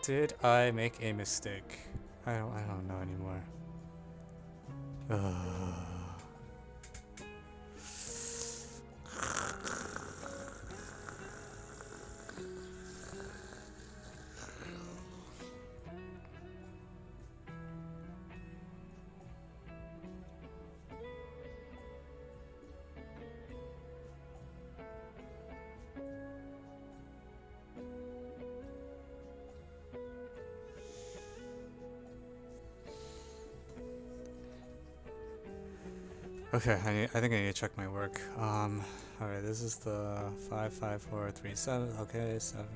Did I make a mistake? I don't know anymore. Okay, I think I need to check my work. Alright, this is the 5, 5, 4, 3, 7. Okay, 7.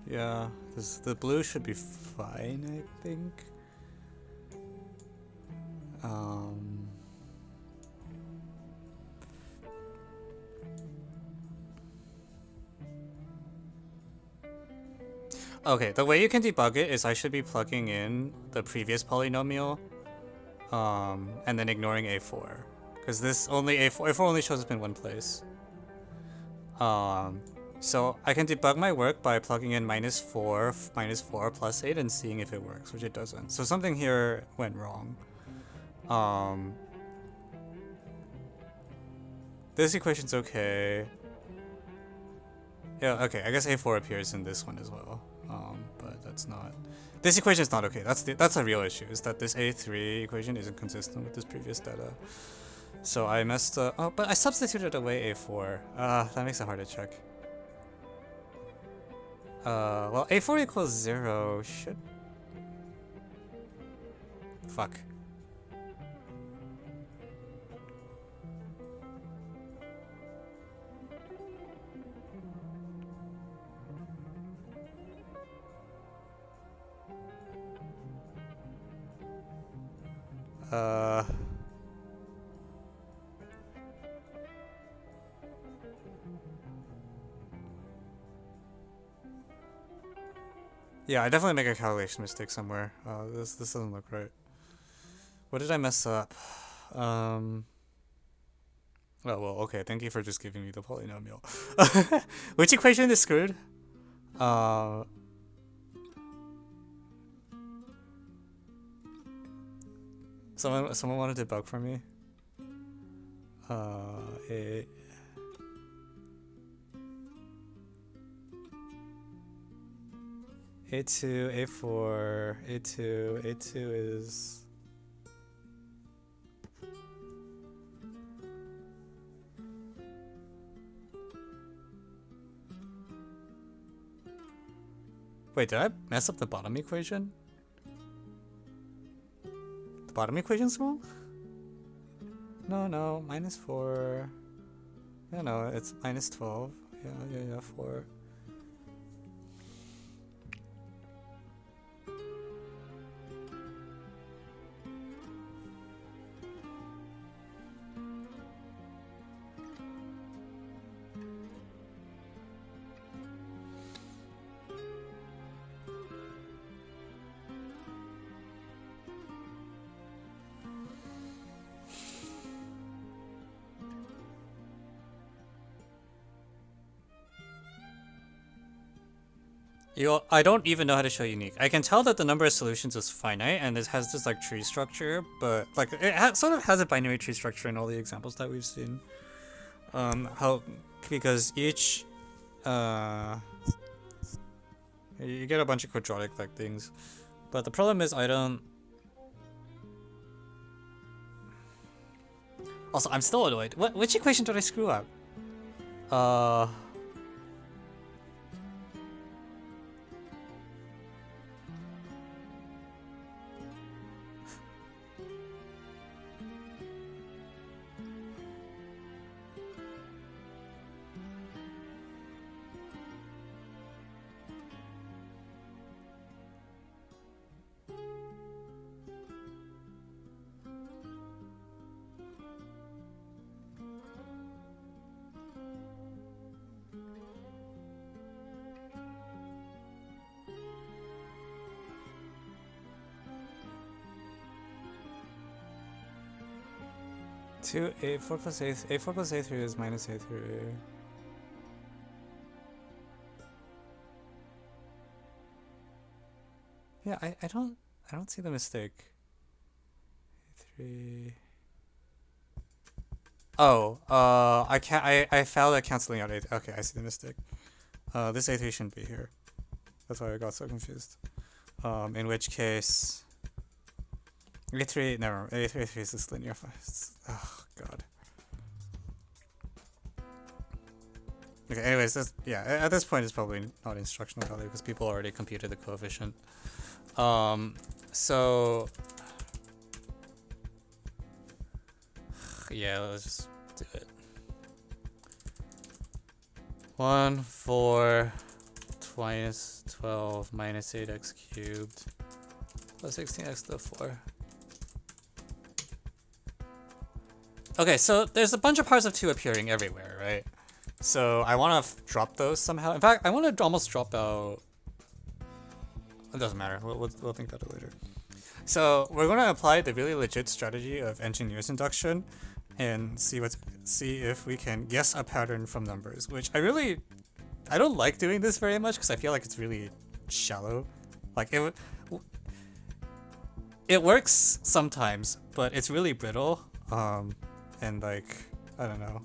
Yeah, the blue should be fine, I think. Okay, the way you can debug it is I should be plugging in the previous polynomial, and then ignoring a4, because this only a4 only shows up in one place. So I can debug my work by plugging in -4 plus 8 and seeing if it works, which it doesn't. So something here went wrong. This equation's okay. Yeah, okay, I guess a4 appears in this one as well. But that's not... This equation is not okay. That's a real issue, is that this a3 equation isn't consistent with this previous data. So I messed up... Oh, but I substituted away a4. That makes it hard to check. Well, a4 equals 0 should... Fuck. Yeah, I definitely make a calculation mistake somewhere. This doesn't look right. What did I mess up? Oh, well, okay, thank you for just giving me the polynomial. Which equation is screwed? Someone wanted to debug for me? A2, A4, A2 is... Wait, did I mess up the bottom equation? The bottom equation's wrong? No, -4. Yeah, no, it's minus 12. Yeah, 4. I don't even know how to show unique. I can tell that the number of solutions is finite, and it has this like tree structure, but like sort of has a binary tree structure in all the examples that we've seen. Because each you get a bunch of quadratic like things, but the problem is I don't. Also, I'm still annoyed. Which equation did I screw up? A4 plus A4 plus A3 is minus A3. Yeah, I don't see the mistake. A3. Oh, I failed at canceling out A3. Okay, I see the mistake. This A3 shouldn't be here. That's why I got so confused. In which case A3, never mind. A3 is this linear. Oh god. Okay, anyways, at this point it's probably not instructional value because people already computed the coefficient. So yeah, let's just do it. 1, 4 minus 12 minus 8x cubed plus 16x to the 4. Okay, so there's a bunch of parts of 2 appearing everywhere, right? So I want to drop those somehow. In fact, I want to almost drop out. It doesn't matter. We'll think about it later. So we're going to apply the really legit strategy of engineer's induction and see if we can guess a pattern from numbers, which I don't like doing this very much because I feel like it's really shallow. Like it works sometimes, but it's really brittle. And like, I don't know,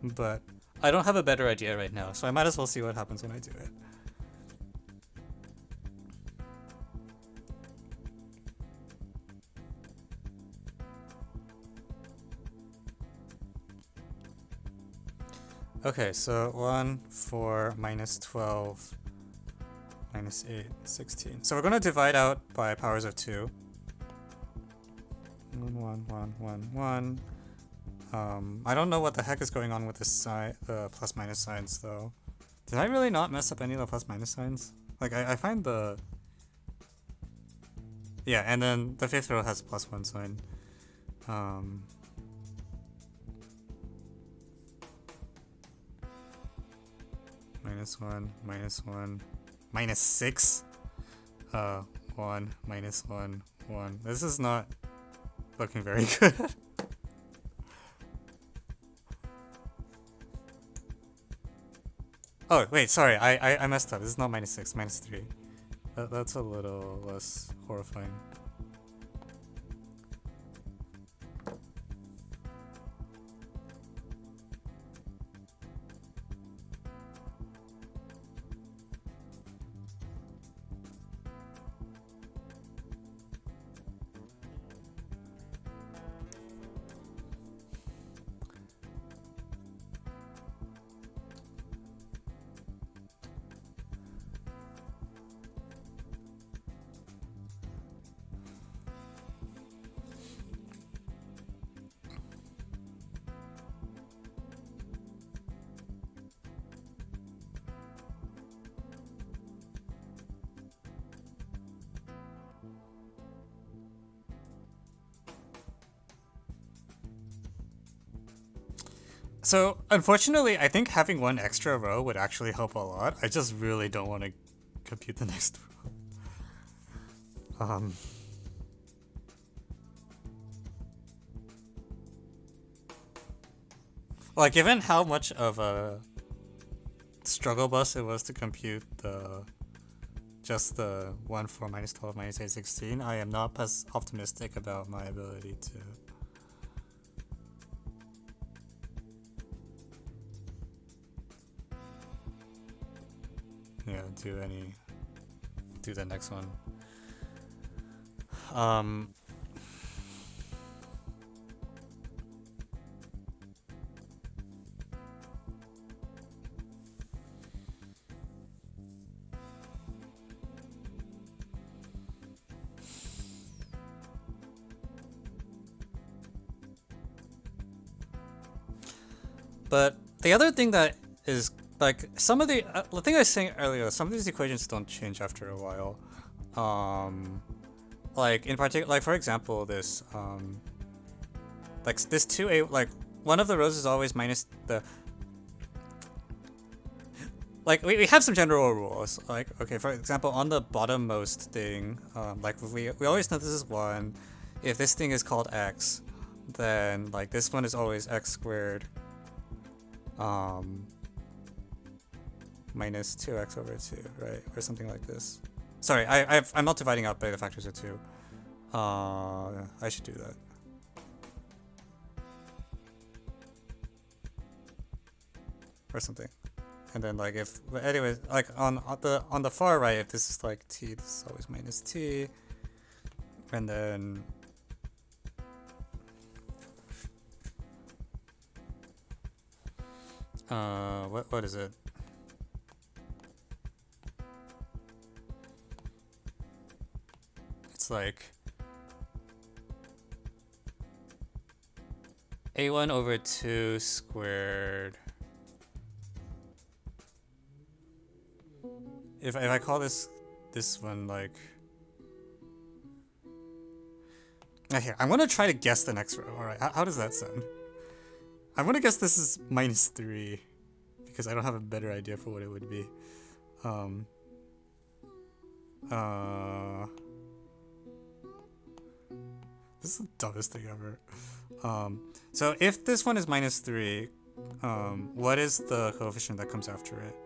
but I don't have a better idea right now, so I might as well see what happens when I do it. Okay, so 1, 4, minus 12, minus 8, 16. So we're going to divide out by powers of 2. 1, 1, 1, 1, 1. I don't know what the heck is going on with the plus minus signs though. Did I really not mess up any of the plus minus signs? Like I find the... Yeah, and then the 5th row has a plus 1 sign. Minus 1, minus 1, minus 6. 1, minus 1, 1. This is not looking very good. Oh, wait, sorry, I messed up. This is not minus 6, minus 3. That's a little less horrifying. So, unfortunately, I think having one extra row would actually help a lot. I just really don't want to compute the next row. Like, given how much of a struggle bus it was to compute just the 1, 4, minus 12, minus 8, 16, I am not as optimistic about my ability to do the next one. But the other thing that is like some of the thing I was saying earlier, some of these equations don't change after a while. Like in particular, like for example, this like this 2a, like one of the rows is always minus the. Like we have some general rules. Like okay, for example, on the bottommost thing, like we always know this is 1. If this thing is called x, then like this one is always x squared. Minus 2x over 2, right? Or something like this. Sorry, I'm not dividing out by the factors of 2. I should do that. Or something. And then like if, but anyways, like on the far right, if this is like t, this is always minus t. And then what is it? It's like a1 over 2 squared. If I call this one like, here, I'm gonna try to guess the next row. All right, how does that sound? I'm gonna guess this is minus 3 because I don't have a better idea for what it would be. This is the dumbest thing ever. So if this one is minus 3, what is the coefficient that comes after it?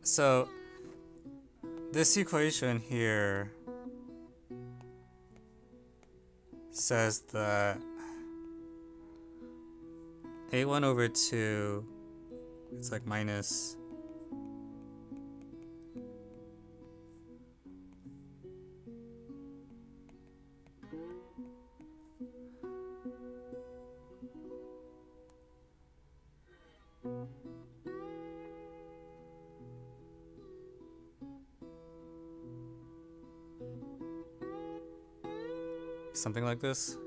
So this equation here says that a1 over 2, it's like minus something like this.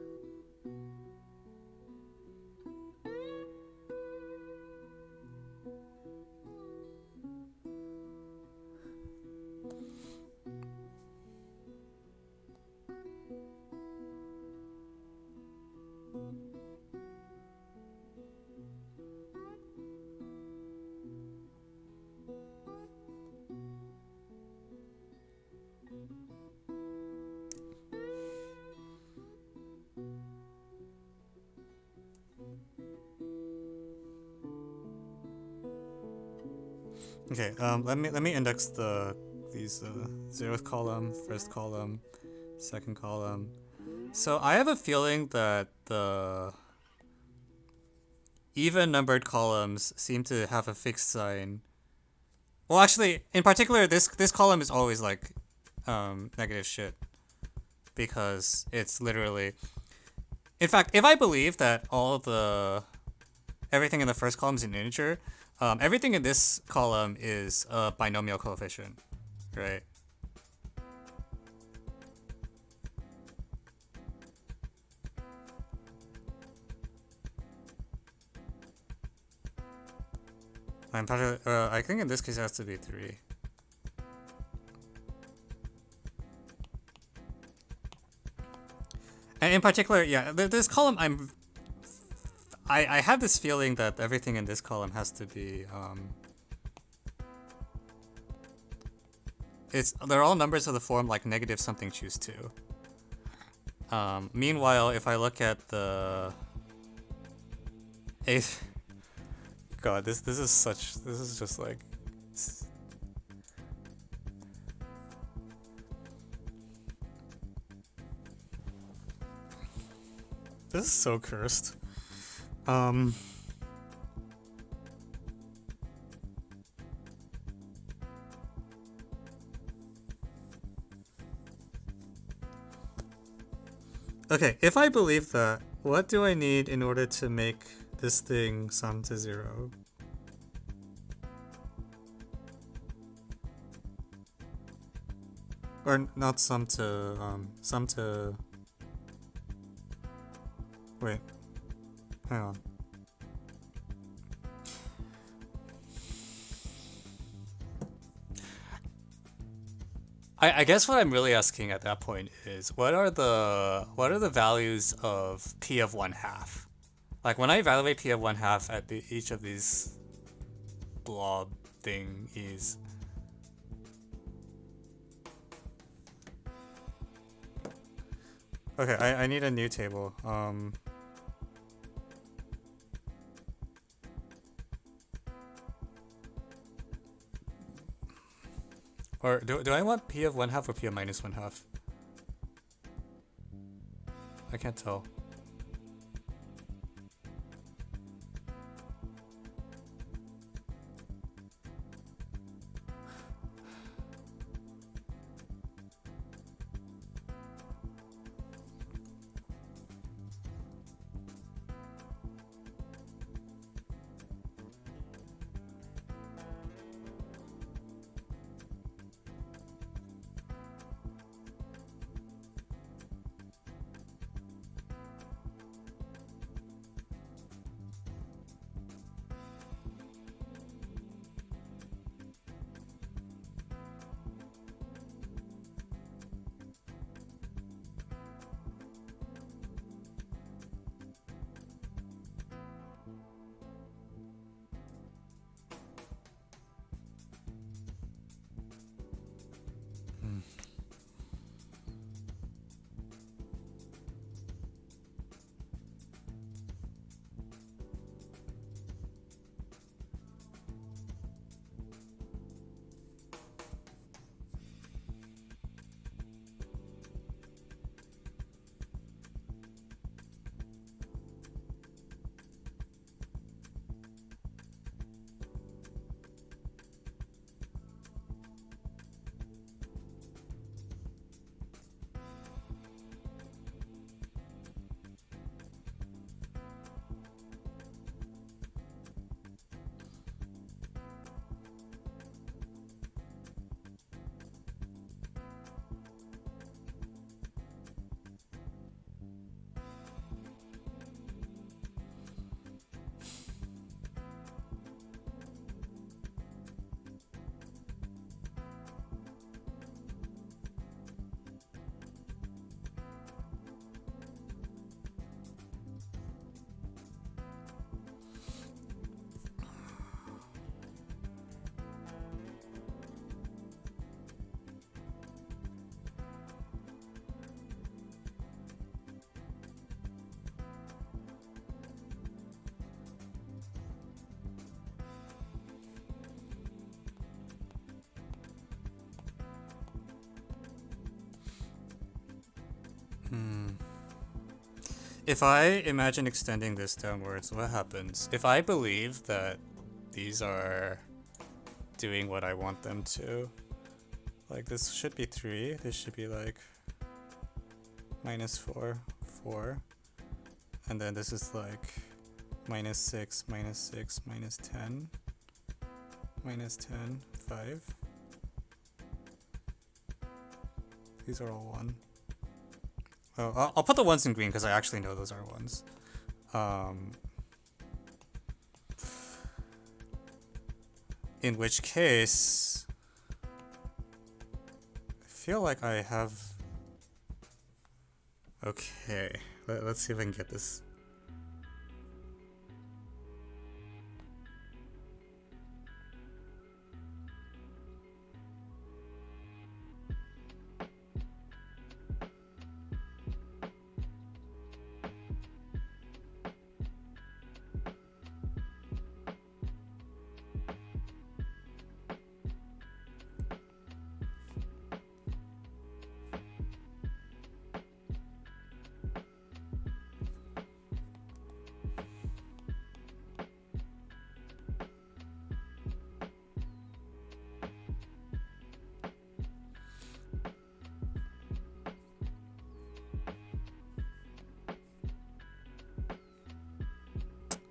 Okay, let me index these 0th column, 1st column, 2nd column. So I have a feeling that the even numbered columns seem to have a fixed sign. Well, actually, in particular, this column is always like negative shit because it's literally. In fact, if I believe that everything in the first column is an integer, everything in this column is a binomial coefficient, right? I think in this case it has to be 3. And in particular, yeah, this column I have this feeling that everything in this column has to be they're all numbers of the form like negative something choose 2. Meanwhile, if I look at the 8th, God, this is just like this is so cursed. Okay, if I believe that, what do I need in order to make this thing sum to 0? Or not sum to... Wait. Hang on. I guess what I'm really asking at that point is what are the values of p of 1/2? Like when I evaluate p of 1/2 at each of these blob thing is okay. I need a new table. Or do I want p of 1/2 or p of minus 1/2? I can't tell. If I imagine extending this downwards, what happens? If I believe that these are doing what I want them to, like this should be 3, this should be like -4, 4, and then this is like -6, -6, -10, -10, 5. These are all 1. Oh, I'll put the ones in green because I actually know those are ones. In which case, I feel like I have... Okay, let's see if I can get this.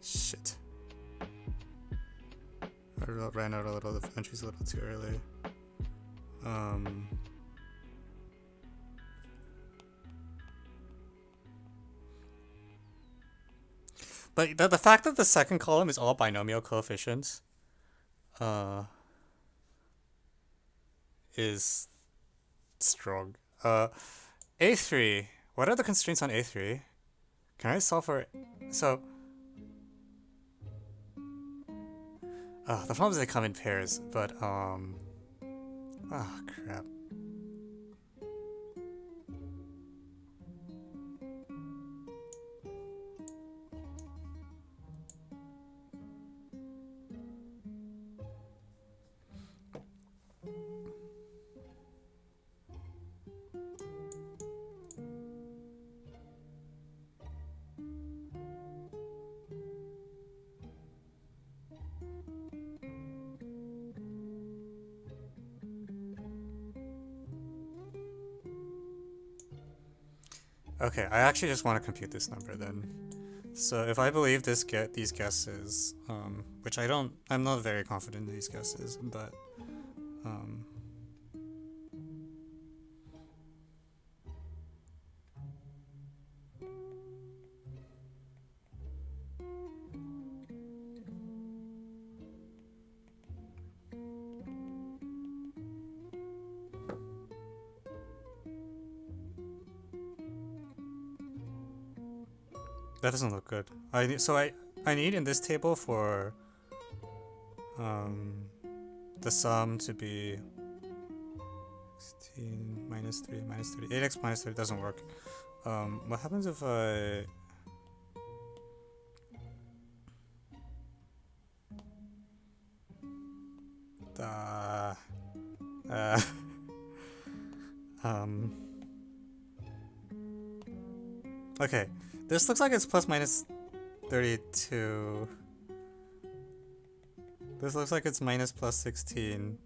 Shit. I ran out a little of entries a little too early. But the fact that the second column is all binomial coefficients is strong. A3. What are the constraints on A3? Can I solve for... So... the problem is they come in pairs, but, crap. Okay, I actually just want to compute this number then. So if I believe these guesses, which I'm not very confident in these guesses, but that doesn't look good. I need in this table for the sum to be 16 minus 3 minus 3. 8x minus 3 doesn't work. What happens if I... Okay, this looks like it's plus minus 32. This looks like it's minus plus 16.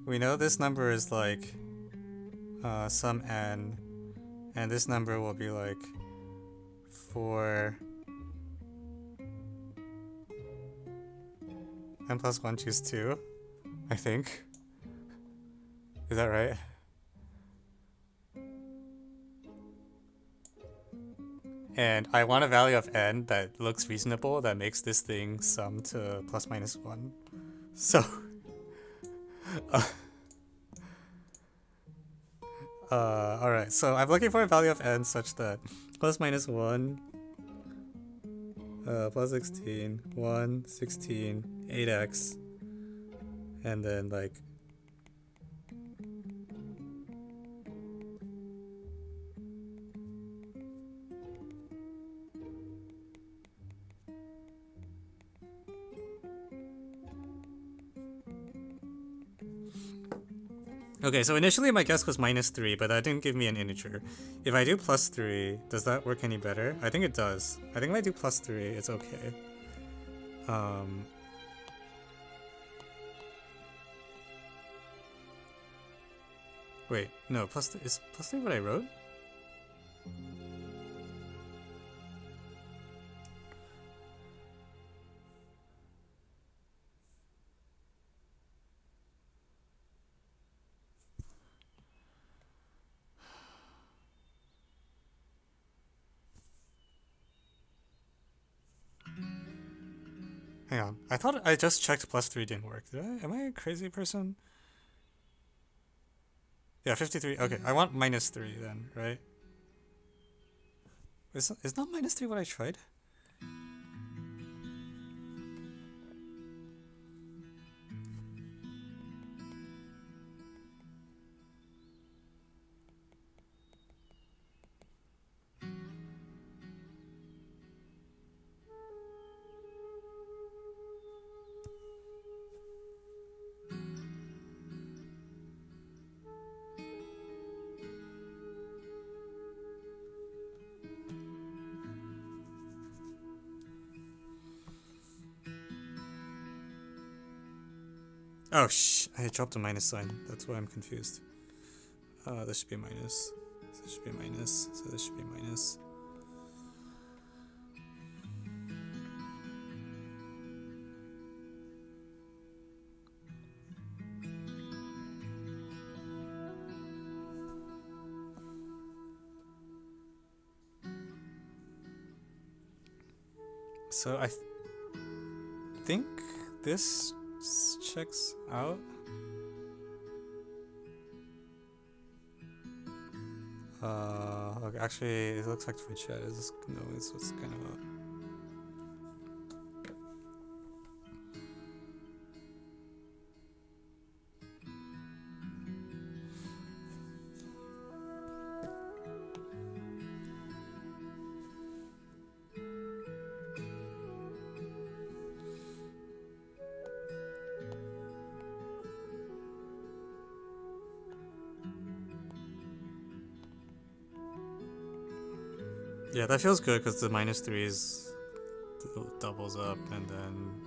We know this number is like some n, and this number will be like 4 n plus 1 choose 2, I think. Is that right? And I want a value of n that looks reasonable, that makes this thing sum to plus minus 1. So... alright, so I'm looking for a value of n such that plus minus 1, plus 16, 1, 16, 8x, and then like... Okay, so initially my guess was minus 3, but that didn't give me an integer. If I do plus 3, does that work any better? I think it does. I think if I do plus 3, it's okay. Wait, no, is plus 3 what I wrote? Hang on. I thought I just checked +3 didn't work. Did I? Am I a crazy person? Yeah, 53. Okay, I want -3 then, right? Is not -3 what I tried? Oh, I dropped a minus sign. That's why I'm confused. This should be minus. This should be minus. So this should be minus. So I think this checks out. Okay, actually, it looks like for chat is no, it's kind of a. Yeah, that feels good because the -3 is doubles up and then.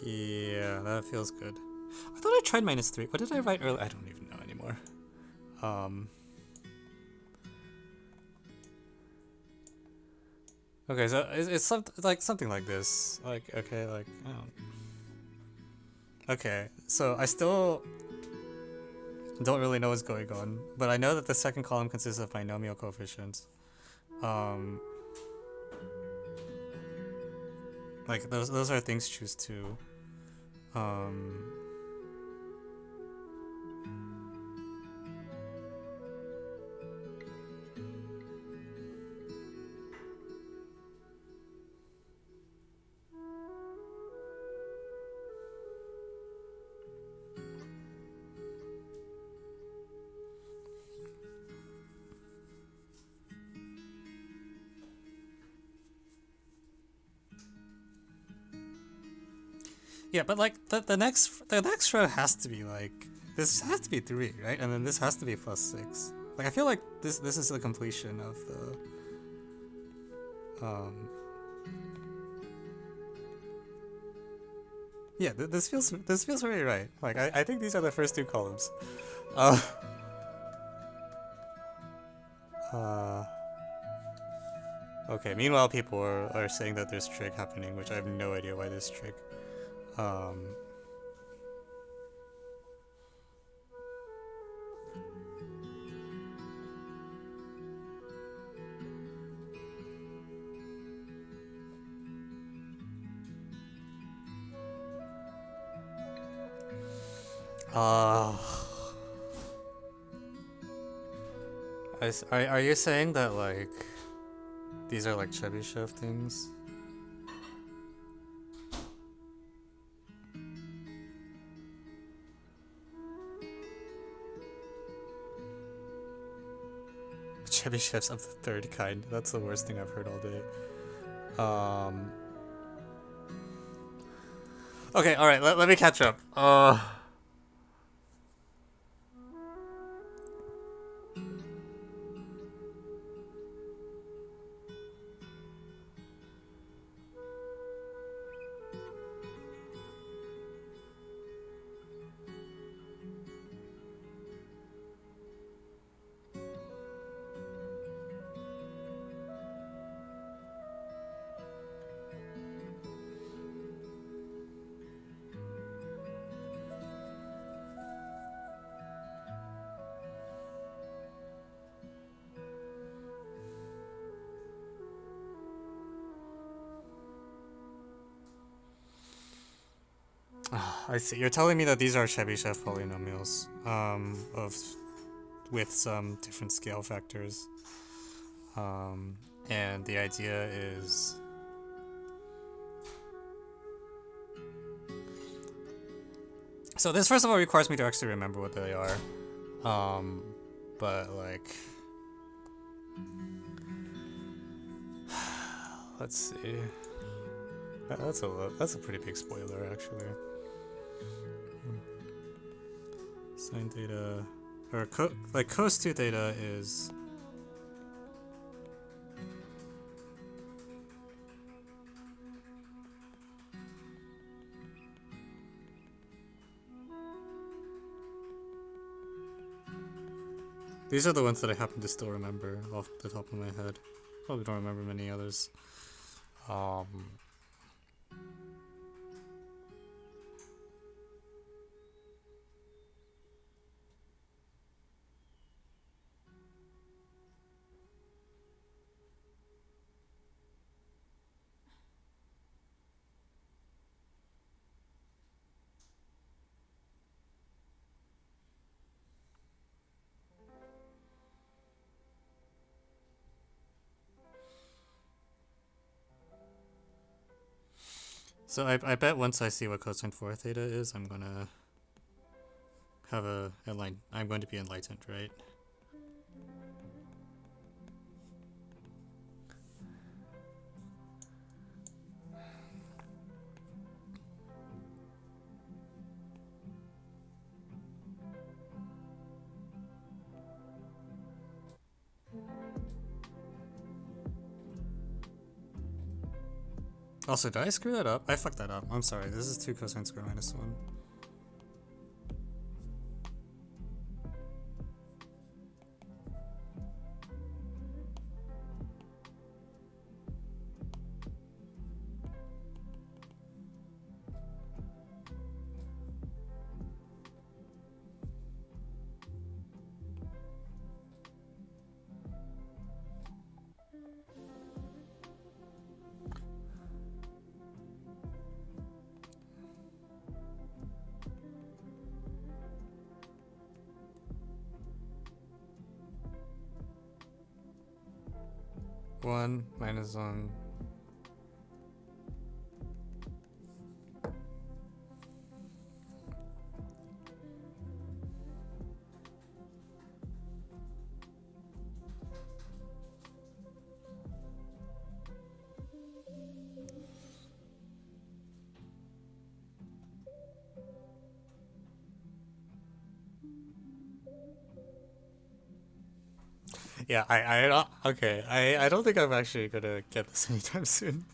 Yeah, that feels good. I thought I tried -3. What did I write earlier? I don't even know anymore. Okay, so it's something like this. Like, okay, like, I don't. Okay, so I still don't really know what's going on, but I know that the second column consists of binomial coefficients. Like those are things choose to. Yeah, but like the next row has to be like this has to be 3, right? And then this has to be +6. Like I feel like this is the completion of the yeah, this feels very right. Like I think these are the first 2 columns. Okay, meanwhile people are saying that there's trig happening, which I have no idea why there's trig. Are you saying that like these are like Chebyshev things? Chebyshevs of the 3rd kind. That's the worst thing I've heard all day. Okay, alright, let me catch up. I see. You're telling me that these are Chebyshev polynomials, of with some different scale factors, and the idea is. So this first of all requires me to actually remember what they are, but like, let's see. That's a pretty big spoiler actually. Sine theta, or cos 2 theta is. These are the ones that I happen to still remember off the top of my head. Probably don't remember many others. So I bet once I see what cosine 4 theta is, I'm gonna have I'm going to be enlightened, right? Also, did I screw that up? I fucked that up. I'm sorry. This is 2 cosine square minus 1. One minus 1. Yeah, I don't, okay. I don't think I'm actually gonna get this anytime soon.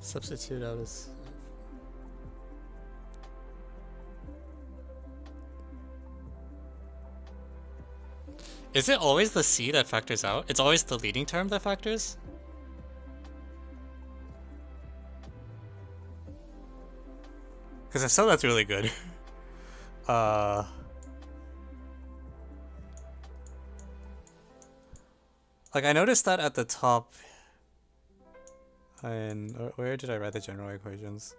Substitute out as. Is it always the C that factors out? It's always the leading term that factors? Because if so, that's really good. Like, I noticed that at the top. And where did I write the general equations?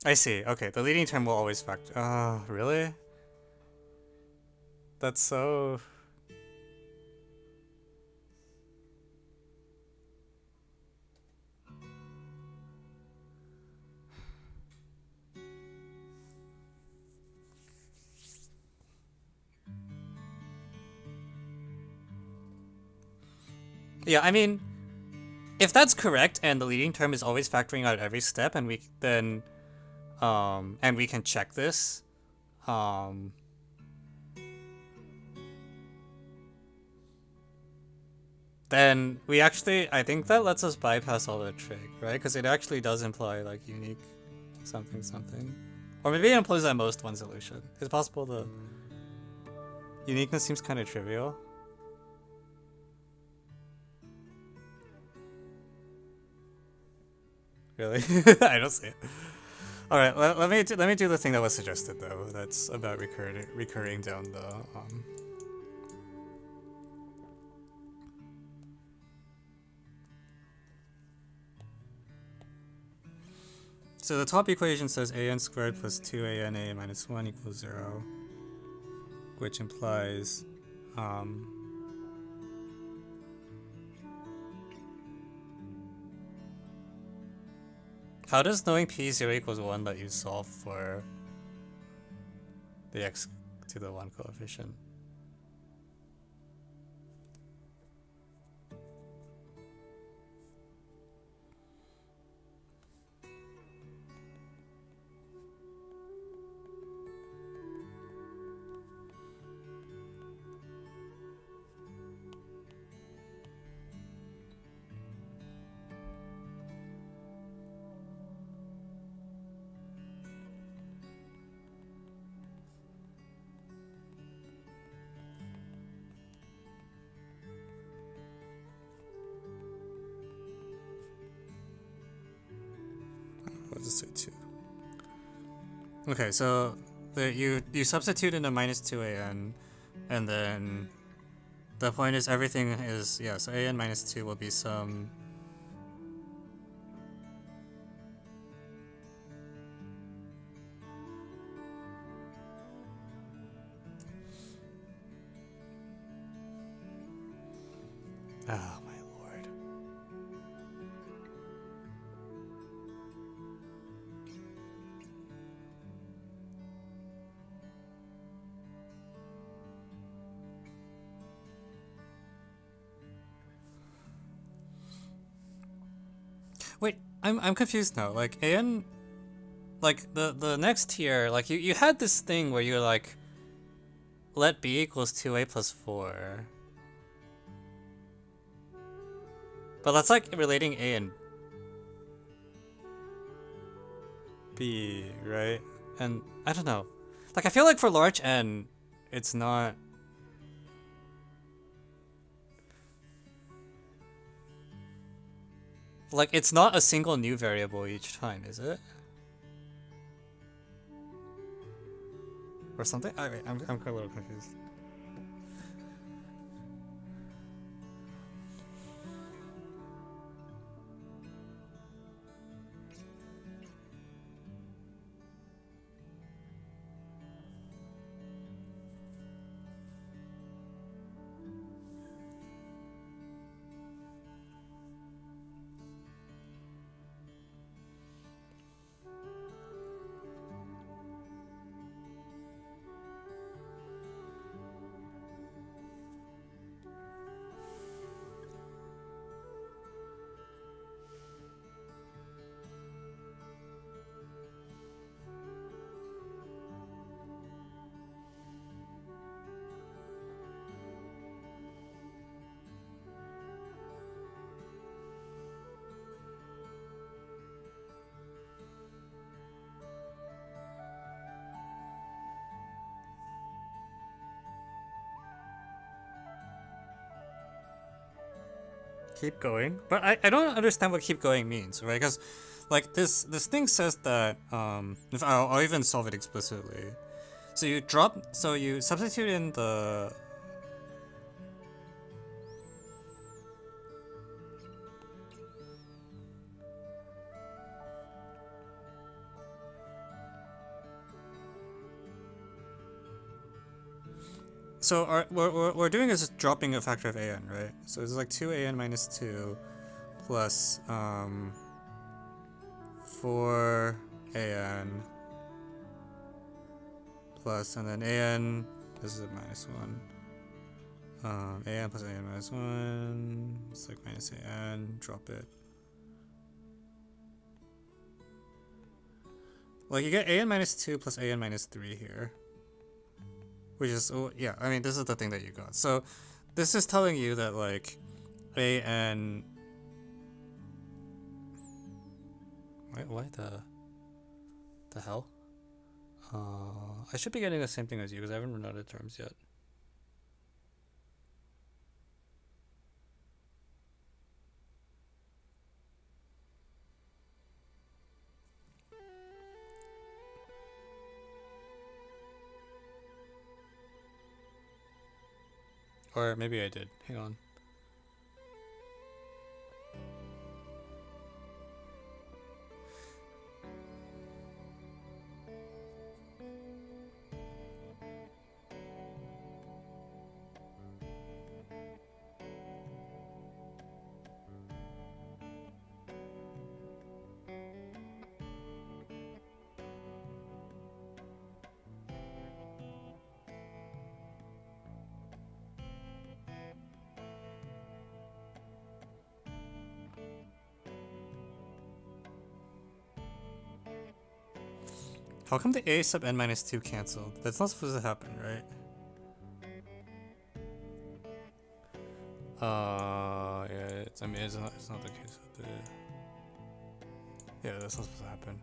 I see. Okay, the leading term will always factor. Oh, really? That's so. Yeah, I mean, If that's correct, and the leading term is always factoring out every step, and we then, and we can check this, then we actually, I think that lets us bypass all the trig, right? Because it actually does imply like unique something something. Or maybe it implies that most one solution. It's possible the uniqueness seems kind of trivial. Really? I don't see it. All right, let me do the thing that was suggested though. That's about recurring down the So the top equation says an squared plus 2ana minus 1 equals 0, which implies how does knowing p0 equals 1 let you solve for the x to the 1 coefficient? Let's just say 2. Okay, so you substitute in a minus 2an, and then the point is everything is, yeah, so an minus 2 will be some oh my lord. Wait, I'm confused now. Like an, like the next tier, like you had this thing where you're like, let b equals 2a plus 4. But that's like relating a and b, right? And I don't know. Like I feel like for large n, it's not. Like it's not a single new variable each time, is it? Or something? Wait, I'm a little confused. Keep going, but I don't understand what keep going means, right? Because like this thing says that if I'll even solve it explicitly. So you substitute in the so what we're doing is just dropping a factor of an, right? So it's like 2an minus 2 plus 4an plus, and then an, this is a minus 1, an plus an minus 1, it's like minus an, drop it. Like you get an minus 2 plus an minus 3 here. Which is, oh, yeah, I mean, this is the thing that you got. So this is telling you that like an... Why the hell? I should be getting the same thing as you because I haven't run out of terms yet. Or maybe I did. Hang on. How come the a sub n minus 2 canceled? That's not supposed to happen, right? Yeah, I mean, it's not the case with the... Yeah, that's not supposed to happen.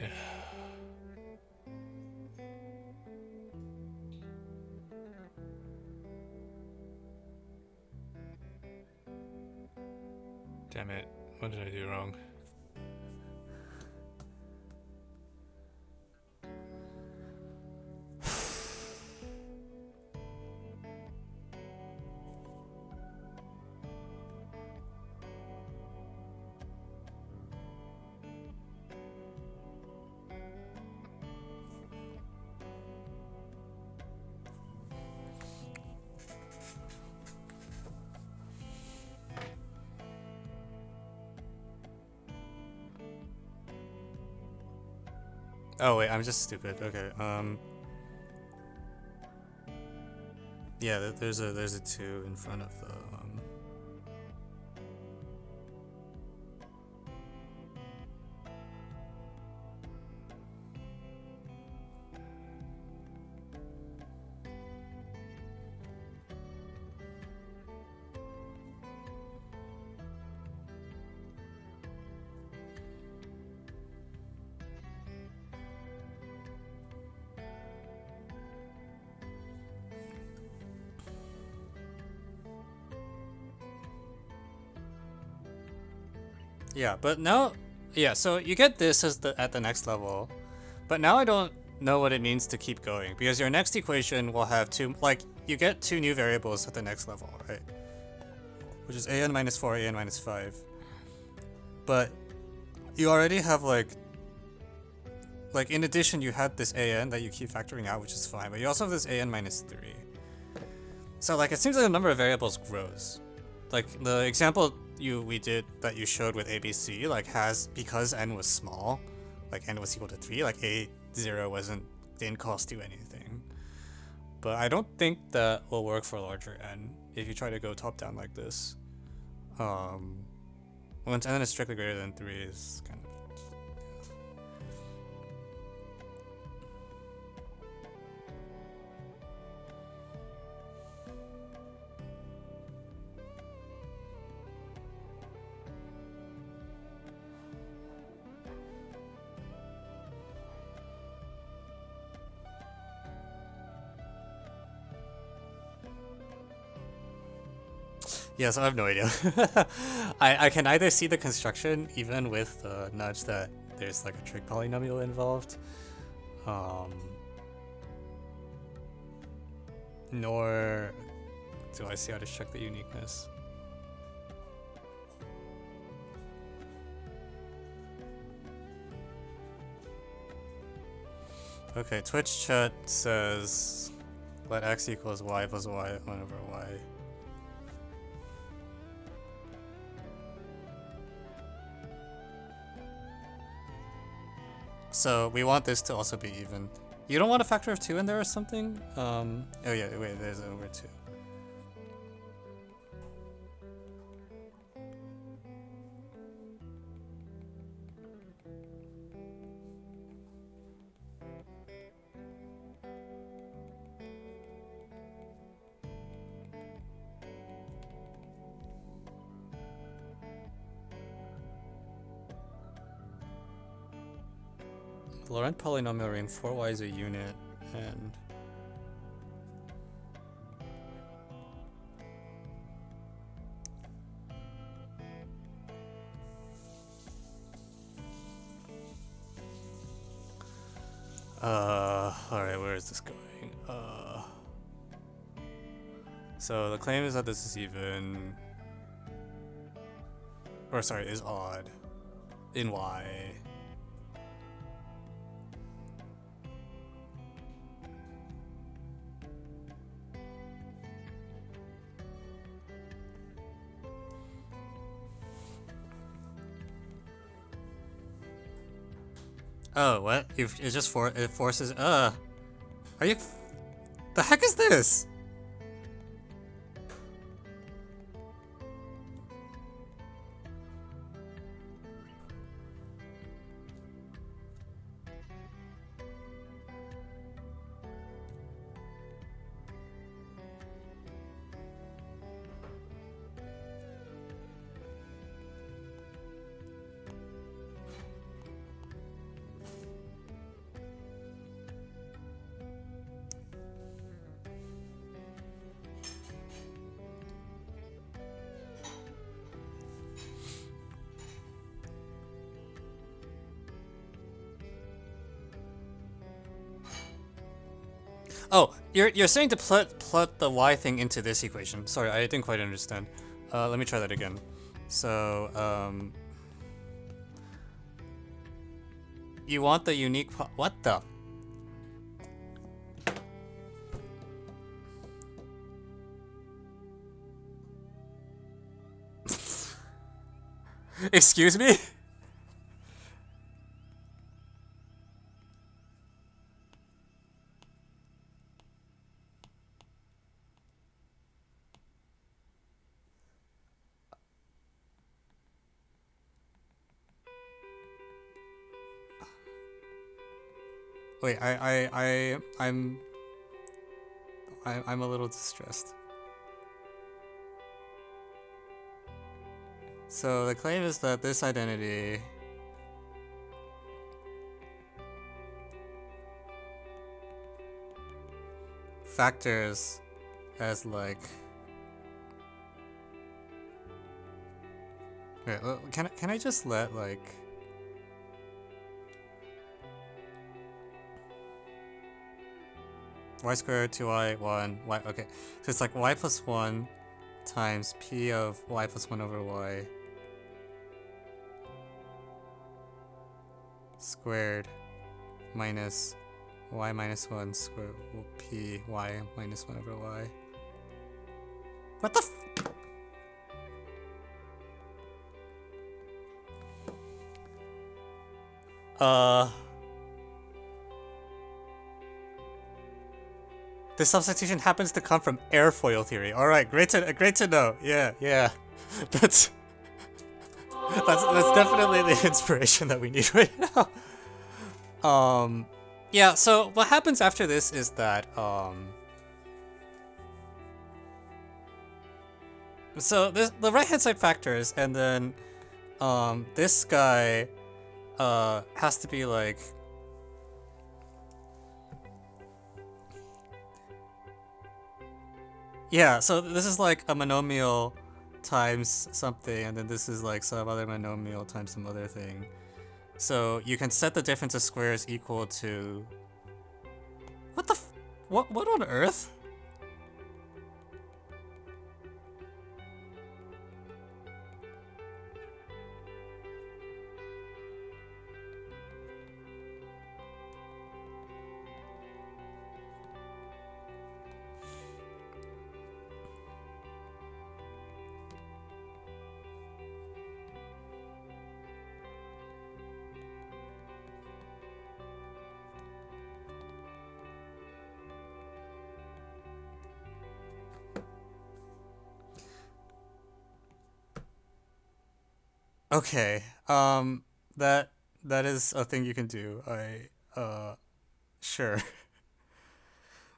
Yeah. Damn it. What did I do wrong? Oh wait, I'm just stupid. Okay. Yeah, there's a 2 in front of the Yeah, but now, yeah, so you get this as at the next level, but now I don't know what it means to keep going because your next equation will have you get 2 new variables at the next level, right? Which is an minus 4, an minus 5. But you already have like in addition you had this an that you keep factoring out, which is fine, but you also have this an minus 3. So like it seems like the number of variables grows. Like the example we did that you showed with ABC has, because n was small, like n was equal to 3, like a0 didn't cost you anything. But I don't think that will work for larger n if you try to go top down like this. Once n is strictly greater than 3 is kind of... Yes, I have no idea. I can either see the construction even with the nudge that there's like a trig polynomial involved, nor do I see how to check the uniqueness. Okay, Twitch chat says let x equals y plus y 1 over y. So we want this to also be even. You don't want a factor of 2 in there or something? Oh yeah, wait, there's over 2. Laurent polynomial ring, 4y is a unit, and alright, where is this going? So the claim is that this is even, or sorry, is odd in y. Oh, what? It just it forces. Are you? The heck is this? Oh, you're saying to plot the y thing into this equation. Sorry, I didn't quite understand. Let me try that again. So, you want the unique what the? Excuse me? Wait, I'm a little distressed. So the claim is that this identity factors as like. Wait, can I just let like. Y squared 2y 1 y, okay, so it's like y plus 1 times p of y plus 1 over y squared minus y minus 1 square p y minus 1 over y. What the f? This substitution happens to come from airfoil theory. All right, great to know. Yeah. That's definitely the inspiration that we need right now. Yeah. So what happens after this is that so the right hand side factors, and then this guy has to be like. Yeah, so this is like a monomial times something, and then this is like some other monomial times some other thing. So you can set the difference of squares equal to... What the what on earth? Okay. That that is a thing you can do. Sure.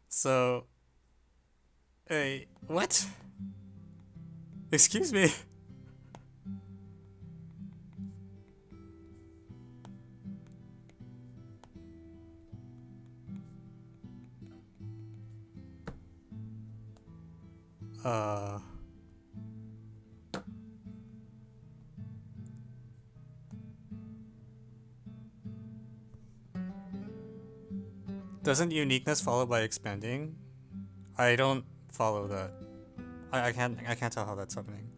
So, what? Excuse me. Uh, doesn't uniqueness follow by expanding? I don't follow that. I can't tell how that's happening.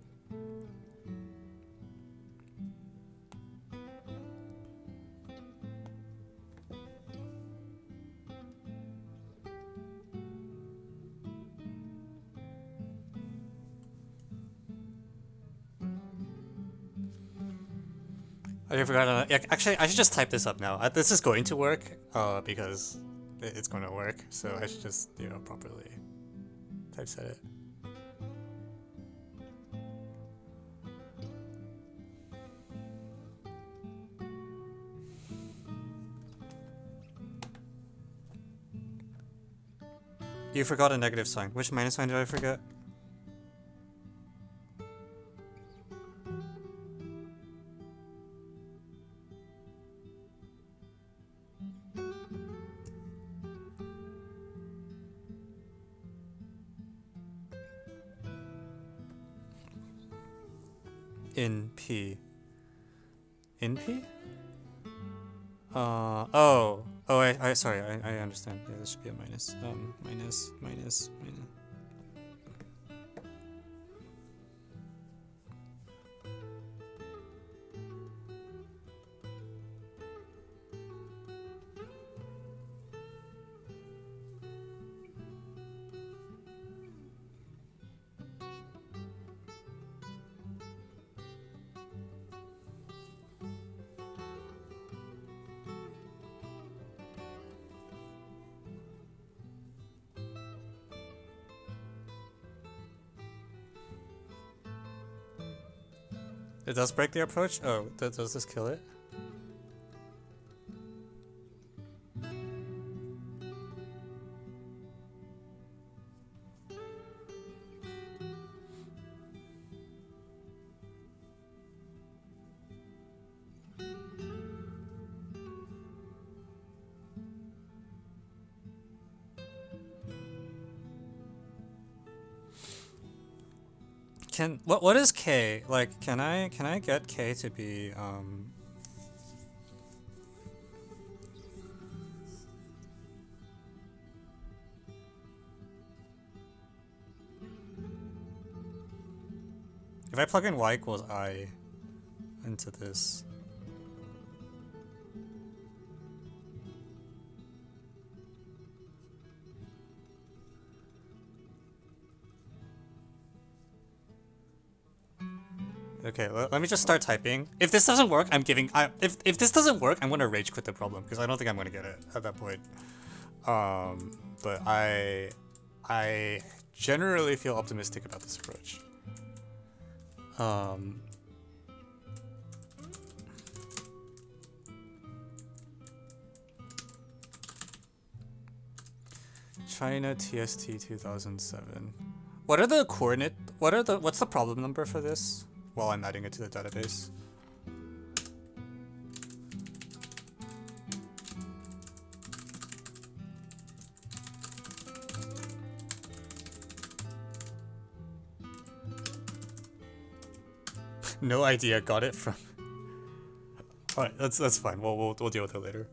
I forgot. Yeah, actually, I should just type this up now. This is going to work. Because it's going to work. So I should just properly typeset it. You forgot a negative sign. Which minus sign did I forget? In P. In P? Sorry, I understand. Yeah, this should be a minus. Minus. It does break the approach? Oh, does this kill it? What is K? Like, can I get K to be if I plug in y equals I into this? Okay, let me just start typing. If this doesn't work, if this doesn't work, I'm gonna rage quit the problem because I don't think I'm gonna get it at that point. But I generally feel optimistic about this approach. China TST 2007. What are the coordinate? What's the problem number for this? While I'm adding it to the database. No idea. Got it from. All right, that's fine. We'll deal with it later.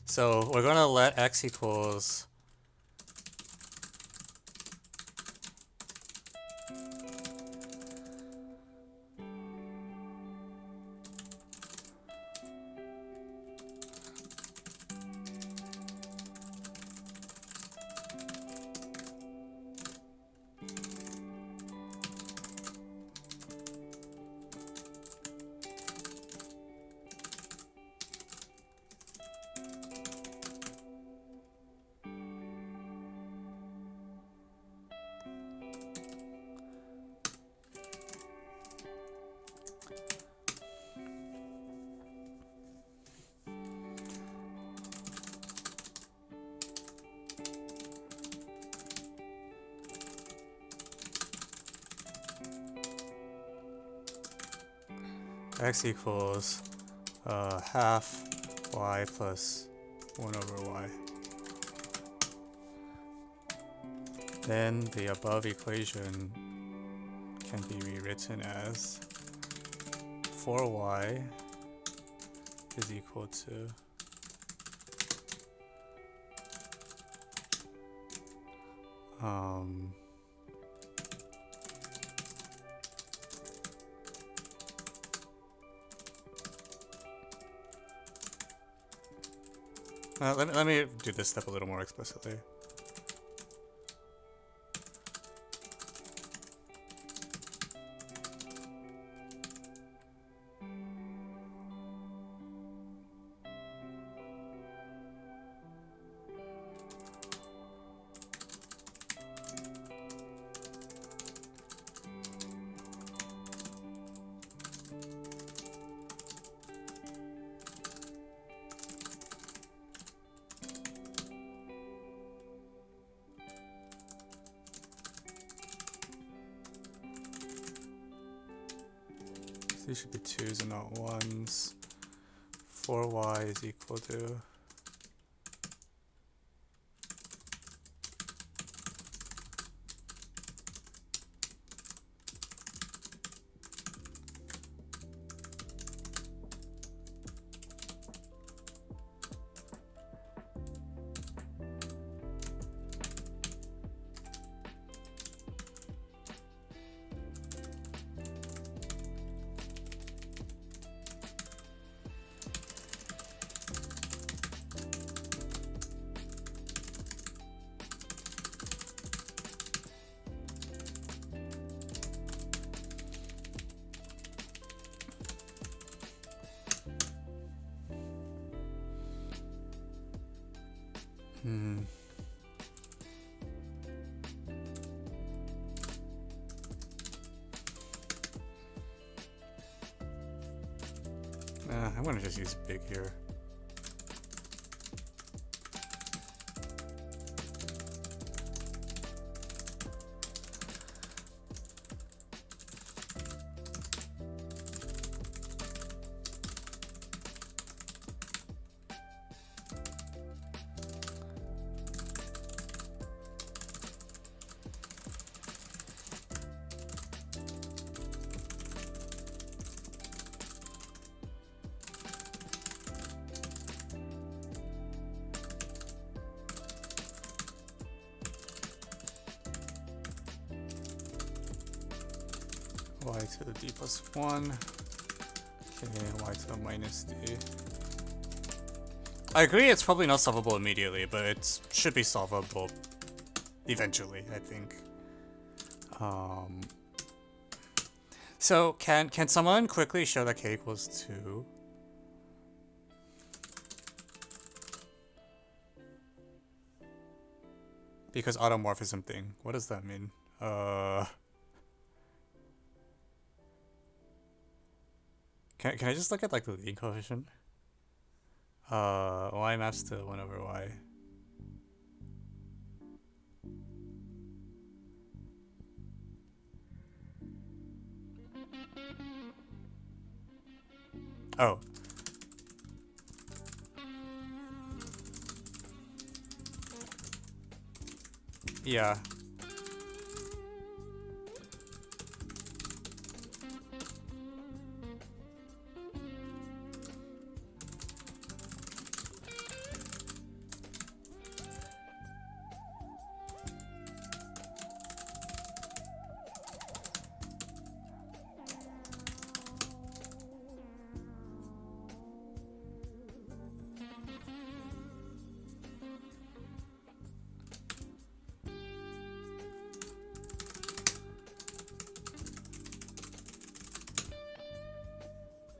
So we're gonna let x equals x equals half y plus 1 over y. Then the above equation can be rewritten as 4y is equal to let me do this step a little more explicitly. These should be 2's and not 1's. 4y is equal to I'm gonna just use big here. Y to the d plus 1, okay, y to the minus d. I agree it's probably not solvable immediately, but it should be solvable eventually, I think. So can someone quickly show that k equals 2? Because automorphism thing, what does that mean? Can I just look at like the leading coefficient? Y maps to 1 over y. Oh. Yeah.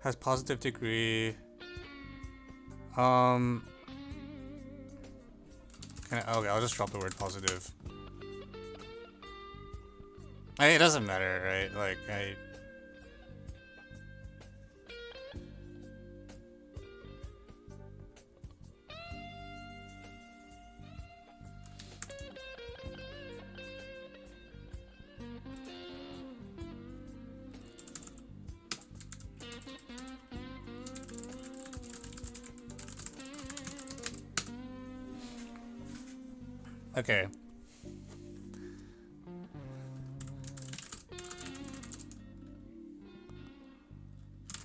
Has positive degree. Okay, I'll just drop the word positive. I mean, it doesn't matter, right? Like, Okay.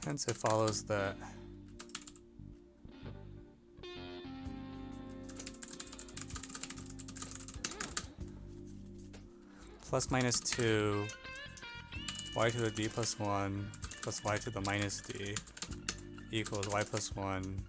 Hence it follows that plus minus 2 y to the d plus 1 plus y to the minus d equals y plus 1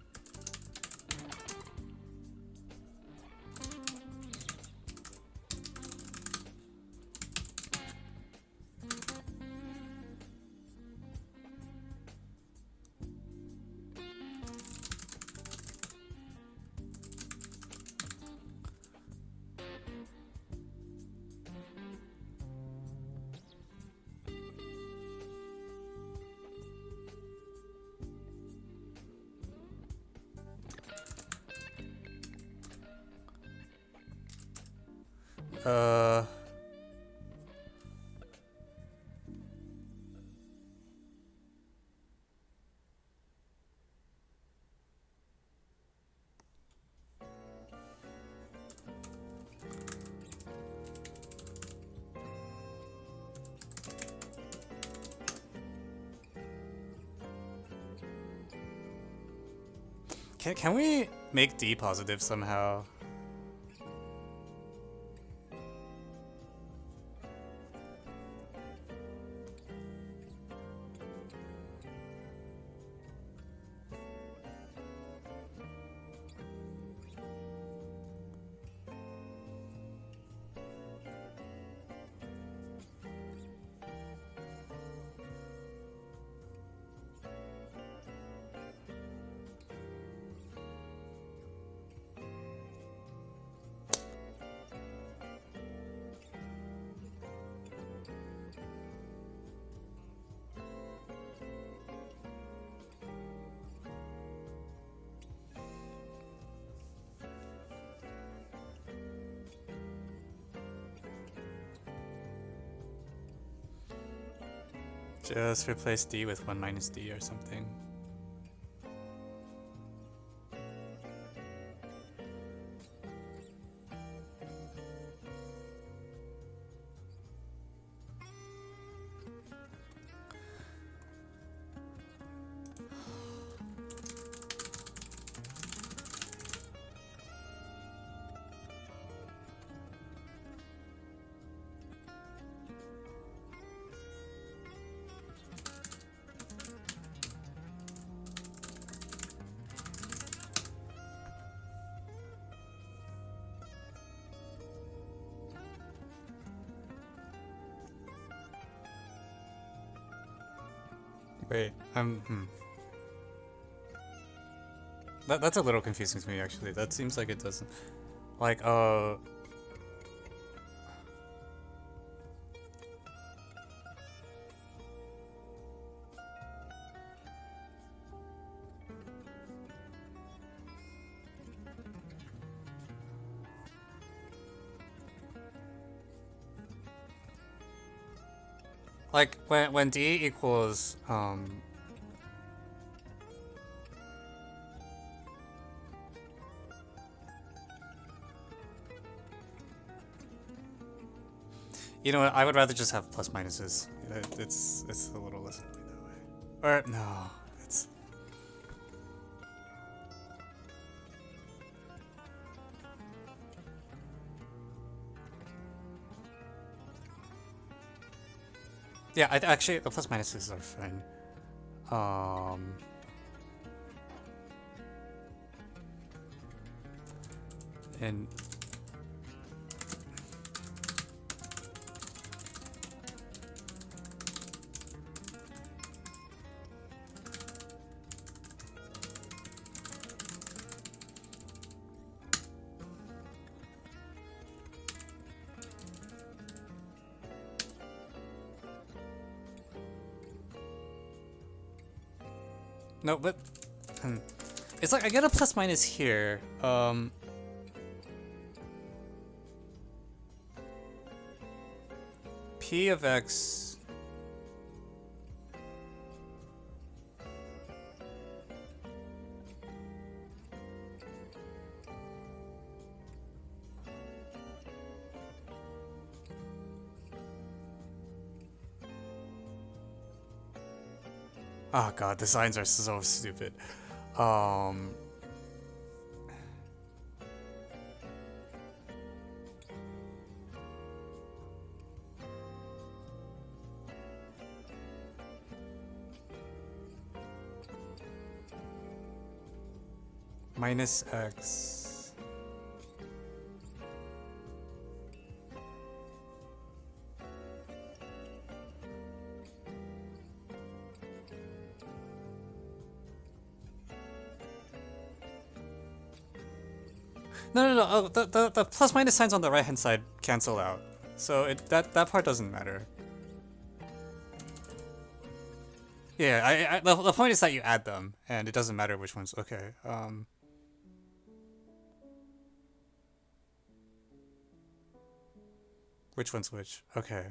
Can we make D positive somehow? Just replace D with 1 minus D or something. Wait, that's a little confusing to me actually. That seems like it doesn't, like, like when D equals, you know what, I would rather just have plus minuses. It's a little less annoying that way. Or, no, it's... Yeah, actually, the plus minuses are fine. And... No, but it's like I get a plus minus here. P of X. Oh god, the signs are so stupid. Minus x. No. Oh, the plus minus signs on the right hand side cancel out, so that part doesn't matter. Yeah, the point is that you add them, and it doesn't matter which ones. Okay. Which one's which? Okay.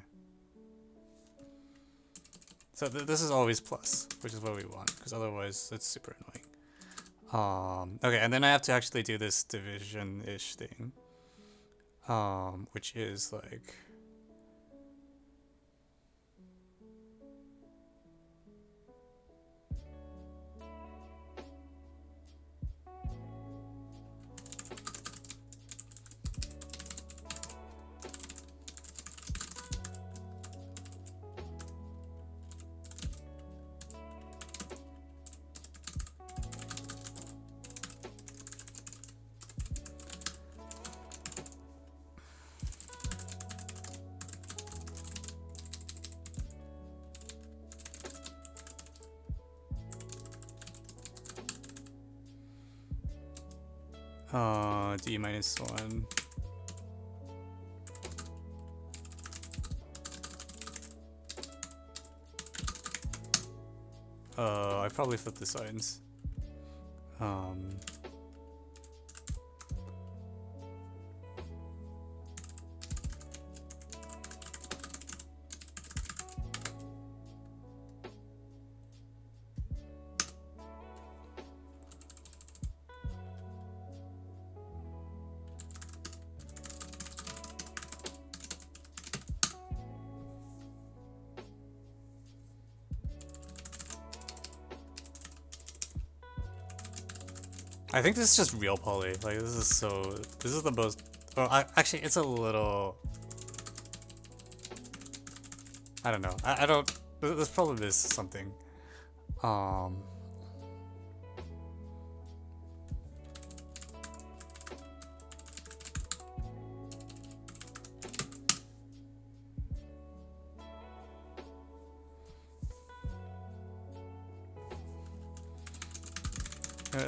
So this is always plus, which is what we want, because otherwise it's super annoying. Okay, and then I have to actually do this division-ish thing, which is like. D minus 1. I probably flipped the signs. I think this is just real poly. Like, this is the most. Oh, actually, it's a little. I don't know. I don't. This probably is something.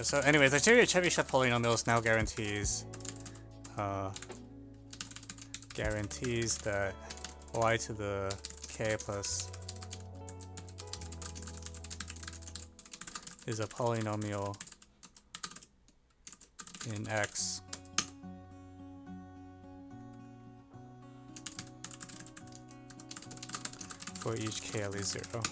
So anyway, the theory of Chebyshev polynomials now guarantees that y to the k plus is a polynomial in X for each k at least 0.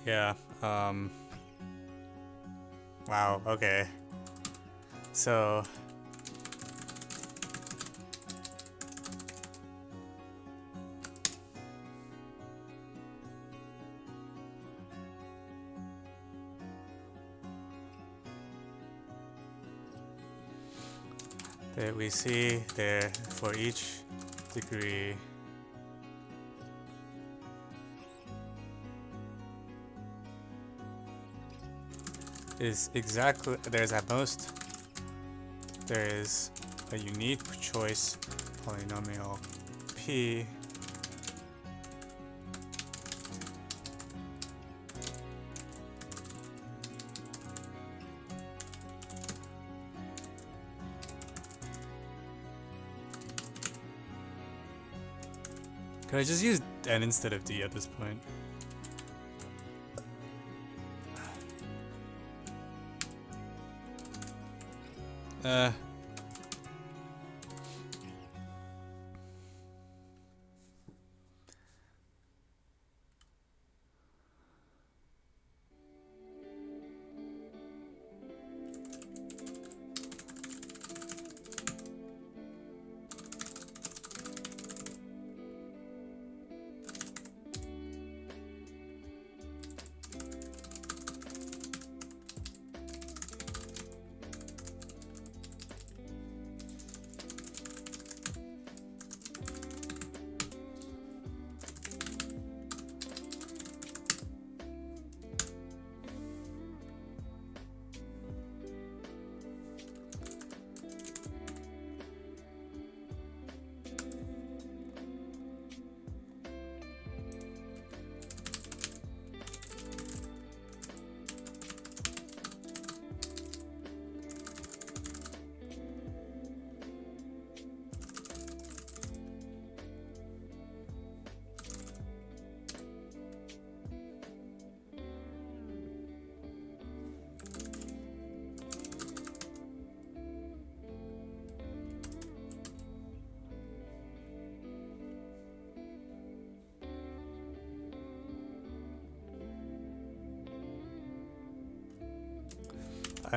Yeah, wow, okay. So that we see there for each degree is exactly, there's at most there is a unique choice polynomial P Could I just use N instead of D at this point?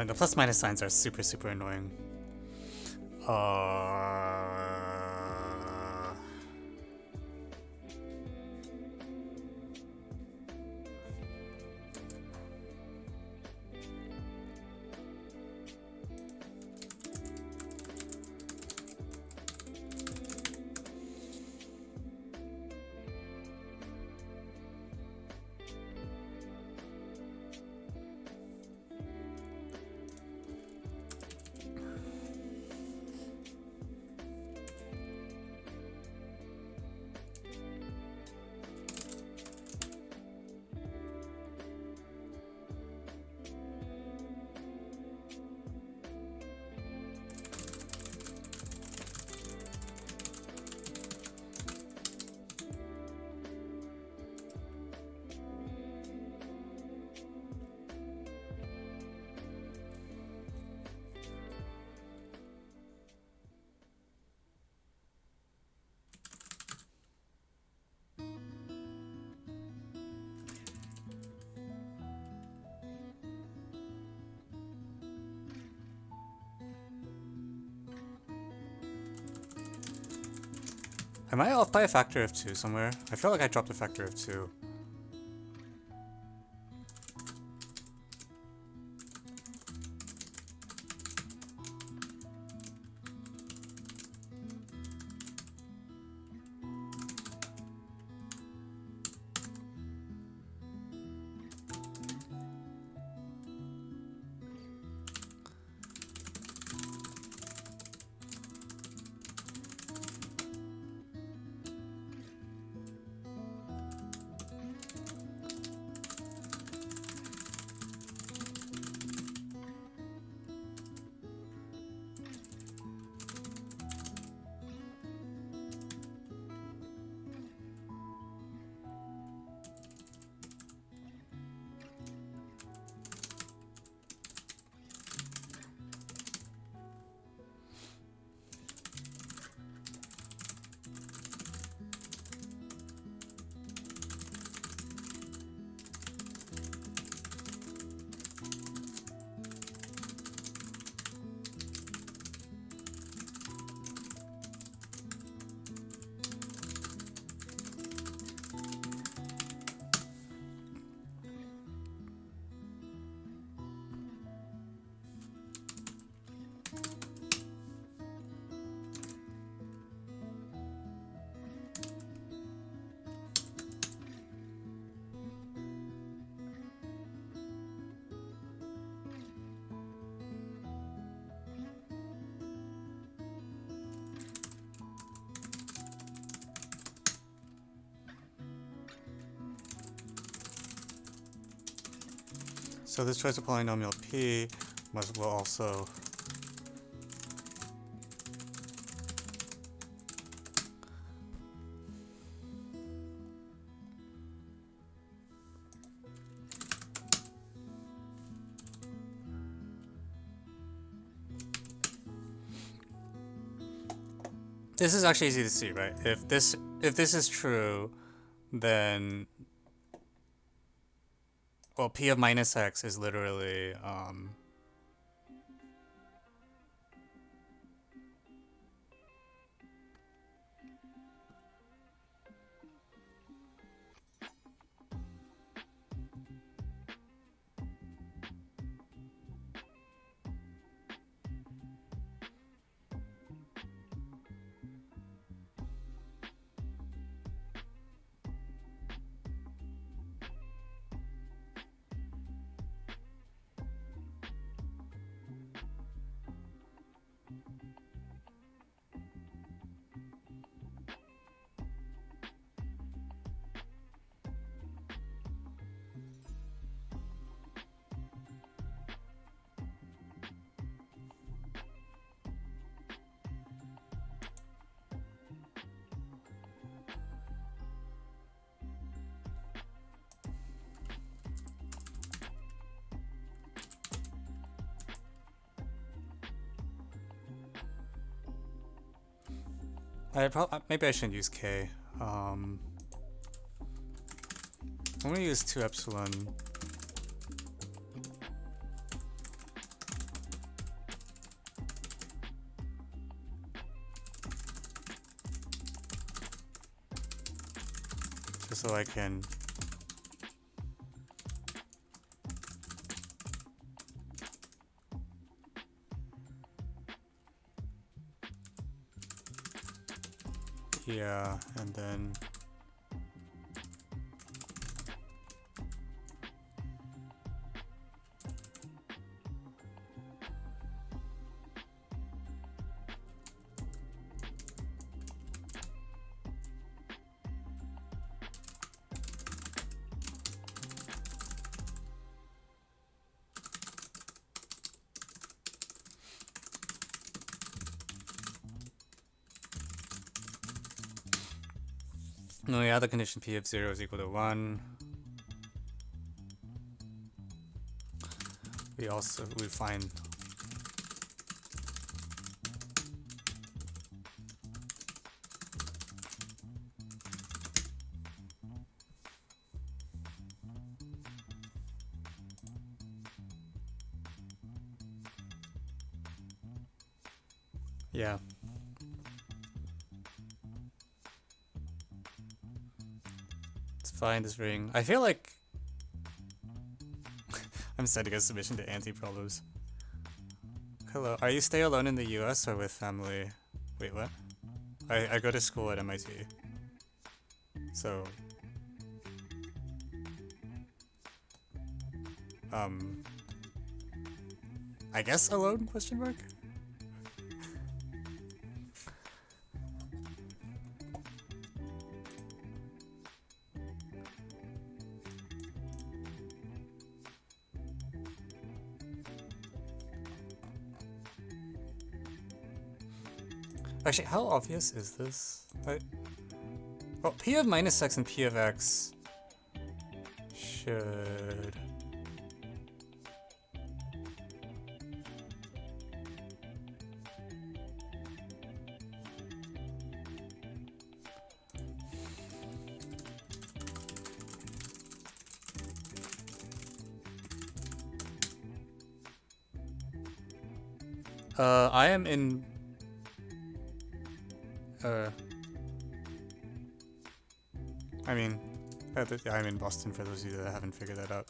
The plus minus signs are super, super annoying. Am I off by a factor of 2 somewhere? I feel like I dropped a factor of 2. So this choice of polynomial p will also this is actually easy to see, right? If this is true, then well, p of minus x is literally maybe I shouldn't use k. I'm gonna use 2 epsilon. Just so I can yeah, and then no, yeah, the condition p of 0 is equal to 1. We find yeah. Find this ring. I feel like I'm sending a submission to anti-problems. Hello, are you stay alone in the US or with family? Wait, what? I go to school at MIT. So I guess alone, question mark? Actually, how obvious is this? Well, p of minus x and p of x should... I am in... I mean, I'm in Boston for those of you that haven't figured that out.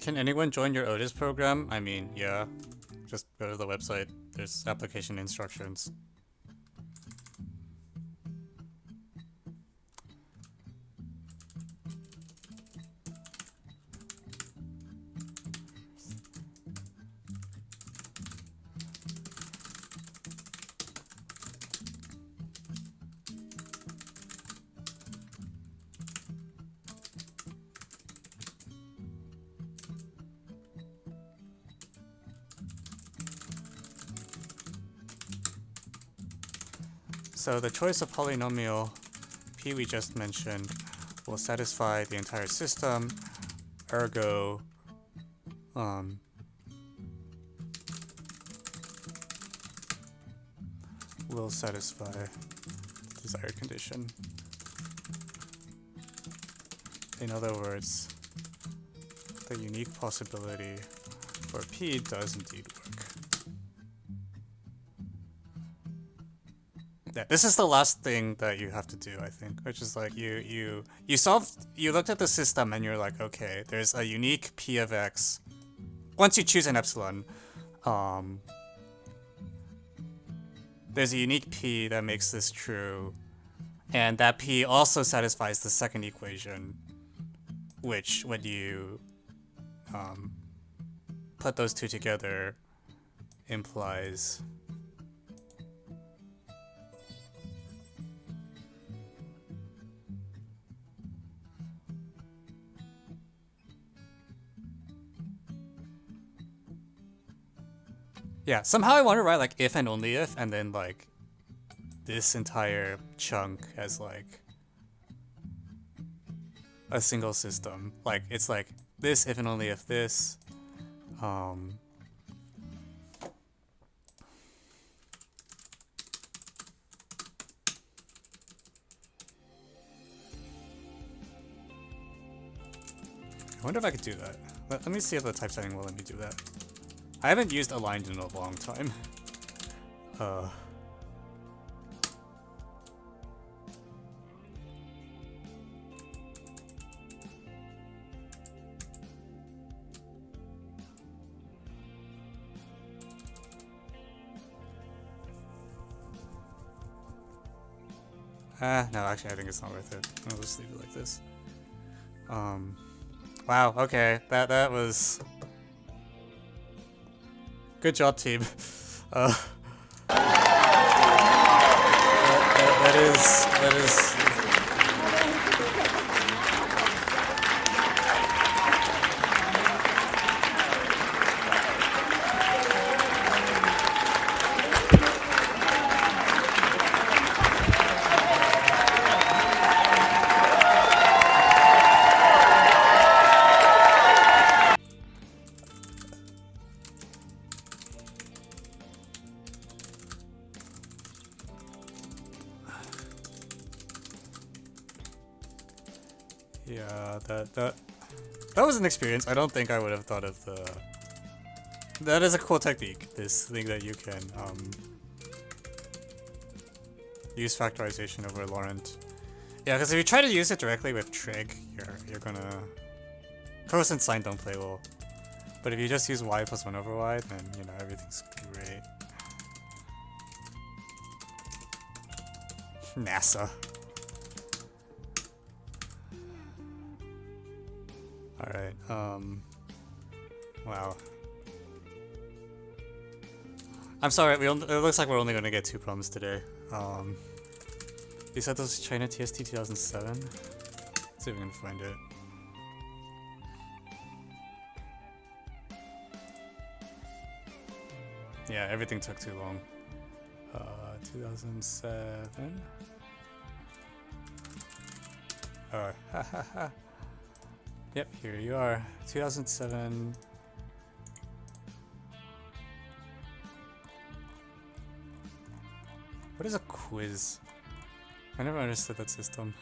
Can anyone join your Otis program? I mean, yeah. Just go to the website. There's application instructions. So the choice of polynomial p we just mentioned will satisfy the entire system, ergo will satisfy the desired condition. In other words, the unique possibility for p does indeed work. Yeah, this is the last thing that you have to do, I think, which is like you looked at the system and you're like, okay, there's a unique p of x. Once you choose an epsilon, there's a unique p that makes this true, and that p also satisfies the second equation, which when you put those two together implies yeah, somehow I want to write like if and only if, and then like this entire chunk as like a single system. Like it's like this if and only if this. I wonder if I could do that. Let me see if the typesetting will let me do that. I haven't used aligned in a long time. No, actually I think it's not worth it. I'll just leave it like this. Wow, okay. That was good job, team. That is yeah, that was an experience. I don't think I would have thought of the. That is a cool technique. This thing that you can use factorization over Laurent. Yeah, because if you try to use it directly with trig, you're gonna cosine sine don't play well. But if you just use y plus 1 over y, then you know everything's great. NASA. Alright, wow. I'm sorry, it looks like we're only gonna get 2 problems today. You said this was China TST 2007? Let's see if we can find it. Yeah, everything took too long. 2007? Oh, hahaha. Yep, here you are. 2007. What is a quiz? I never understood that system.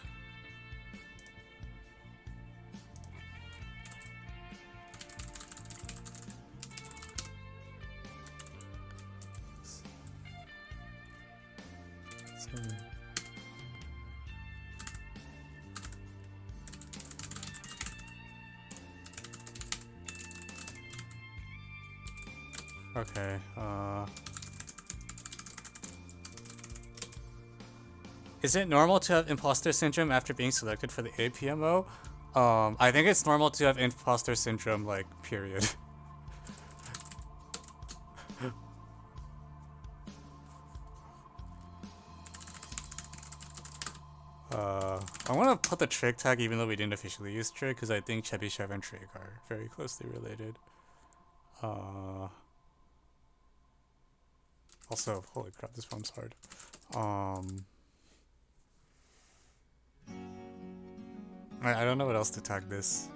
Okay, is it normal to have imposter syndrome after being selected for the APMO? I think it's normal to have imposter syndrome, like, period. I want to put the trig tag even though we didn't officially use trig because I think Chebyshev and trig are very closely related. Also, holy crap, this poem's hard. I don't know what else to tag this.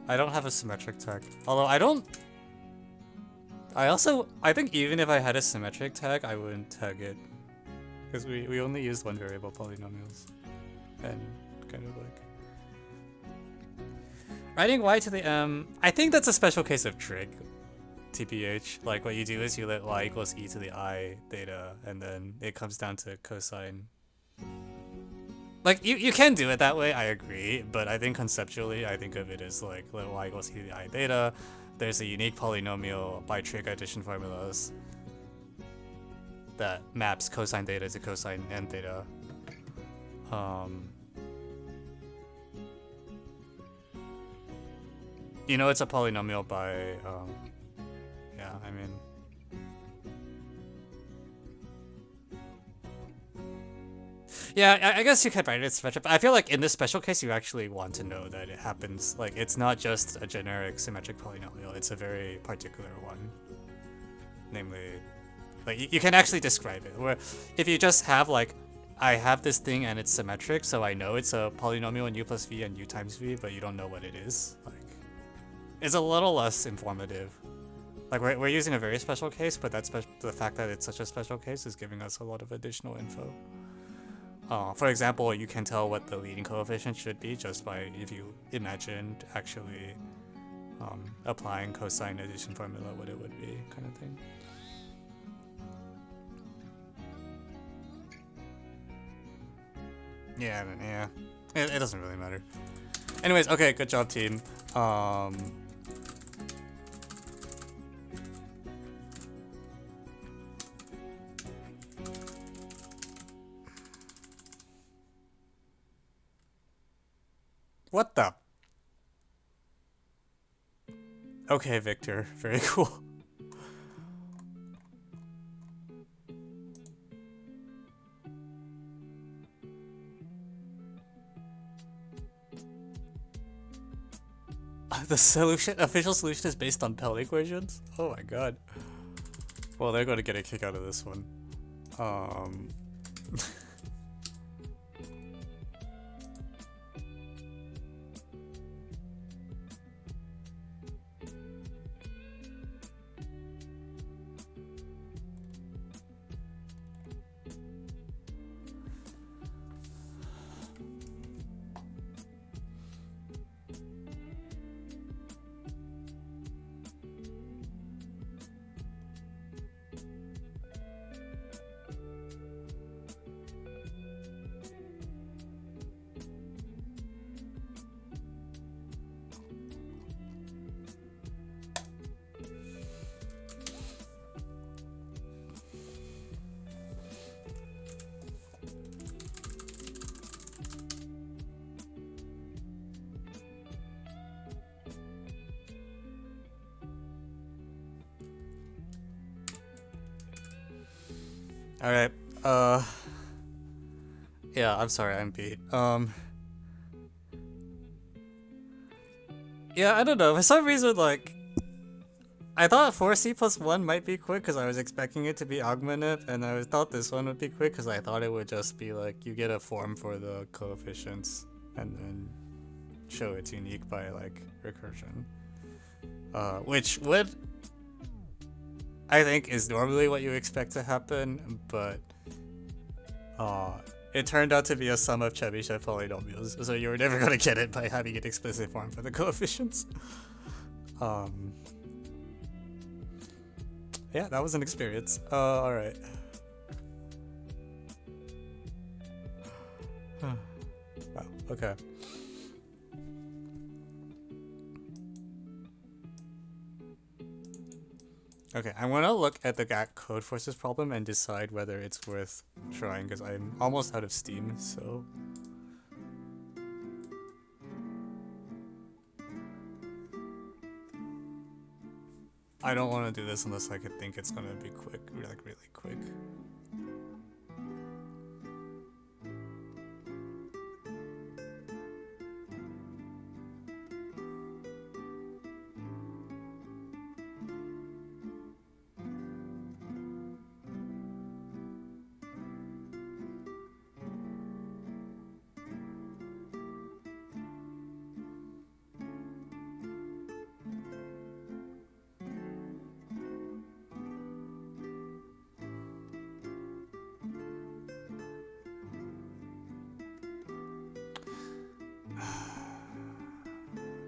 I don't have a symmetric tag. Although I don't... I think even if I had a symmetric tag, I wouldn't tag it. Because we only used one variable polynomials. And kind of like... Writing y to the m... I think that's a special case of trig. TPH. Like what you do is you let y equals e to the I theta, and then it comes down to cosine. Like, you can do it that way, I agree, but I think conceptually, I think of it as like, let y equals e to the I theta, there's a unique polynomial by trig addition formulas that maps cosine theta to cosine n theta. You know it's a polynomial by, yeah, I mean... Yeah, I guess you could write it symmetric, but I feel like in this special case you actually want to know that it happens. Like, it's not just a generic symmetric polynomial, it's a very particular one. Namely, like, you can actually describe it. Where if you just have, like, I have this thing and it's symmetric, so I know it's a polynomial in u plus v and u times v, but you don't know what it is. Like, it's a little less informative. Like, we're using a very special case, but the fact that it's such a special case is giving us a lot of additional info. For example, you can tell what the leading coefficient should be just by if you imagined actually applying cosine addition formula, what it would be, kind of thing. Yeah, it doesn't really matter. Anyways, okay, good job, team. What the? Okay, Victor. Very cool. The official solution is based on Pell equations? Oh my god. Well, they're going to get a kick out of this one. Alright, yeah, I'm sorry, I'm beat. Yeah, I don't know, for some reason, like, I thought 4c plus 1 might be quick because I was expecting it to be augmented, and I thought this one would be quick because I thought it would just be like, you get a form for the coefficients, and then show it's unique by, like, recursion. Which would... I think is normally what you expect to happen, but it turned out to be a sum of Chebyshev polynomials, so you were never going to get it by having an explicit form for the coefficients. Yeah, that was an experience. Alright. Wow, okay. Okay, I'm gonna look at the GAC code forces problem and decide whether it's worth trying, because I'm almost out of steam, so... I don't want to do this unless I could think it's gonna be quick, like really quick.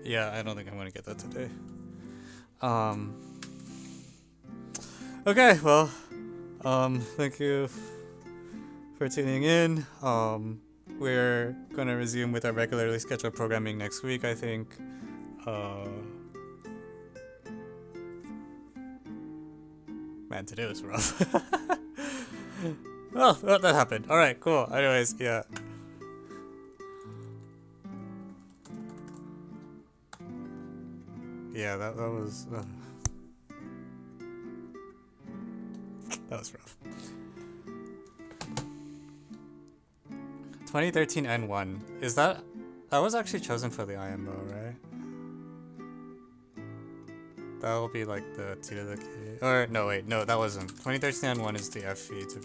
Yeah, I don't think I'm gonna get that today. Okay, well, thank you for tuning in. We're gonna resume with our regularly scheduled programming next week, I think. Man, today was rough. Oh, that happened. Alright, cool. Anyways, yeah. Yeah, that was... that was rough. 2013 N1. Is that... That was actually chosen for the IMO, right? That will be like the 2 to the k. Or, no, wait. No, that wasn't. 2013 N1 is the FE to...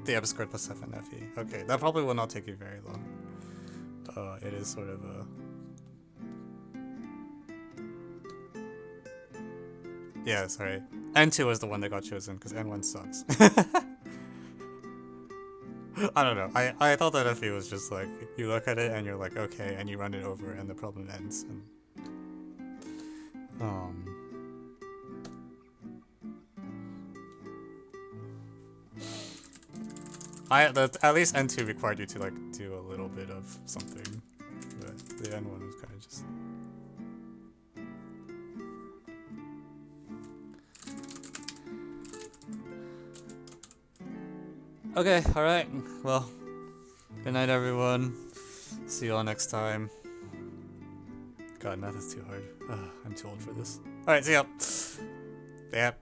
The F squared plus 7 FE. Okay, that probably will not take you very long. It is sort of a... Yeah, sorry. N2 was the one that got chosen, because N1 sucks. I don't know. I thought that FE was just like, you look at it and you're like, okay, and you run it over and the problem ends. And, at least N2 required you to like do a little bit of something, but the N1 was kind of just... Okay, alright. Well, good night, everyone. See you all next time. God, math is too hard. I'm too old for this. Alright, see ya. Yep,